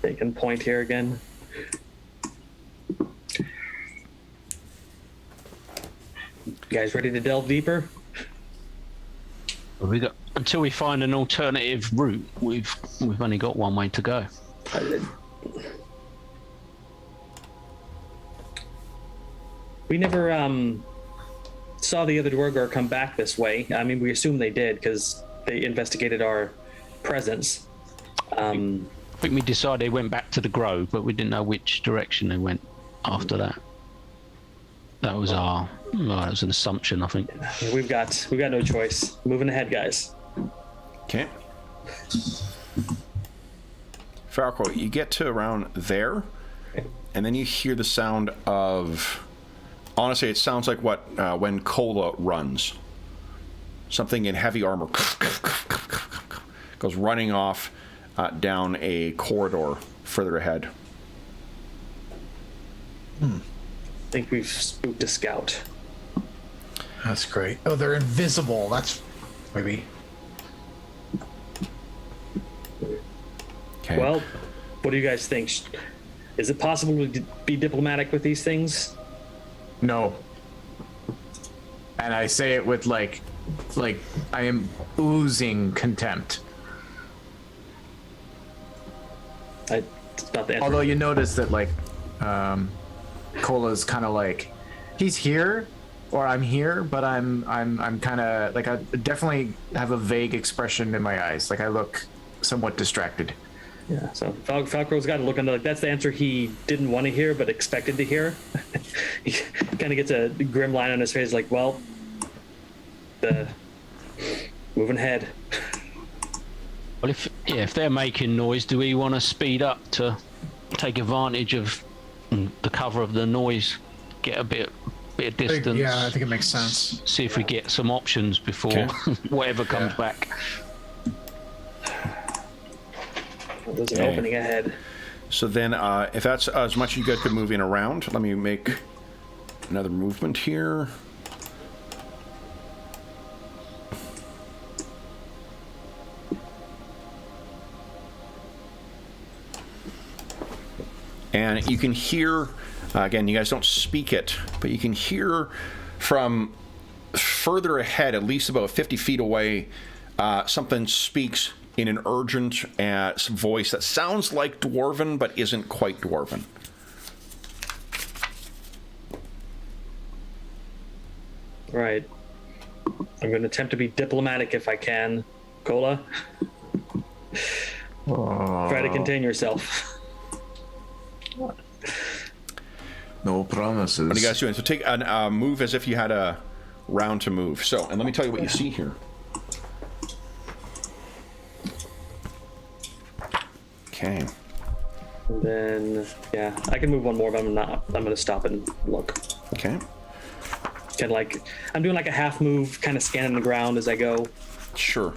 Taking point here again. You guys ready to delve deeper? Until we find an alternative route, we've only got one way to go. We never saw the other Dwargar come back this way. I mean, we assume they did because they investigated our presence. I think we decided they went back to the grove, but we didn't know which direction they went after that. That was that was an assumption, I think. We've got no choice. Moving ahead, guys. Okay. Falco, you get to around there, and then you hear the sound of. Honestly, it sounds like what when Cola runs. Something in heavy armor goes running off down a corridor further ahead. I think we've spooked a scout. That's great. Oh, they're invisible. That's maybe. Okay. Well, what do you guys think? Is it possible to be diplomatic with these things? No. And I say it with like I am oozing contempt. It's not the answer. Although you notice that like Cola's kind of like he's here or I'm here, but I'm kind of like I definitely have a vague expression in my eyes. Like I look somewhat distracted. Yeah, so Falco's got to look under like that's the answer he didn't want to hear but expected to hear. He kind of gets a grim line on his face, like, well, moving ahead. Well, if they're making noise, do we want to speed up to take advantage of the cover of the noise, get a bit of distance? Yeah, I think it makes sense. See if we get some options before whatever comes back. There's an opening ahead. So then, if that's as much as you guys could move in around, let me make another movement here. And you can hear, again, you guys don't speak it, but you can hear from further ahead, at least about 50 feet away, something speaks in an urgent voice that sounds like Dwarven, but isn't quite Dwarven. Right. I'm going to attempt to be diplomatic if I can, Cola. Try to contain yourself. No promises. What are you guys doing? So take a move as if you had a round to move. So, and let me tell you what you see here. Okay. And then, yeah, I can move one more, but I'm not. I'm going to stop and look. Okay. Kind of like, I'm doing like a half move, kind of scanning the ground as I go. Sure.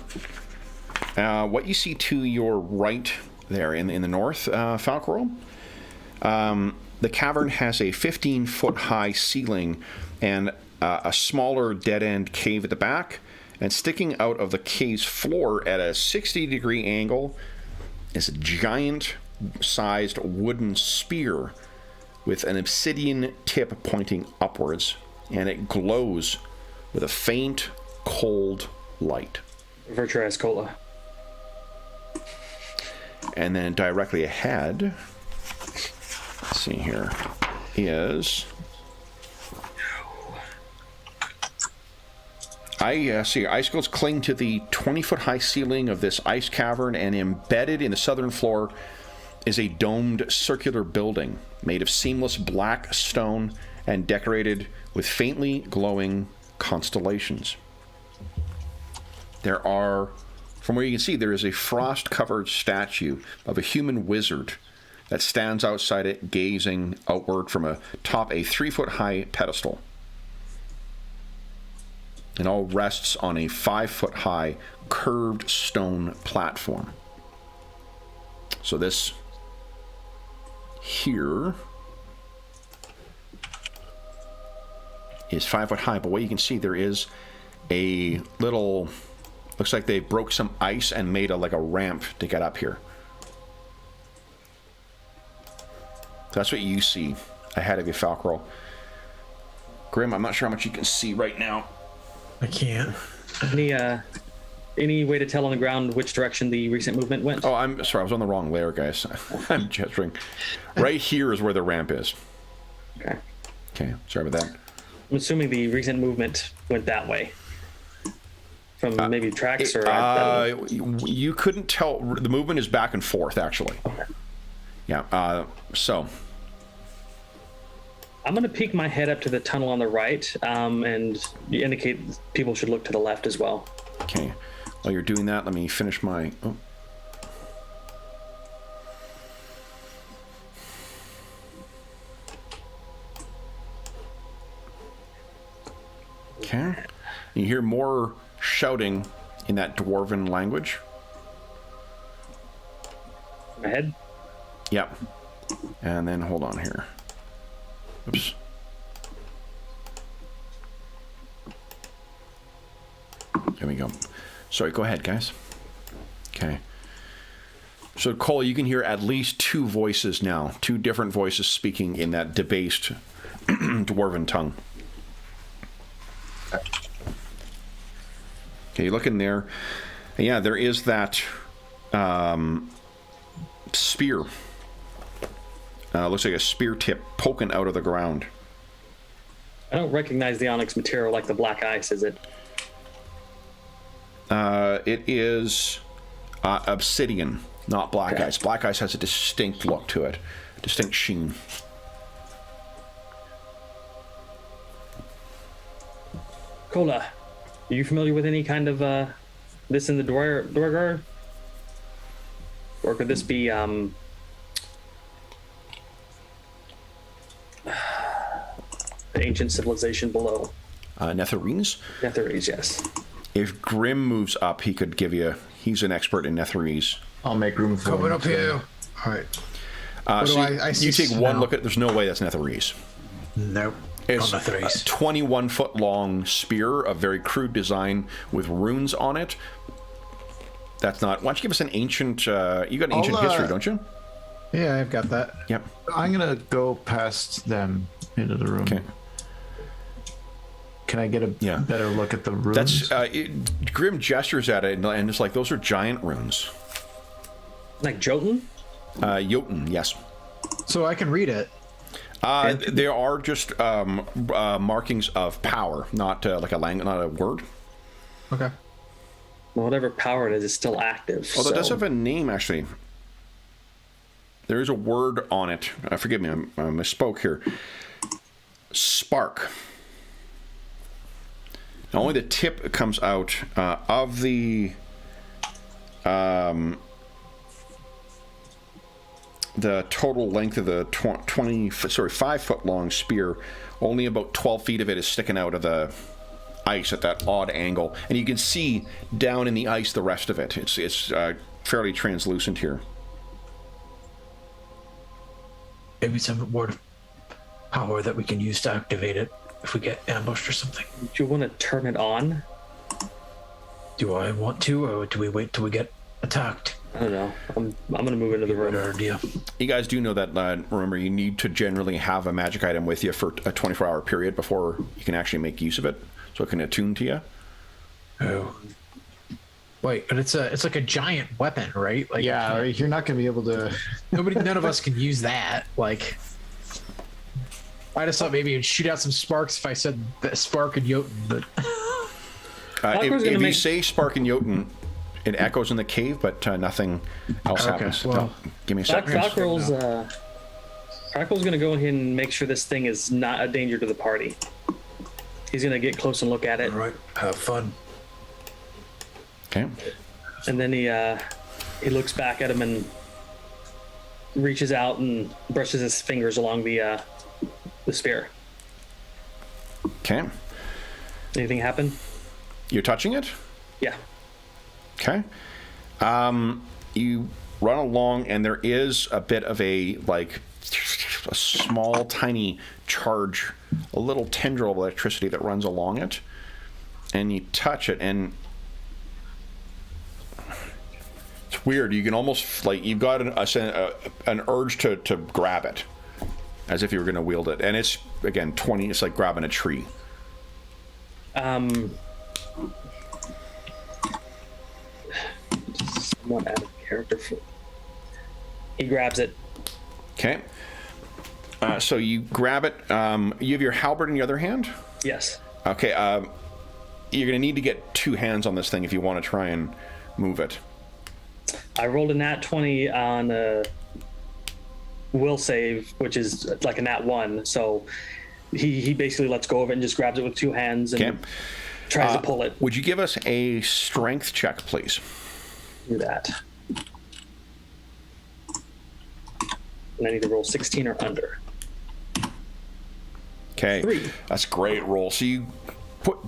What you see to your right there in the north, Falcorel, the cavern has a 15-foot high ceiling, and a smaller dead-end cave at the back, and sticking out of the cave's floor at a 60-degree angle is a giant-sized wooden spear with an obsidian tip pointing upwards, and it glows with a faint, cold light. Virtuous Cola. And then directly ahead, let's see here, is... icicles cling to the 20-foot-high ceiling of this ice cavern, and embedded in the southern floor is a domed circular building made of seamless black stone and decorated with faintly glowing constellations. There are, from where you can see, there is a frost-covered statue of a human wizard that stands outside it, gazing outward from atop a 3-foot-high pedestal. It all rests on a 5-foot-high curved stone platform. So this here is 5 foot high, but what you can see, there is a little, looks like they broke some ice and made like a ramp to get up here. That's what you see ahead of you, Falcro. Grim, I'm not sure how much you can see right now. I can't. Any way to tell on the ground which direction the recent movement went? Oh, I'm sorry, I was on the wrong layer, guys. I'm gesturing. Right here is where the ramp is. Okay. Okay, sorry about that. I'm assuming the recent movement went that way. From maybe tracks or... you couldn't tell. The movement is back and forth, actually. Okay. Yeah, so... I'm going to peek my head up to the tunnel on the right and indicate people should look to the left as well. Okay. While you're doing that, let me finish my... Oh. Okay. You hear more shouting in that dwarven language. My head? Yep. And then, hold on here. Oops. There we go. Sorry, go ahead, guys. Okay. So, Cole, you can hear at least 2 voices now. 2 different voices speaking in that debased dwarven tongue. Okay, you look in there. And yeah, there is that spear. Looks like a spear tip poking out of the ground. I don't recognize the onyx material like the black ice, is it? It is obsidian, not black ice. Black ice has a distinct look to it, distinct sheen. Cola, are you familiar with any kind of this in the Duergar? Or could this be the ancient civilization below? Netherese? Netherese, yes. If Grim moves up, he could give you... He's an expert in Netherese. I'll make room for Coming him. up here. All right. So I see you take snow. one look at... There's no way that's Netherese. Nope. It's Not a Netherese. 21-foot-long spear of very crude design with runes on it. That's not... Why don't you give us an ancient... you got an ancient history, don't you? Yeah, I've got that. Yep. I'm gonna go past them into the room. Okay. Can I get a better look at the runes? That's... Grim gestures at it, and it's like, those are giant runes. Like Jotun? Jotun, yes. So I can read it. There are just markings of power, not like a not a word. Okay. Well, whatever power it is still active. Although it does so- have a name, actually. There is a word on it. Forgive me, I misspoke here. Spark. Now, only the tip comes out of the total length of the 5-foot-long spear. Only about 12 feet of it is sticking out of the ice at that odd angle, and you can see down in the ice the rest of it. It's fairly translucent here. Maybe some word of power that we can use to activate it. if we get ambushed or something. Do you want to turn it on? Do I want to, or do we wait till we get attacked? I don't know. I'm gonna move into the Good room. idea. You guys do know that, remember, you need to generally have a magic item with you for a 24-hour period before you can actually make use of it, so it can attune to you. Oh. Wait, but it's like a giant weapon, right? Like, Yeah, you're not going to be able to. none of us can use that. Like, I just thought maybe it'd shoot out some sparks if I said that Spark and Jotun, but If you say Spark and Jotun, it echoes in the cave, but nothing else happens. well, Give me a second. Cockerel's gonna go ahead and make sure this thing is not a danger to the party. He's gonna get close and look at it, all right, have fun. Okay. and then he looks back at him and reaches out and brushes his fingers along the spear. Okay. Anything happen? You're touching it? Yeah. Okay. You run along, and there is a bit of a small, tiny charge, a little tendril of electricity that runs along it, and you touch it, and it's weird. You can almost, you've got an urge to grab it, as if you were going to wield it, and it's, again, it's like grabbing a tree. Somewhat out of character. He grabs it. Okay. So you grab it. You have your halberd in the other hand? Yes. Okay. You're going to need to get two hands on this thing if you want to try and move it. I rolled a nat 20 on a will save, which is like a nat 1. So he basically lets go of it and just grabs it with two hands and tries to pull it. Would you give us a strength check, please? Do that. And I need to roll 16 or under. Okay. 3. That's a great roll. So you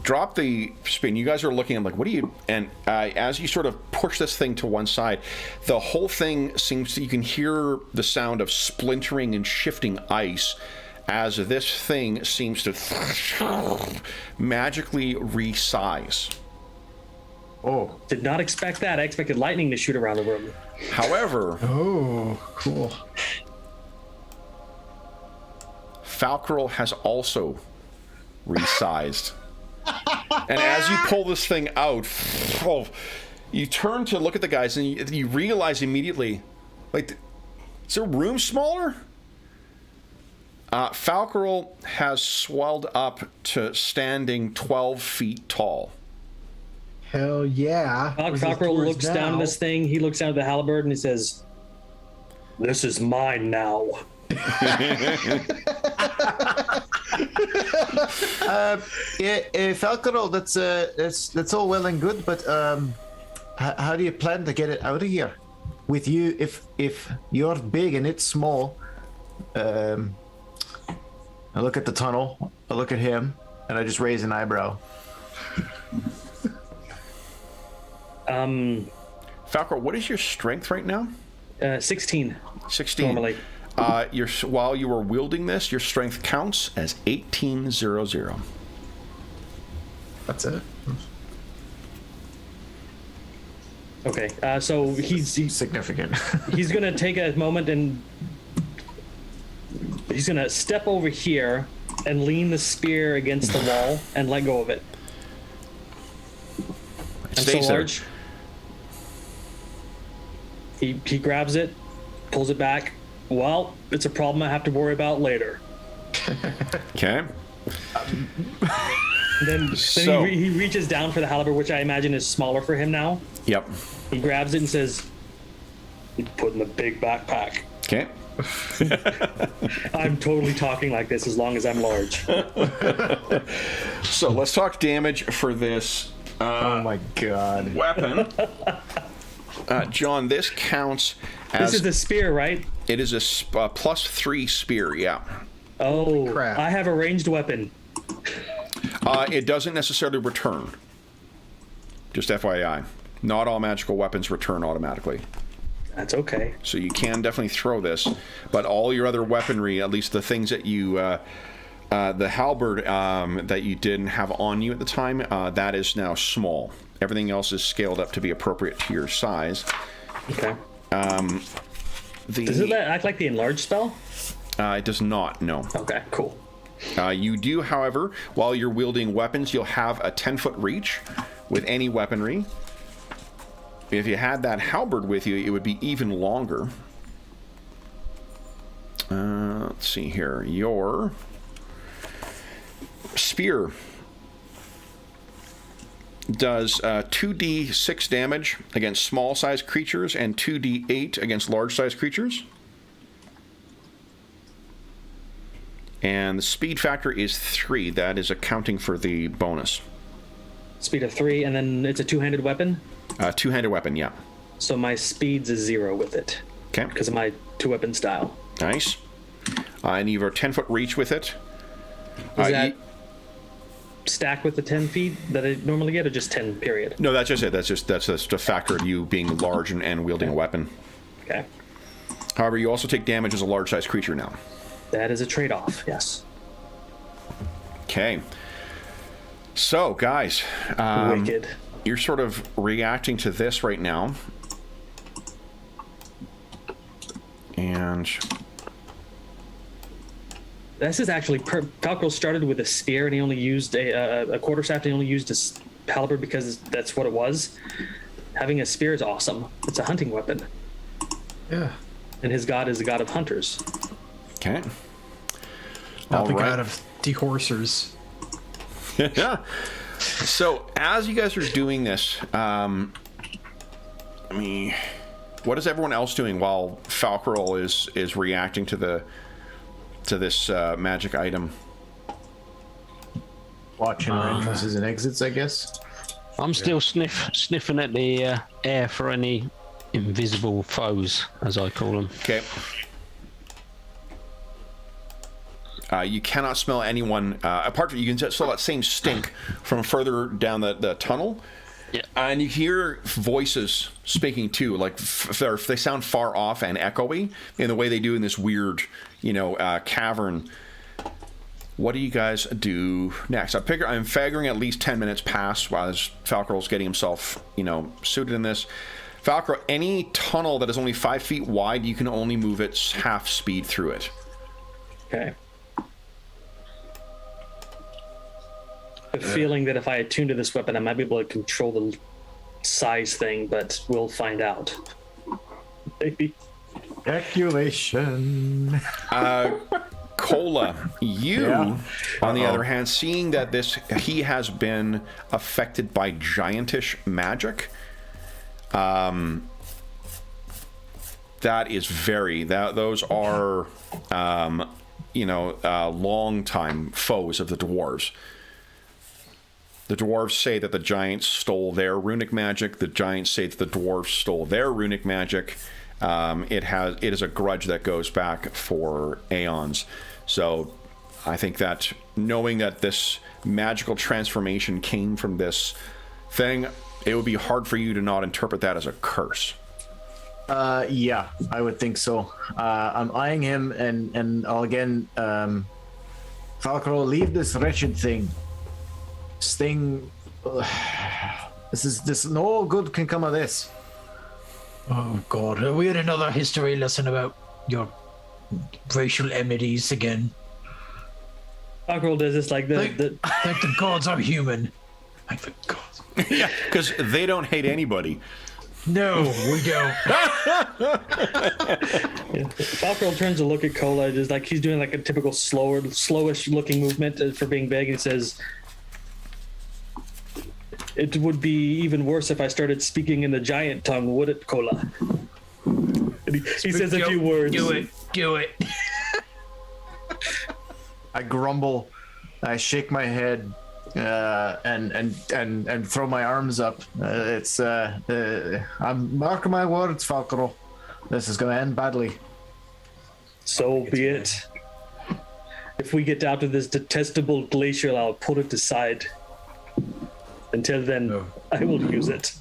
drop the spin. You guys are looking at what do you... And as you sort of push this thing to one side, the whole thing seems to... You can hear the sound of splintering and shifting ice as this thing seems to magically resize. Oh, Did not expect that. I expected lightning to shoot around the room. However, Oh, cool. Falcarel has also resized. And as you pull this thing out, you turn to look at the guys and you realize immediately, is the room smaller? Falcarel has swelled up to standing 12 feet tall. Hell yeah. Falcarel looks down at this thing. He looks down at the halberd and he says, "This is mine now." Falcarel, that's all well and good, but how do you plan to get it out of here? With you, if you're big and it's small, I look at the tunnel, I look at him, and I just raise an eyebrow. Falcarel, what is your strength right now? 16. 16. Normally. While you were wielding this, your strength counts as 1800. That's it. Okay. So he's Significant. he's gonna take a moment and he's gonna step over here and lean the spear against the wall and let go of it. It I'm so stays there. large. He grabs it, pulls it back. Well, it's a problem I have to worry about later. Okay. Then So- he reaches down for the halberd, which I imagine is smaller for him now. Yep. He grabs it and says, "Put in the big backpack." Okay. I'm totally talking like this as long as I'm large. So let's talk damage for this Oh my god. weapon. John, this counts as... This is the spear, right? It is a +3 spear, yeah. Oh, crap. I have a ranged weapon. It doesn't necessarily return. Just FYI. Not all magical weapons return automatically. That's okay. So you can definitely throw this, but all your other weaponry, at least the things that you the halberd that you didn't have on you at the time, that is now small. Everything else is scaled up to be appropriate to your size. Okay. Does it act like the enlarged spell? It does not, no. Okay, cool. You do, however, while you're wielding weapons, you'll have a 10-foot reach with any weaponry. If you had that halberd with you, it would be even longer. Let's see here. Your spear does 2d6 damage against small-sized creatures and 2d8 against large-sized creatures. And the speed factor is 3. That is accounting for the bonus. Speed of 3, and then it's a two-handed weapon? Two-handed weapon, yeah. So my speed's a 0 with it. Okay. Because of my two-weapon style. Nice. And you have a 10-foot reach with it. Is that stack with the 10 feet that I normally get, or just 10, period? No, that's just it. That's just a factor of you being large and wielding a weapon. Okay. However, you also take damage as a large-sized creature now. That is a trade-off, yes. Okay. So, guys, Wicked. You're sort of reacting to this right now. And this is actually Falco started with a spear, and he only used a quarterstaff, and he only used a halberd because that's what it was. Having a spear is awesome. It's a hunting weapon. Yeah. And his god is a god of hunters. okay. Not the god of dehorsers. Yeah. So, as you guys are doing this, what is everyone else doing while Falcarol is reacting to this magic item? Watching our entrances and exits, I guess. I'm still sniffing at the air for any invisible foes, as I call them. Okay. You cannot smell anyone apart from you can smell that same stink from further down the tunnel. Yeah. And you hear voices speaking too, like they sound far off and echoey in the way they do in this weird, cavern. What do you guys do next? I'm figuring at least 10 minutes past as Falcarol's getting himself, suited in this. Falcarol, any tunnel that is only 5 feet wide, you can only move at half speed through it. Okay. I have a feeling that if I attune to this weapon, I might be able to control the size thing, but we'll find out. Maybe. Calculation. Cola, on the other hand, seeing that he has been affected by giantish magic, that is those are long time foes of the dwarves. The dwarves say that the giants stole their runic magic. The giants say that the dwarves stole their runic magic. It is a grudge that goes back for aeons. So I think that knowing that this magical transformation came from this thing, it would be hard for you to not interpret that as a curse. Yeah, I would think so. I'm eyeing him, and I'll again, Falcarol, leave this wretched thing. Sting, this no good can come of this. Oh God, we had another history lesson about your racial enmities again. Falcarol does this like Thank the gods I'm human. Thank the gods. Yeah, because they don't hate anybody. No, we don't. Falcarol turns to look at Cola, just like he's doing like a typical slowish looking movement for being big, and he says, "It would be even worse if I started speaking in the giant tongue, would it, Cola?" And he says a few words. Do it. I grumble, I shake my head, and throw my arms up. I'm marking my words, Falcarol. This is going to end badly. So be it. If we get out of this detestable glacier, I'll put it aside. Until then, I will use it.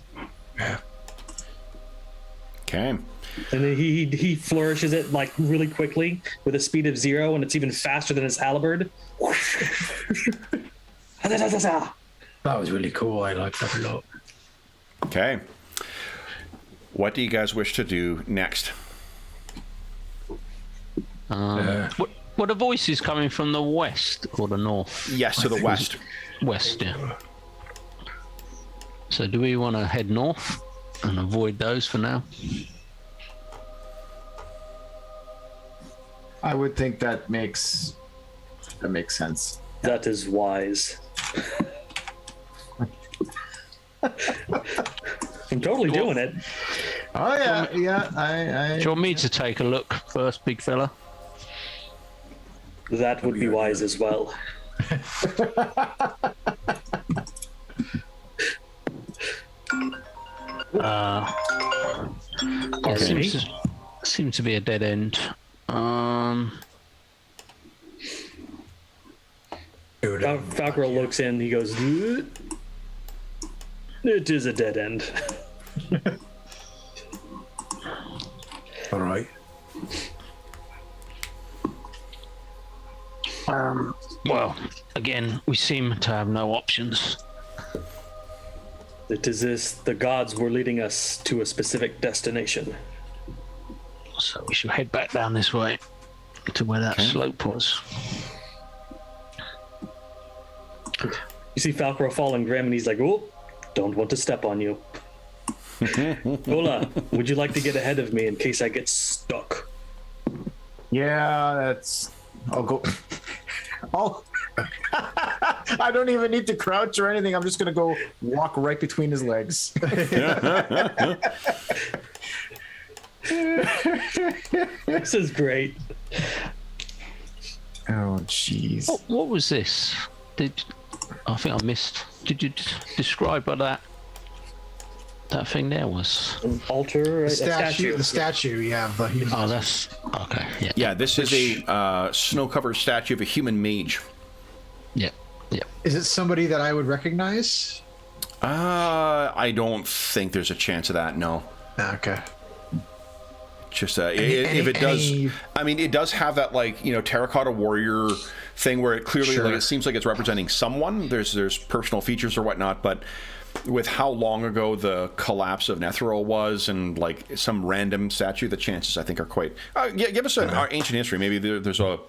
Okay. And then he flourishes it like really quickly with a speed of 0, and it's even faster than his halberd. That was really cool. I like that a lot. Okay. What do you guys wish to do next? Were the voices coming from the west or the north? Yes, to the west. West, yeah. So do we want to head north and avoid those for now? I would think that makes sense. That is wise. I'm totally doing it. Oh yeah. Do you want me to take a look first, big fella? That would be wise as well. Seems to be a dead end. Falcor looks in. He goes, "It is a dead end." All right. Well, again, we seem to have no options. It is this. The gods were leading us to a specific destination. So we should head back down this way to where that slope was. You see Falcor falling grim, and he's like, "Oh, don't want to step on you." Ola, would you like to get ahead of me in case I get stuck? Yeah, I'll go. I don't even need to crouch or anything. I'm just gonna go walk right between his legs. This is great. Oh, jeez. What was this? I think I missed. Did you describe what that thing there was? An altar, right? The statue, yeah. Oh, that's okay. Yeah. Yeah, this is a snow-covered statue of a human mage. Yeah. Yeah. Is it somebody that I would recognize? I don't think there's a chance of that. No. Okay. Just if it does, I mean, it does have that terracotta warrior thing where it clearly it seems like it's representing someone. There's personal features or whatnot, but with how long ago the collapse of Netheril was and like some random statue, the chances I think are quite. Give us our ancient history. Maybe there's a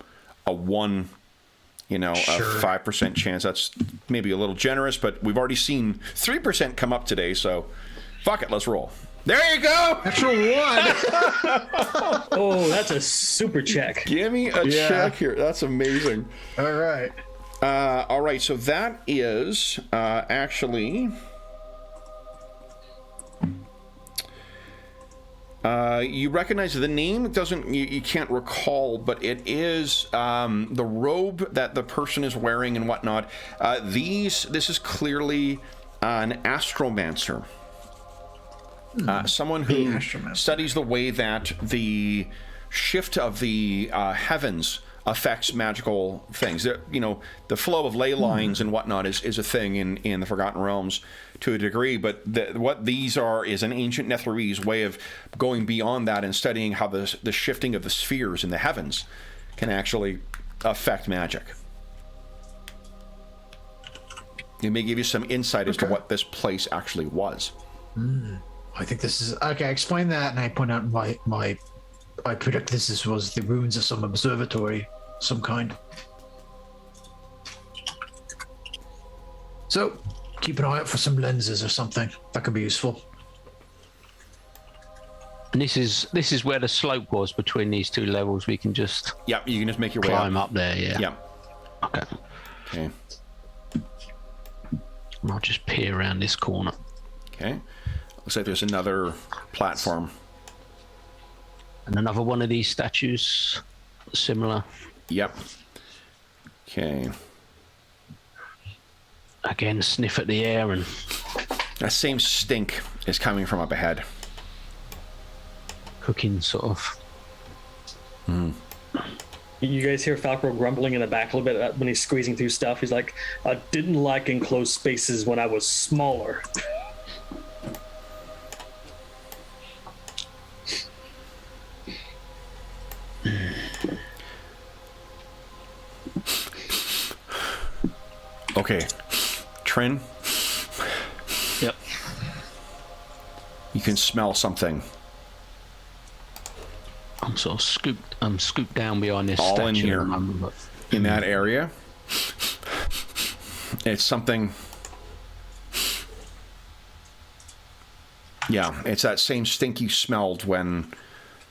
1. A 5% chance. That's maybe a little generous, but we've already seen 3% come up today, so fuck it, let's roll. There you go! Natural 1! Oh, that's a super check. Give me a check here. That's amazing. All right. All right, so that is actually... you recognize the name. It doesn't. You can't recall, but it is the robe that the person is wearing and whatnot. This is clearly an astromancer, someone who studies the way that the shift of the heavens affects magical things. The flow of ley lines and whatnot is a thing in the Forgotten Realms to a degree, but what these are is an ancient Netherese way of going beyond that and studying how the shifting of the spheres in the heavens can actually affect magic. It may give you some insight as to what this place actually was. I think this is okay. Explain that, and I point out I predict this was the ruins of some observatory, some kind. So, keep an eye out for some lenses or something. That could be useful. And this is where the slope was between these two levels. We can just you can just make your way climb up there. Yeah. Okay. I'll just peer around this corner. Okay. Looks like there's another platform. And another one of these statues, similar. Yep. Okay. Again, sniff at the air and... That same stink is coming from up ahead. Cooking, sort of. You guys hear Falcor grumbling in the back a little bit when he's squeezing through stuff. He's like, I didn't like enclosed spaces when I was smaller. Okay. Trin, Yep. you can smell something. I'm sort of scooped down behind this All statue in here. at the moment, but In that area. It's something... Yeah, it's that same stink you smelled when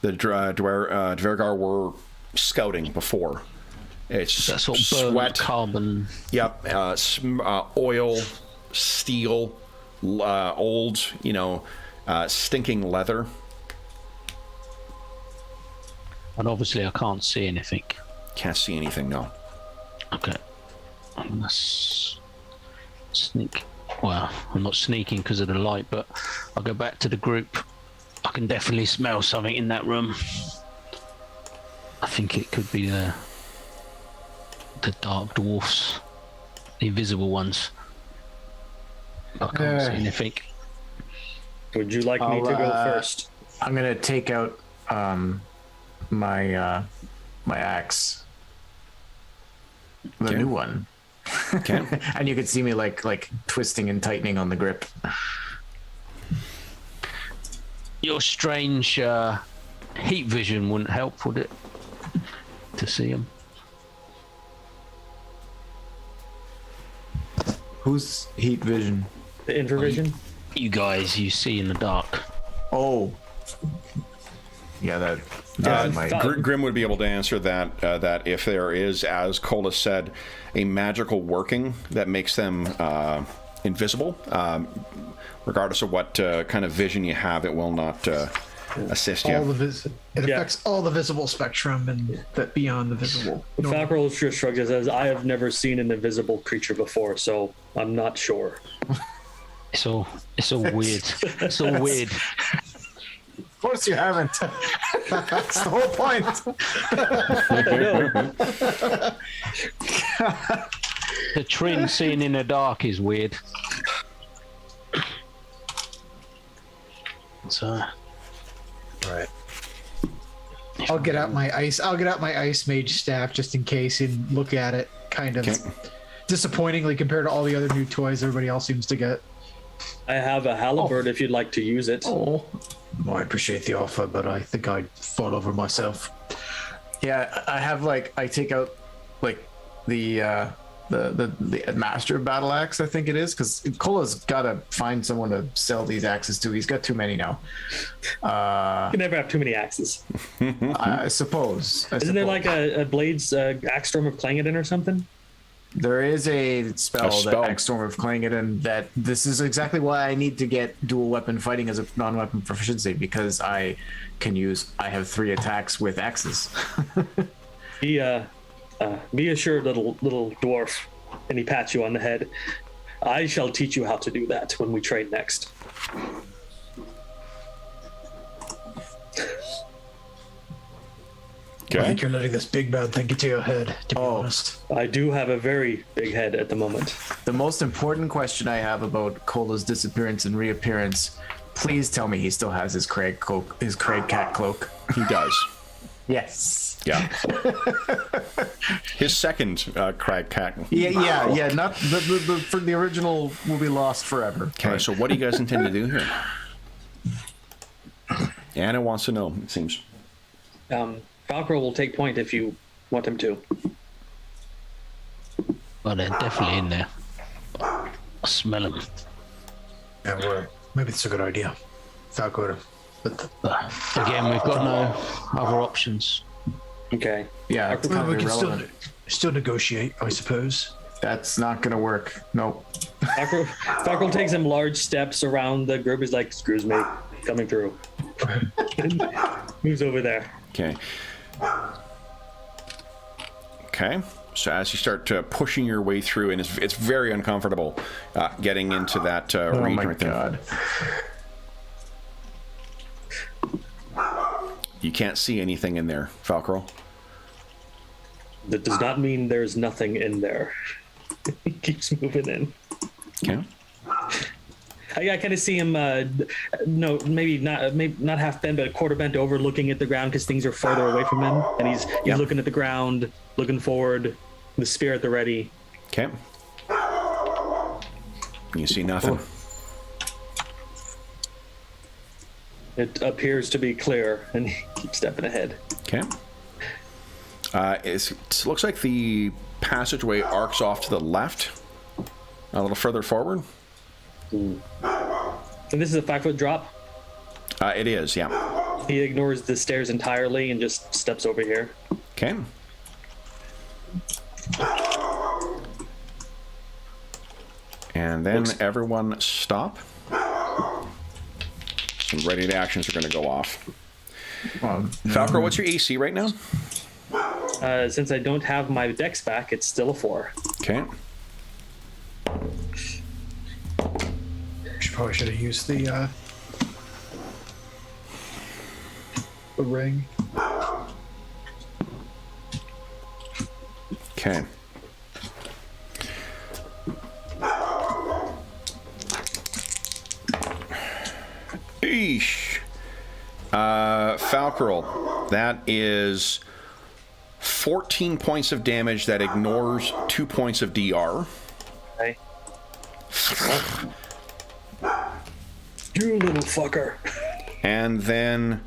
the Dvergar were scouting before. It's that sort of burnt sweat. carbon. Yep, oil, steel, old, stinking leather. And obviously I can't see anything. Can't see anything, no. Okay. I'm gonna sneak. Well, I'm not sneaking because of the light, but I'll go back to the group. I can definitely smell something in that room. I think it could be the dark dwarfs, the invisible ones. I can't see anything. Would you like me to go first? I'm gonna take out my axe, the new one. Okay. And you could see me like twisting and tightening on the grip. Your strange heat vision wouldn't help, would it? To see them. Who's heat vision? The infravision? You guys, you see in the dark. Oh, yeah, that might. Grim would be able to answer that. That if there is, as Cola said, a magical working that makes them invisible, regardless of what kind of vision you have, it will not assist you. It affects all the visible spectrum and that beyond the visible. Falcro just shrugs and says, "I have never seen an invisible creature before, so I'm not sure." It's all weird. It's all weird. Of course you haven't. That's the whole point. The Trin seeing in the dark is weird. So, Right. I'll get out my ice mage staff just in case and look at it. Kind of disappointingly compared to all the other new toys everybody else seems to get. I have a halberd if you'd like to use it. Oh, I appreciate the offer, but I think I'd fall over myself. Yeah, I have I take out the master battle axe, I think it is, because Cola's got to find someone to sell these axes to. He's got too many now. You can never have too many axes. I suppose. Isn't there like a Blades Axe Storm of Clangedon or something? There is a spell, spell. that Axe Storm of Clangedon, that this is exactly why I need to get dual weapon fighting as a non-weapon proficiency, because I have 3 attacks with axes. Be assured, little dwarf, and he pats you on the head. I shall teach you how to do that when we train next. I think you're letting this big bad thing get to your head, to be honest. I do have a very big head at the moment. The most important question I have about Cola's disappearance and reappearance, please tell me he still has his Craig cat cloak. He does. Yes. Yeah. His second Crag cat. Yeah. Not for the original will be lost forever. Okay, so what do you guys intend to do here? Anna wants to know, it seems. Falcro will take point if you want him to. well, they're definitely in there. I smell them. Yeah, well, maybe it's a good idea. Falcor. But again, we've got no other options. Okay. Yeah, it's kind We of can irrelevant. still negotiate, I suppose. That's not gonna work. Nope. Falcro takes him large steps around the group. He's like, "Excuse me, coming through." Moves over there. Okay. So as you start pushing your way through, and it's very uncomfortable getting into that Oh region my right there. god. You can't see anything in there, Falcro. That does not mean there's nothing in there. He keeps moving in. Okay. I kind of see him, maybe not half bent, but a quarter bent over, looking at the ground because things are farther away from him, and he's looking at the ground, looking forward, the spear at the ready. Okay. You see nothing. It appears to be clear, and he keeps stepping ahead. Okay. It looks like the passageway arcs off to the left, a little further forward. And this is a 5-foot drop. It is, yeah. He ignores the stairs entirely and just steps over here. Okay. And then everyone stop. Some ready actions are going to go off. Falcor, what's your AC right now? Since I don't have my dex back, it's still a 4. Okay. Probably should have used the ring. Okay. Eesh. Falcor, that is 14 points of damage that ignores 2 points of DR. Okay. You little fucker. And then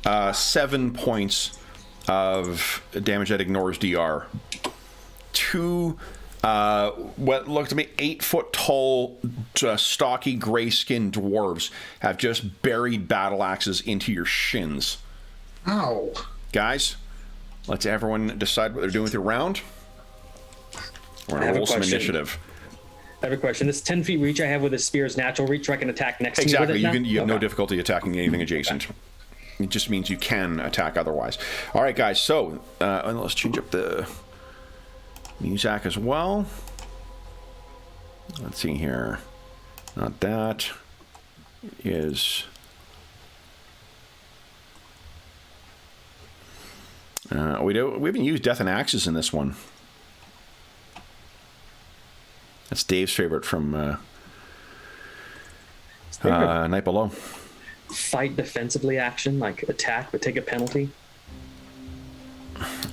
7 points of damage that ignores DR. Two what look to me 8-foot tall, stocky, gray-skinned dwarves have just buried battle axes into your shins. Ow. Guys, let's everyone decide what they're doing with your round. We're going to roll some initiative. I have a question. This 10 feet reach I have with a spear is natural reach, so I can attack next to me with it now? You have no difficulty attacking anything adjacent. It just means you can attack otherwise. All right, guys. So let's change up the music as well. Let's see here. Not that. Is we haven't used Death and Axes in this one. That's Dave's favorite from Night Below. Fight defensively action, like attack but take a penalty.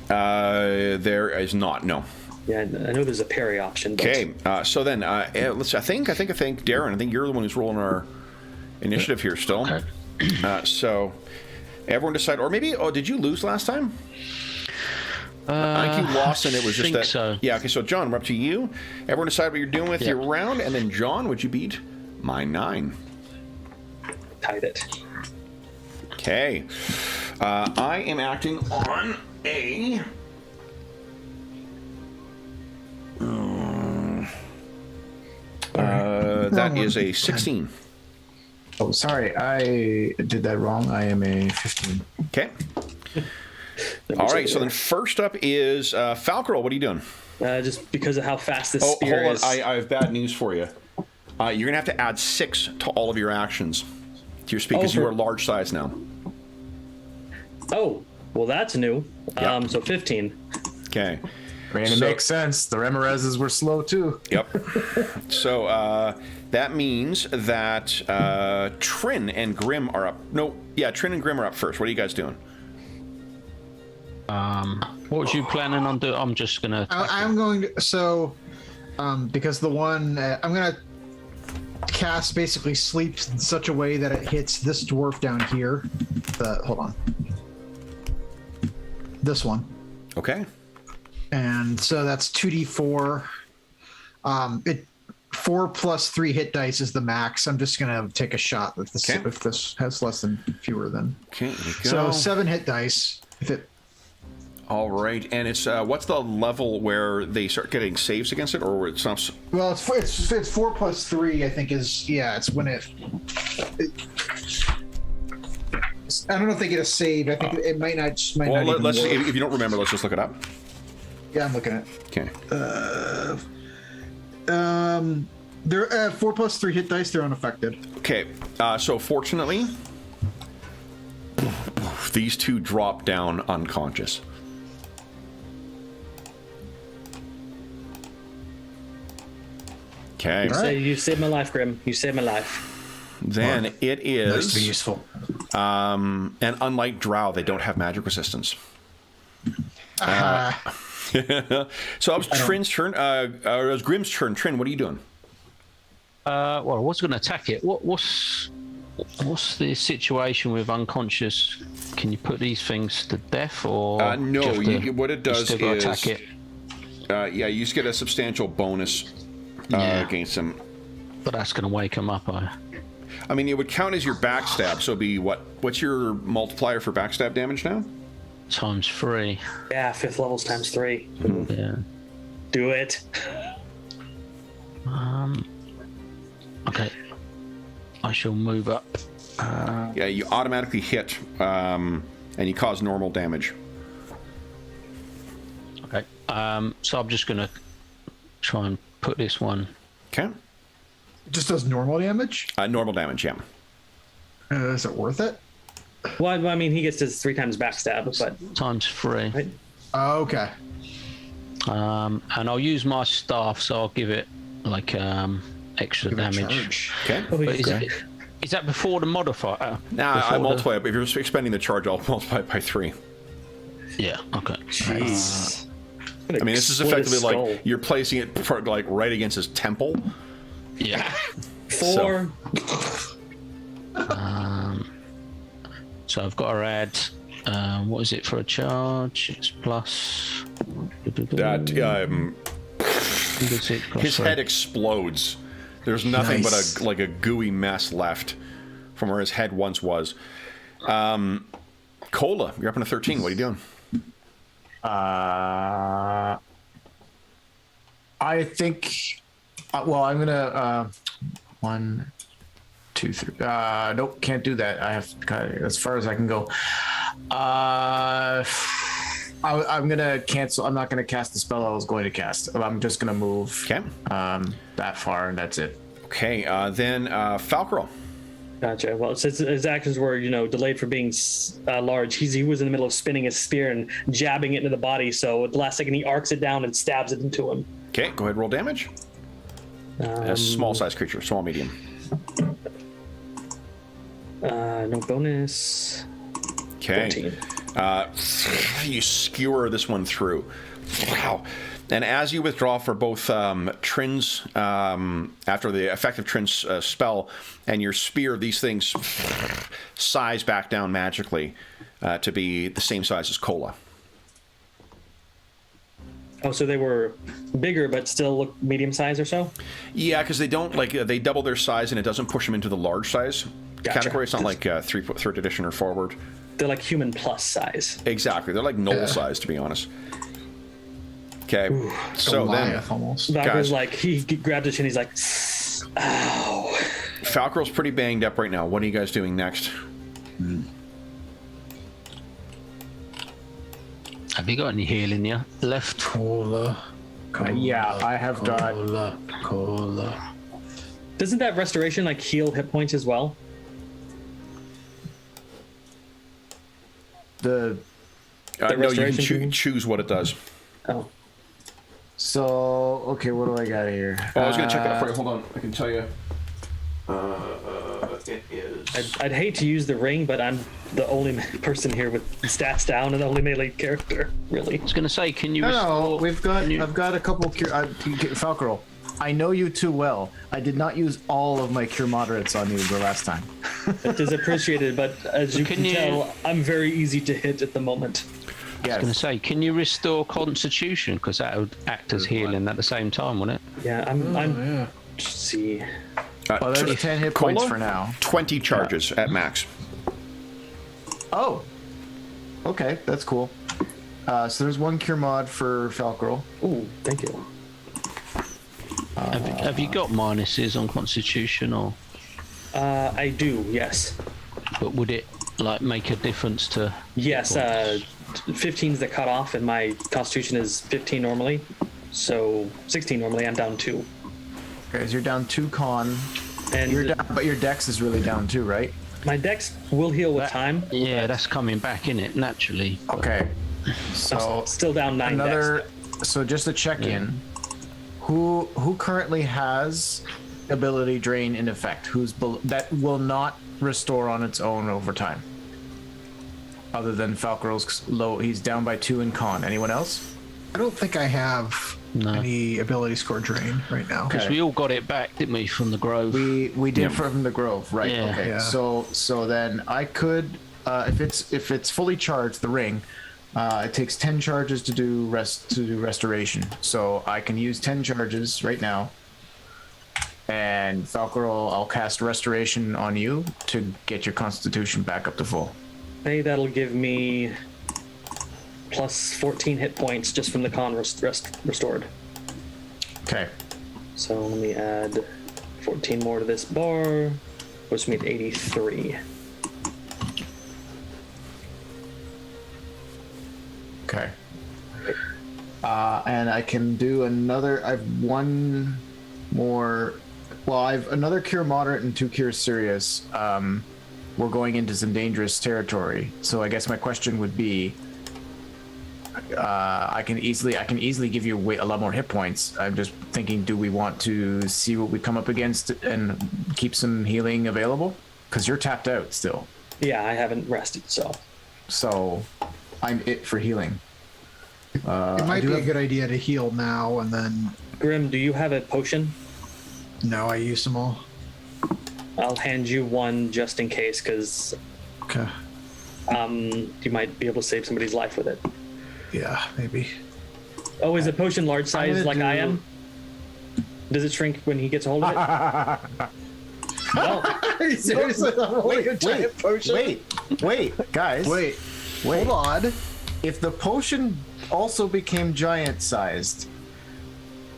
There is not, no. Yeah, I know there's a parry option. But... Okay, so then let's. I think Darren. I think you're the one who's rolling our initiative here still. Okay. So everyone decide, or maybe. Oh, did you lose last time? I think you lost, and it was just that. So. Yeah. Okay. So John, we're up to you. Everyone decide what you're doing with your round, and then John, would you beat my 9? Tied it. Okay. I am acting on a. That is a 16. Oh, sorry, I did that wrong. I am a 15. Okay. All right. So then, first up is Falcor. What are you doing? Just because of how fast this spear hold is. on. I have bad news for you. You're gonna have to add 6 to all of your actions to your speed because you are large size now. Oh, well, that's new. Yep. So 15. Okay. It makes sense. The Remoreses were slow too. Yep. So that means that Trin and Grim are up. No, yeah, Trin and Grim are up first. What are you guys doing? What was you planning on doing? I'm just gonna. I'm going to. So, because the one I'm gonna cast basically sleeps in such a way that it hits this dwarf down here. Hold on. This one. Okay. And so that's 2d4. 4 plus 3 hit dice is the max. I'm just gonna take a shot if this has less than fewer than. Okay. Here we go. So 7 hit dice. If it. All right, and it's what's the level where they start getting saves against it, or it's not? Well, it's 4 plus 3. I think is it's when it I don't know if they get a save. I think it might not. Let's if you don't remember, let's just look it up. Yeah, I'm looking at it. Okay. They're 4 plus 3 hit dice. They're unaffected. Okay. So fortunately, these 2 drop down unconscious. Okay. You saved my life, Grim. You saved my life. Then it is Nice to be useful. And unlike Drow, they don't have magic resistance. So it was Trin's turn. It was Grim's turn. Trin, what are you doing? Well, I was going to attack it. What's the situation with unconscious? Can you put these things to death, or no? What it does still gotta is attack it? Yeah, you just get a substantial bonus against them. But that's going to wake them up. I mean, it would count as your backstab. So it'd be what? What's your multiplier for backstab damage now? Times 3. Yeah, 5th levels times 3. Yeah. Do it. Okay. I shall move up. Yeah, you automatically hit, and you cause normal damage. Okay. So I'm just going to try and put this one. Okay. Just does normal damage? Normal damage, yeah. Is it worth it? Well, I mean, he gets his 3 times backstab, but Times 3. right? Oh, okay. And I'll use my staff, so I'll give it like extra Give it a damage. charge. Okay. Oh, But he's is that before the modifier? Now I Before multiply it. But if you're expending the charge, I'll multiply it by 3. Yeah. Okay. Jeez. I mean, this is effectively like you're placing it like right against his temple. Yeah. 4. So I've got to add. What is it for a charge? It's plus. That his head explodes. There's nothing Nice. but a gooey mess left from where his head once was. Cola, you're up in a 13. What are you doing? I think. Well, I'm gonna 1, 2, 3. Nope, can't do that. I have as far as I can go. I'm gonna cancel. I'm not gonna cast the spell I was going to cast. I'm just gonna move. Okay. That far, and that's it. Okay. Then Falcro. Gotcha. Well, since his actions were, delayed for being large, he was in the middle of spinning his spear and jabbing it into the body. So at the last second, he arcs it down and stabs it into him. Okay. Go ahead. Roll damage. A small size creature. Small, medium. No bonus. Okay. 14. You skewer this one through. Wow. And as you withdraw for both Trin's, after the effective Trin's spell and your spear, these things size back down magically to be the same size as Cola. Oh, so they were bigger, but still look medium size or so? Yeah, because they don't they double their size and it doesn't push them into the large size category. It's not like third edition or forward. They're like human plus size. Exactly. They're like noble size, to be honest. Okay. So then, Goliath almost. Valkyrie's like, he grabbed his chin, he's like, ow. Falcro's pretty banged up right now. What are you guys doing next? Have you got any healing left? Cola. Yeah, I have got. Cola. Doesn't that restoration like heal hit points as well? The No, you can restoration choose what it does. Oh. so okay. What do I got here? Oh, I was going to check that for you. Hold on. I can tell you. It is... I'd hate to use the ring, but I'm the only person here with stats down and the only melee character, really. I was going to say, can you? No, we've got. I've got a couple. Falcro, I know you too well. I did not use all of my cure moderates on you the last time. It is appreciated, but as you can tell, I'm very easy to hit at the moment. I was going to say, can you restore Constitution? Because that would act as healing at the same time, wouldn't it? Yeah, I'm. Yeah. Let's see. Well, there's 10 hit points Cola? for now. 20 charges at max. Oh, okay, that's cool. So there's 1 cure mod for Falcro. Ooh, thank you. Have you got minuses on Constitution, or? I do, yes. But would it like make a difference to? Yes, 15 is the cutoff, and my Constitution is 15 normally. So 16 normally. I'm down 2. Okay, so you're down 2 con. And You're down, but your dex is really down too, right? my dex will heal with time. Yeah, that's coming back in it naturally. Okay. So Still down 9 dex. So just a check-in. Who currently has ability drain in effect? That will not restore on its own over time? Other than Falcro's low, he's down by 2 in con. Anyone else? I don't think I have No. any ability score drain right now. Because we all got it back, didn't we, from the Grove? We did from the Grove, right? Yeah. Okay. Yeah. So then I could, if it's fully charged, the ring, it takes 10 charges to do restoration. So I can use 10 charges right now. And Falcor, I'll cast restoration on you to get your Constitution back up to full. Hey, that'll give me plus 14 hit points just from the con restored. Okay. So let me add 14 more to this bar, which means 83. Okay. And I can do another. I've one more. Well, I've another cure moderate and 2 cure serious. We're going into some dangerous territory. So I guess my question would be, I can easily give you a lot more hit points. I'm just thinking, do we want to see what we come up against and keep some healing available? Because you're tapped out still. Yeah, I haven't rested, So I'm it for healing. It might be a good idea to heal now and then. Grim, do you have a potion? No, I used them all. I'll hand you one just in case, because Okay. you might be able to save somebody's life with it. Yeah, maybe. Oh, is the potion large size like I am? do- Does it shrink when he gets a hold of it? No. Seriously, I'm rolling a giant potion. Wait, guys. Wait, hold on. If the potion also became giant-sized,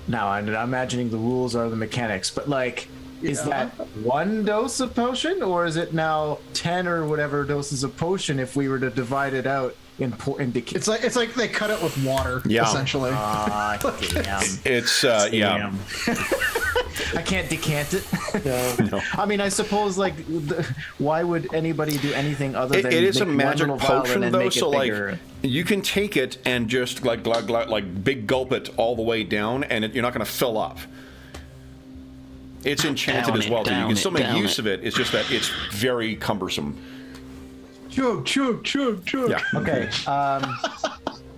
now I'm imagining the rules are the mechanics, but like, is that one dose of potion, or is it now 10 or whatever doses of potion if we were to divide it out in It's like they cut it with water, essentially. Damn. It's yeah. I can't decant it. No. I mean, I suppose like, why would anybody do anything other than It is a make one magic little vial and potion then though, make it so like bigger? you can take it and just like glug, glug, like big gulp it all the way down, and you're not going to fill up. It's enchanted Down as well, it, too. You down can it, still make down use it. of it. It's just that it's very cumbersome. Chug. Yeah. Okay.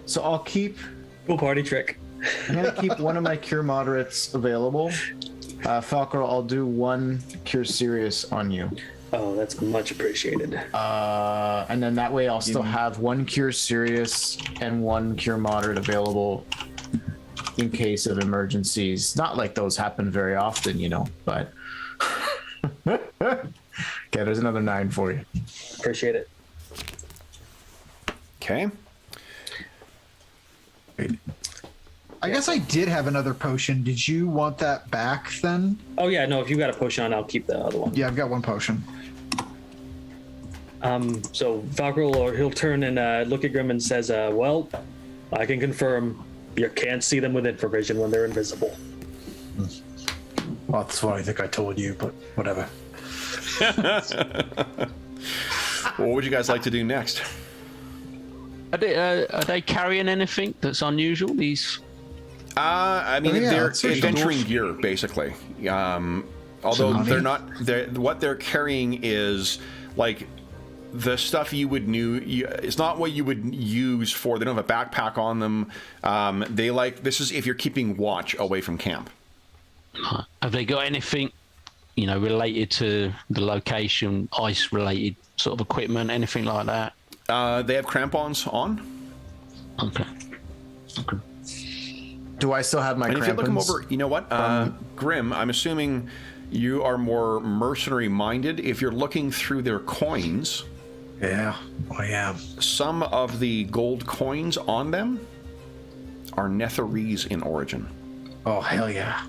So I'll keep. Cool party trick. I'm gonna keep one of my cure moderates available. Falcor, I'll do one cure serious on you. Oh, that's much appreciated. And then that way I'll still have one cure serious and one cure moderate available in case of emergencies. Not like those happen very often, but. Okay, there's another 9 for you. Appreciate it. Okay. I guess I did have another potion. Did you want that back then? Oh yeah, no. If you got a potion on, I'll keep the other one. Yeah, I've got one potion. So Valkyrie, he'll turn and look at Grim and says, "Well, I can confirm you can't see them with infravision when they're invisible." Well, that's what I think I told you, but whatever. What would you guys like to do next? Are they carrying anything that's unusual? These. I mean, yeah, they're let's search adventuring those. gear, basically. Although Tsunami? they're not, what they're carrying is like the stuff you would it's not what you would use for. They don't have a backpack on them. This is if you're keeping watch away from camp. Have they got anything, related to the location, ice-related sort of equipment, anything like that? They have crampons on. Okay. Do I still have my And if you look them crampons? over, you know what? Grim, I'm assuming you are more mercenary-minded. If you're looking through their coins, Yeah, I am. some of the gold coins on them are Netherese in origin. Oh, hell yeah.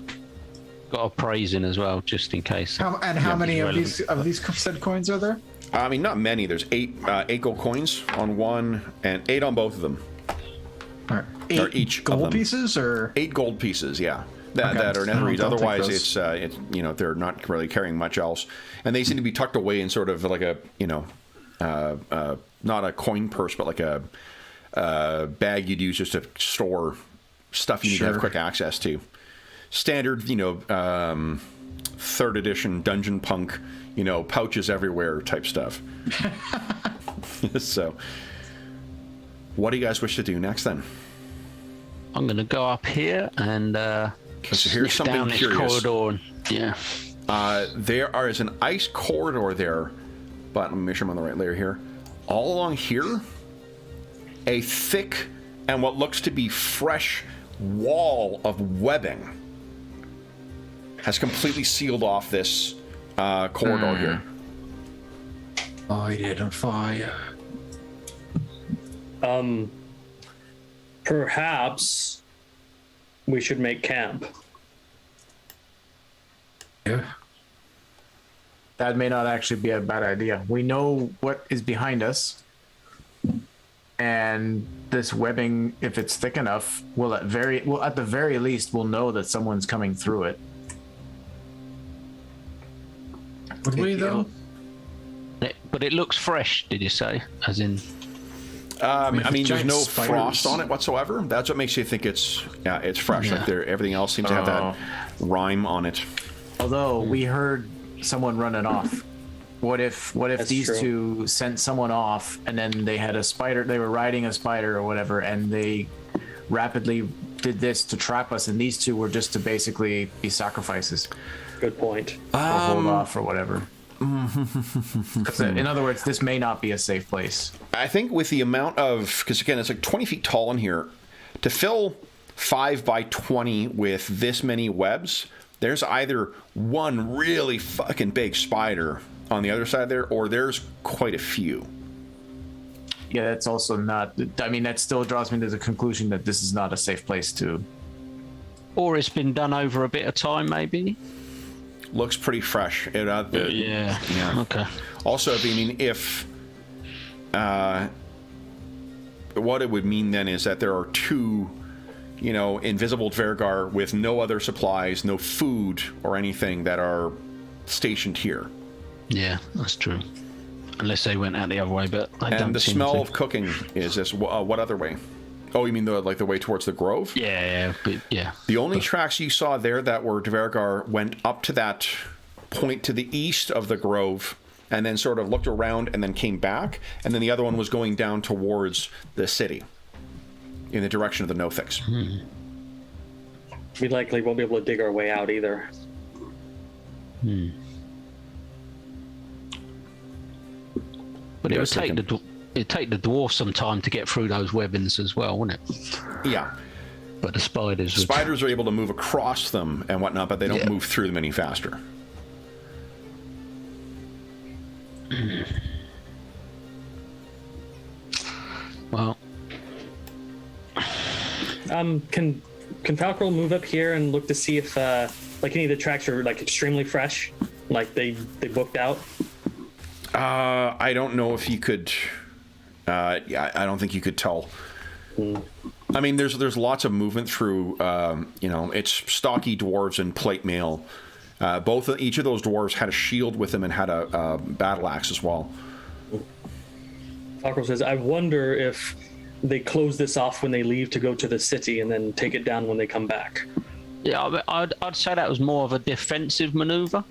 Got a praise in as well, just in case. How many of relevant. these said coins are there? I mean, not many. There's eight gold coins on one and 8 on both of them. All right. Or 8 each of gold them. pieces, or 8 gold pieces, yeah. That are Okay. Netherese. I'll take Otherwise, those. it's they're not really carrying much else, and they seem to be tucked away in sort of like a not a coin purse, but like a bag you'd use just to store stuff you need to have Sure. quick access to. Standard, 3rd edition dungeon punk, pouches everywhere type stuff. So, what do you guys wish to do next then? I'm going to go up here and So here's sniff down something this curious. corridor. Yeah. There is an ice corridor there, but let me make sure I'm on the right layer here. All along here, a thick and what looks to be fresh wall of webbing has completely sealed off this corridor here. Light on fire. Perhaps we should make camp. Yeah. That may not actually be a bad idea. We know what is behind us, and this webbing, if it's thick enough, will at the very least we'll know that someone's coming through it. Would we though? But it looks fresh, did you say? As in... I mean, there's giant no spiders. frost on it whatsoever. That's what makes you think it's fresh. Yeah. Like everything else seems to have that rime on it. Although we heard someone running off. What if That's these true. two sent someone off and then they had a spider, they were riding a spider or whatever, and they rapidly did this to trap us, and these two were just to basically be sacrifices Good point. or hold off or whatever. 'Cause, in other words, this may not be a safe place. I think with the amount of, because again, it's like 20 feet tall in here, to fill 5 by 20 with this many webs, there's either one really fucking big spider on the other side there, or there's quite a few. Yeah, that's also not. I mean, that still draws me to the conclusion that this is not a safe place to. Or it's been done over a bit of time, maybe? Looks pretty fresh. Yeah. Okay. Also, I mean, if what it would mean then is that there are two, invisible Dvergar with no other supplies, no food or anything that are stationed here. Yeah, that's true. Unless they went out the other way, but I don't And the seem smell to. of cooking is this. What other way? Oh, you mean the way towards the grove? Yeah, but yeah. The only tracks you saw there that were Dvergar went up to that point to the east of the grove, and then sort of looked around and then came back, and then the other one was going down towards the city in the direction of the Nothix. We likely won't be able to dig our way out either. But it Yeah, would take the dwarf some time to get through those webbings as well, wouldn't it? Yeah. But the spiders would... Spiders are able to move across them and whatnot, but they don't Yeah. move through them any faster. Well, Can Falcrol move up here and look to see if any of the tracks are extremely fresh, like they booked out? I don't know if you could. Yeah, I don't think you could tell. I mean, there's lots of movement through. It's stocky dwarves and plate mail. Each of those dwarves had a shield with them and had a battle axe as well. Falcrol says, "I wonder if they close this off when they leave to go to the city and then take it down when they come back." yeah, I'd say that was more of a defensive maneuver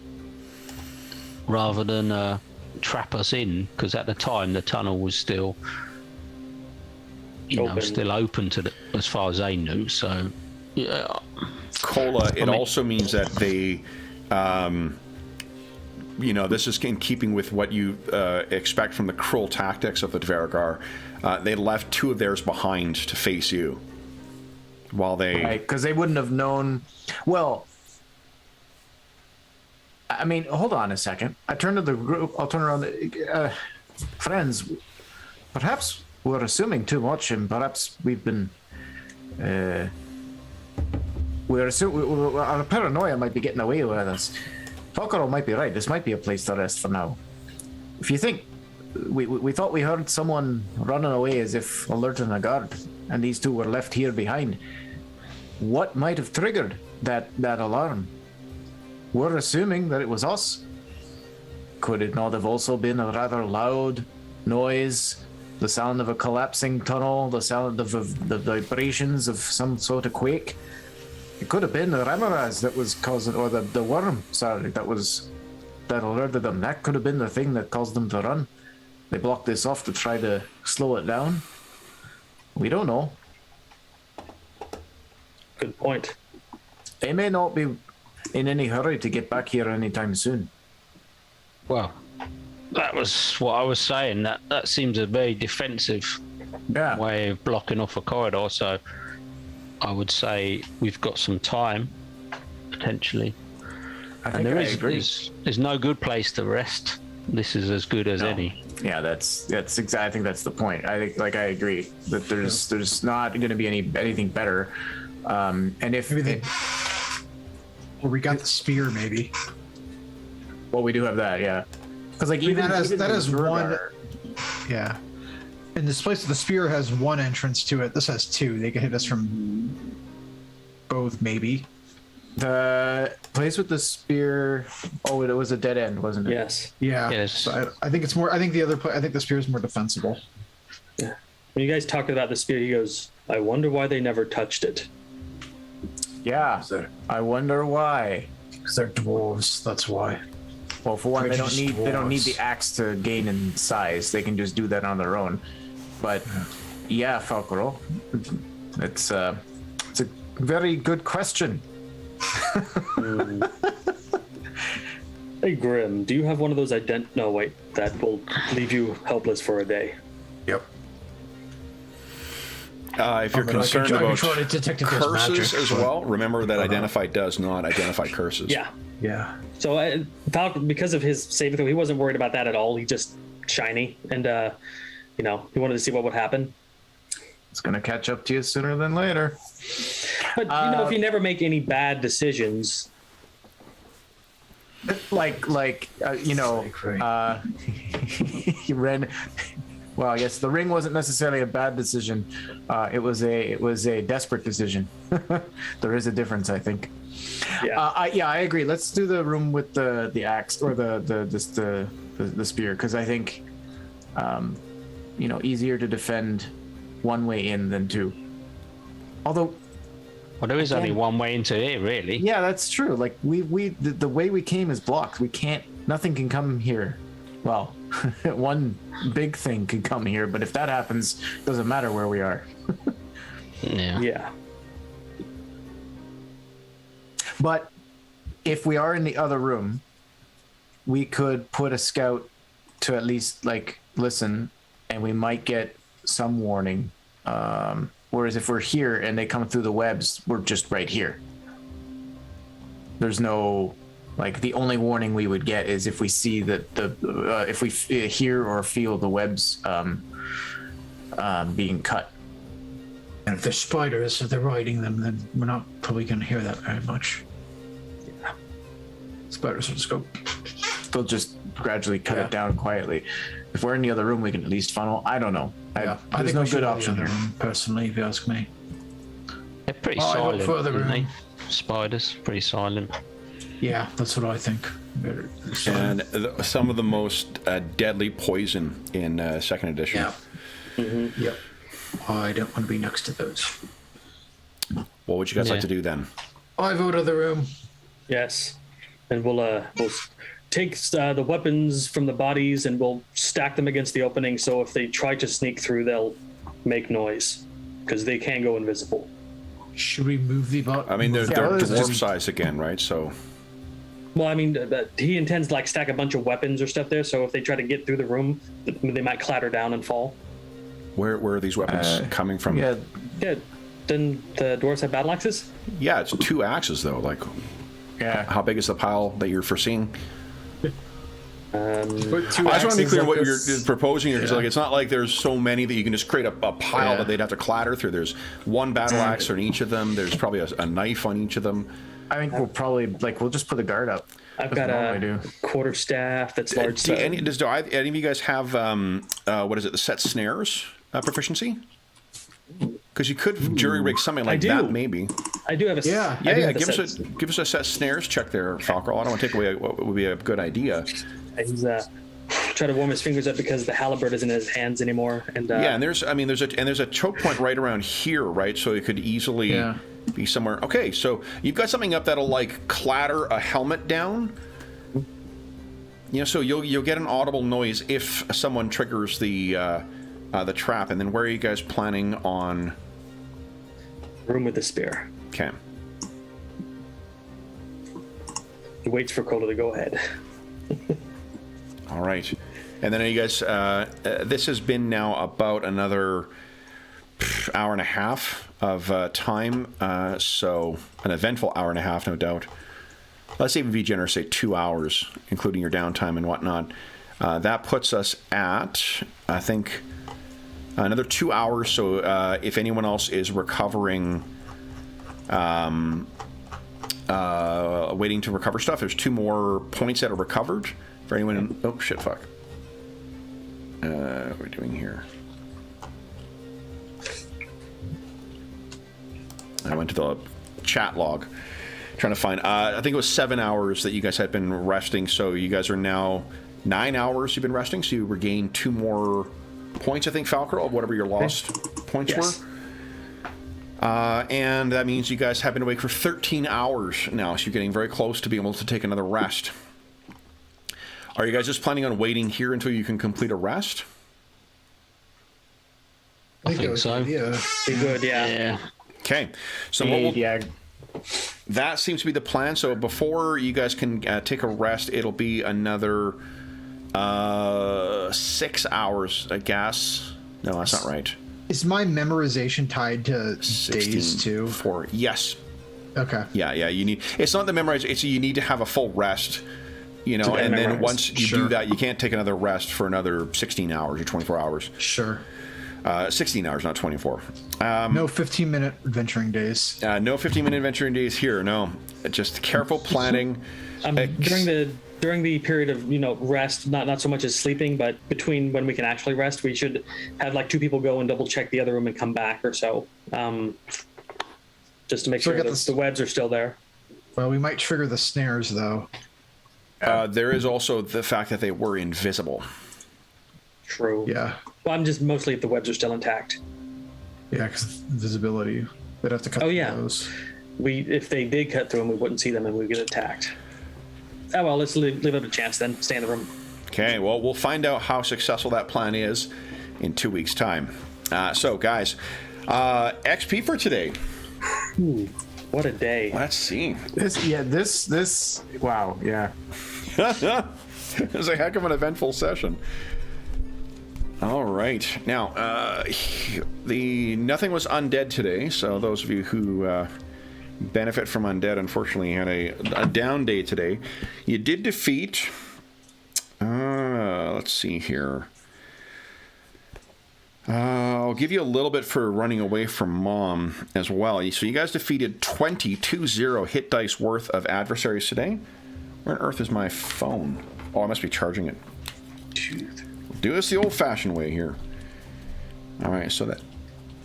rather than trap us in, because at the time the tunnel was still, Open. still open to as far as they knew. So, yeah. Cola, it also means that they, this is in keeping with what you expect from the cruel tactics of the Dvergar. They left two of theirs behind to face you while they... Right, because they wouldn't have known. Well, I mean, hold on a second. I turn to the group. I'll turn around. Friends, perhaps we're assuming too much, and perhaps we've been. Our paranoia might be getting away with us. Falcaro might be right. This might be a place to rest for now. If you think, we thought we heard someone running away as if alerting a guard, and these two were left here behind. What might have triggered that alarm? We're assuming that it was us. Could it not have also been a rather loud noise, the sound of a collapsing tunnel, the sound of the vibrations of some sort of quake? It could have been the Ramaraz that was causing, or the worm, sorry, that alerted them. That could have been the thing that caused them to run. They blocked this off to try to slow it down. We don't know. Good point. They may not be in any hurry to get back here anytime soon. Well, that was what I was saying. That seems a very defensive Yeah. way of blocking off a corridor. So I would say we've got some time, potentially. I And think I there agree. is no good place to rest. This is as good as any. Yeah, that's exactly. I think that's the point. I think, like, I agree that there's not going to be anything better. And if Maybe or we got the spear, maybe. well, we do have that, yeah. Because like I mean, even that even has the one. Durgar- Yeah. In this place, the spear has one entrance to it. This has two. They can hit us from both, maybe. The place with the spear. Oh, it was a dead end, wasn't it? Yes. Yeah. Yes. So I think it's more. I think I think the spear is more defensible. Yeah. When you guys talked about the spear, he goes, "I wonder why they never touched it." Yeah. I wonder why. Because they're dwarves. That's why. Well, for one, they don't need Prejudiced the axe to gain in size. They can just do that on their own. But yeah, Falcoro, it's a very good question. Hey, Grim, do you have one of those No, wait. That will leave you helpless for a day. Yep. If you're concerned I can about try to detect if there's curses magic, as but- well, remember that identify does not identify curses. Yeah. Yeah. So Falcon, because of his saving throw, he wasn't worried about that at all. He just shiny, and he wanted to see what would happen. It's gonna catch up to you sooner than later. But if you never make any bad decisions, Like he ran. Well, I guess the ring wasn't necessarily a bad decision. It was a desperate decision. There is a difference, I think. yeah. I agree. Let's do the room with the axe or the spear, because I think easier to defend one way in than two. Although, Well, there is only one way into here, really. yeah, that's true. Like the way we came is blocked. We can't. Nothing can come here. Well, one big thing could come here, but if that happens, it doesn't matter where we are. Yeah. Yeah. But if we are in the other room, we could put a scout to at least listen, and we might get some warning. Whereas if we're here and they come through the webs, we're just right here. There's no the only warning we would get is if we see that if we hear or feel the webs being cut. And if they're spiders, if they're riding them, then we're not probably going to hear that very much. Yeah. Spiders will just go. They'll just gradually cut Yeah. it down quietly. If we're in the other room, we can at least funnel. I don't know. Yeah. I There's think no we should good go option the other here. room, personally, if you ask me. They're pretty I vote silent, for the aren't they? room. Spiders, pretty silent. Yeah, that's what I think. And some of the most deadly poison in second edition. Yeah. Yep. I don't want to be next to those. What would you guys like Yeah. to do then? I vote other room. Yes. And we'll take the weapons from the bodies and we'll stack them against the opening. So if they try to sneak through, they'll make noise because they can go invisible. Should we move the bot? I mean, they're well, it's dwarf just- size again, right? So Well, I mean, he intends to stack a bunch of weapons or stuff there. So if they try to get through the room, they might clatter down and fall. where are these weapons coming from? Yeah, Yeah. Then the dwarves have battle axes? Yeah, it's 2 axes though. yeah. How big is the pile that you're foreseeing? Put 2 I just want to be axes clear like what this. you're proposing here, because it's not like there's so many that you can just create a pile Yeah. that they'd have to clatter through. There's one battle axe on each of them. There's probably a knife on each of them. I think we'll probably we'll just put the guard up. I've That's got what I a do. quarterstaff that's large. Do any of you guys have what is it? The set snares proficiency? Because you could jury rig something like do. that, maybe. I do have a. Yeah. I do Yeah, have the give sets. us a set snares check there, Falcor. I don't want to take away what would be a good idea. He's try to warm his fingers up because the halberd isn't in his hands anymore. And Yeah, and there's a choke point right around here, right? So it could easily Yeah. be somewhere. Okay, so you've got something up that'll clatter a helmet down. So you'll get an audible noise if someone triggers the trap. And then where are you guys planning on? room with the spear. Okay. He waits for Cola to go ahead. All right. And then you guys, this has been now about another hour and a half of time. So an eventful hour and a half, no doubt. Let's even be generous, say 2 hours, including your downtime and whatnot. That puts us at, I think, another 2 hours. So if anyone else is recovering, waiting to recover stuff, there's 2 more points that are recovered for anyone. Oh, shit, fuck. What are we doing here? I went to the chat log trying to find, I think it was 7 hours that you guys had been resting. So you guys are now 9 hours you've been resting. So you regain 2 more points, I think, Falcor, of whatever your lost points were. And that means you guys have been awake for 13 hours now. So you're getting very close to being able to take another rest. Are you guys just planning on waiting here until you can complete a rest? I think so. Yeah. Be good, yeah. Okay. So that seems to be the plan. So before you guys can take a rest, it'll be another 6 hours, I guess. No, that's not right. Is my memorization tied to days too? 4. Yes. Okay. Yeah. You need. It's not the memorize. It's you need to have a full rest. You know, and then once you do that, you can't take another rest for another 16 hours or 24 hours. Sure. 16 hours, not 24. No 15-minute adventuring days. No 15-minute adventuring days here. No, just careful planning. During the period of rest, not so much as sleeping, but between when we can actually rest, we should have like 2 people go and double check the other room and come back or so, just to make sure that the webs are still there. Well, we might trigger the snares though. There is also the fact that they were invisible. True. Yeah. Well, I'm just mostly if the webs are still intact. Yeah, because visibility. They'd have to cut through those. If they did cut through them, we wouldn't see them and we'd get attacked. Oh well, let's leave it a chance then. Stay in the room. Okay, well, we'll find out how successful that plan is in 2 weeks' time. So, guys, XP for today. Ooh, what a day. Let's see. This. Wow. Yeah. It was a heck of an eventful session. All right. Now, nothing was undead today, so those of you who benefit from undead, unfortunately, had a down day today. You did defeat... let's see here. I'll give you a little bit for running away from Mom as well. So you guys defeated 20 hit dice worth of adversaries today. Where on earth is my phone? Oh, I must be charging it. Do this the old-fashioned way here. All right, so that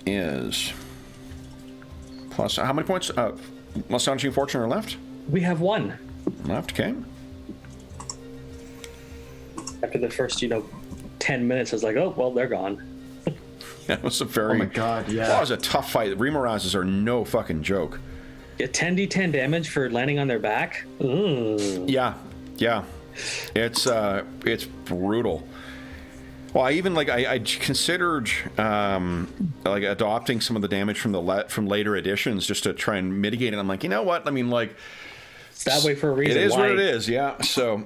is plus how many points? Astonishing Fortune are left? We have 1 left. Okay. After the first 10 minutes, I was like, oh well, they're gone. That was a very. Oh my god! Yeah. That was a tough fight. Remorazes are no fucking joke. Yeah, 10d10 damage for landing on their back. Ooh. Yeah. It's brutal. Well, I even I considered adopting some of the damage from later editions just to try and mitigate it. I'm like, you know what? I mean, it's that way for a reason. It is what it is. Yeah. So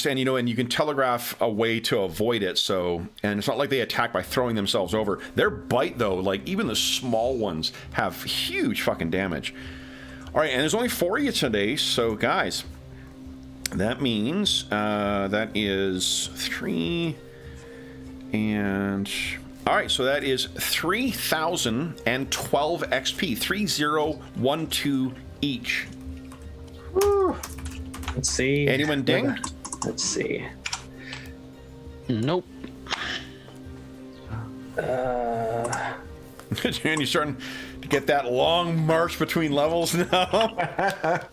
and you can telegraph a way to avoid it. So, and it's not like they attack by throwing themselves over. Their bite though, even the small ones have huge fucking damage. All right, and there's only 4 of you today, so guys. That means that is 3 and... All right, so that is 3,012 XP. 3012 each. Woo. Let's see. Anyone ding? Let's see. Nope. And you're starting to get that long march between levels now?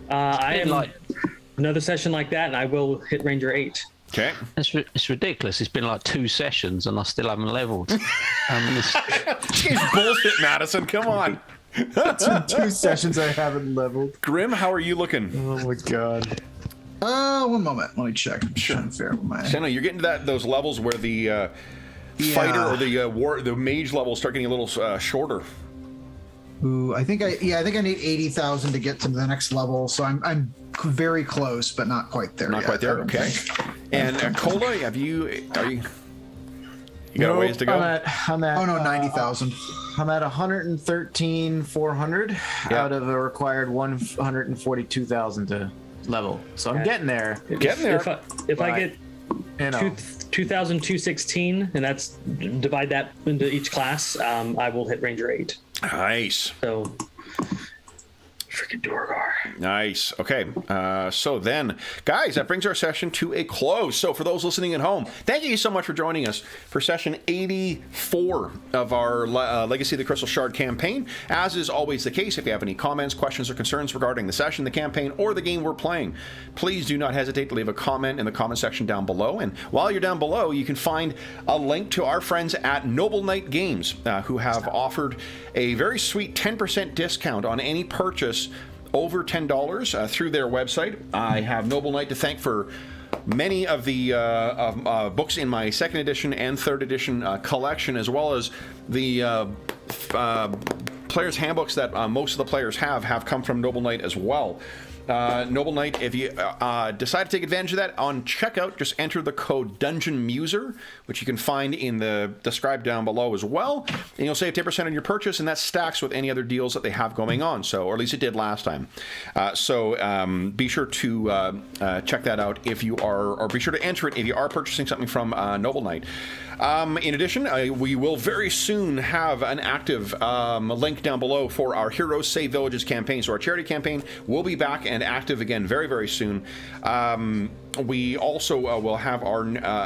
I am another session like that, and I will hit Ranger 8. Okay. It's ridiculous. It's been 2 sessions, and I still haven't leveled. This game's bullshit, Madison. Come on. It's been 2 sessions I haven't leveled. Grim, how are you looking? Oh my god. 1 moment. Let me check. Sure. My... So, no, you're getting to those levels where the fighter or the mage levels start getting a little shorter. Ooh, I think I need 80,000 to get to the next level, so I'm very close, but not quite there. Not quite there. Okay. And Cola, are you? You got a ways to go. I'm at Oh no, 90,000. I'm at 113,400 out of a required 142,000 to level. So I'm getting there. If I get 2,216, and that's divide that into each class, I will hit Ranger 8. Nice. So, freaking Dorgar. Nice. Okay. So then, guys, that brings our session to a close. So for those listening at home, thank you so much for joining us for session 84 of our Legacy of the Crystal Shard campaign. As is always the case, if you have any comments, questions, or concerns regarding the session, the campaign, or the game we're playing, please do not hesitate to leave a comment in the comment section down below. And while you're down below, you can find a link to our friends at Noble Knight Games, who have offered a very sweet 10% discount on any purchase over $10 through their website. I have Noble Knight to thank for many of the books in my second edition and third edition collection, as well as the players' handbooks that most of the players have come from Noble Knight as well. Noble Knight, if you decide to take advantage of that on checkout, just enter the code DungeonMuser, which you can find in the described down below as well, and you'll save 10% on your purchase, and that stacks with any other deals that they have going on. So, or at least it did last time. So be sure to check that out if you are, or be sure to enter it if you are purchasing something from Noble Knight. In addition, we will very soon have an active link down below for our Heroes Save Villages campaign. So our charity campaign will be back and active again very, very soon. We also will have our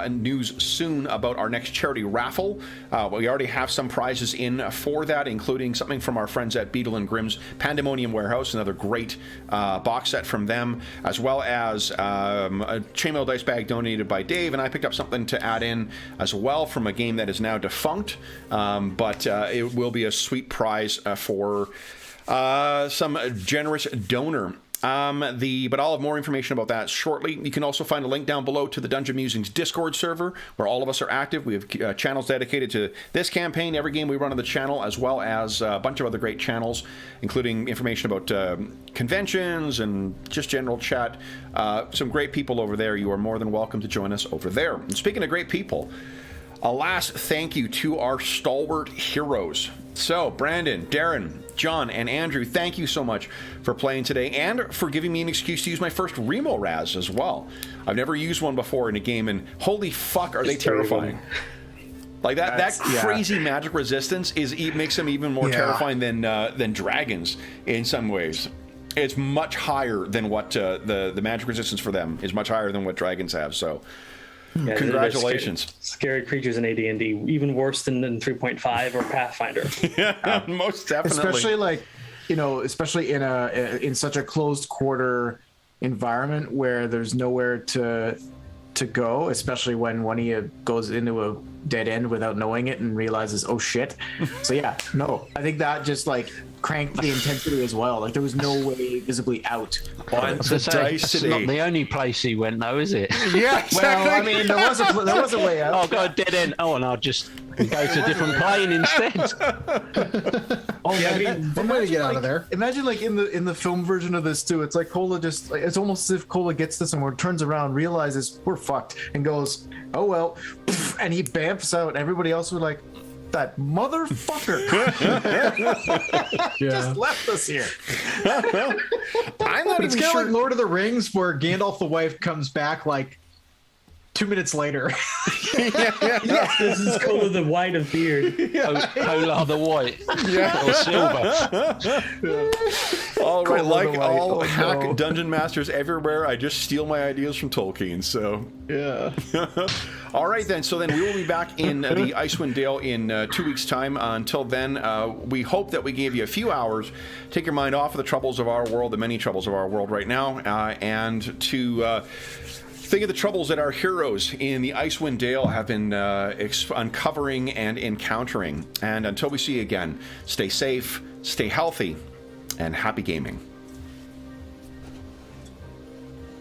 news soon about our next charity raffle. We already have some prizes in for that, including something from our friends at Beetle and Grimm's Pandemonium Warehouse, another great box set from them, as well as a chainmail dice bag donated by Dave, and I picked up something to add in as well from a game that is now defunct, but it will be a sweet prize for some generous donor. But I'll have more information about that shortly. You can also find a link down below to the Dungeon Musings Discord server, where all of us are active. We have channels dedicated to this campaign, every game we run on the channel, as well as a bunch of other great channels, including information about conventions and just general chat. Some great people over there. You are more than welcome to join us over there. And speaking of great people, a last thank you to our stalwart heroes. So, Brandon, Darren, John, and Andrew, thank you so much for playing today and for giving me an excuse to use my first Remo Raz as well. I've never used one before in a game, and holy fuck, are they terrifying. Like that crazy magic resistance makes them even more terrifying than dragons in some ways. It's much higher than what the magic resistance for them is much higher than what dragons have, so... Yeah, congratulations. Scary creatures in AD&D, even worse than 3.5 or Pathfinder. Yeah, most definitely. Especially in such a closed quarter environment where there's nowhere to go, especially when one of you goes into a dead end without knowing it and realizes, oh shit. So I think that just cranked the intensity as well. Like there was no way visibly out. It's not the only place he went though, is it? Yeah, exactly. Well, I mean, there was a way out. Oh, got a dead end. Oh, and I'll just go to a different plane instead. One way to get out of there. Imagine in the film version of this too. It's like Cola just it's almost as if Cola gets to somewhere, turns around, realizes we're fucked, and goes, oh well, and he bamfs out. Everybody else was like, that motherfucker just left us here. I'm not even sure. Like Lord of the Rings, where Gandalf the wife comes back 2 minutes later. This is Cola the White of Beard. Cola the White. Or silver. All right, all hack dungeon masters everywhere, I just steal my ideas from Tolkien, so... Yeah. All right, then. So then we will be back in the Icewind Dale in 2 weeks' time. Until then, we hope that we gave you a few hours, take your mind off of the troubles of our world, the many troubles of our world right now, and to... think of the troubles that our heroes in the Icewind Dale have been uncovering and encountering. And until we see you again, stay safe, stay healthy, and happy gaming.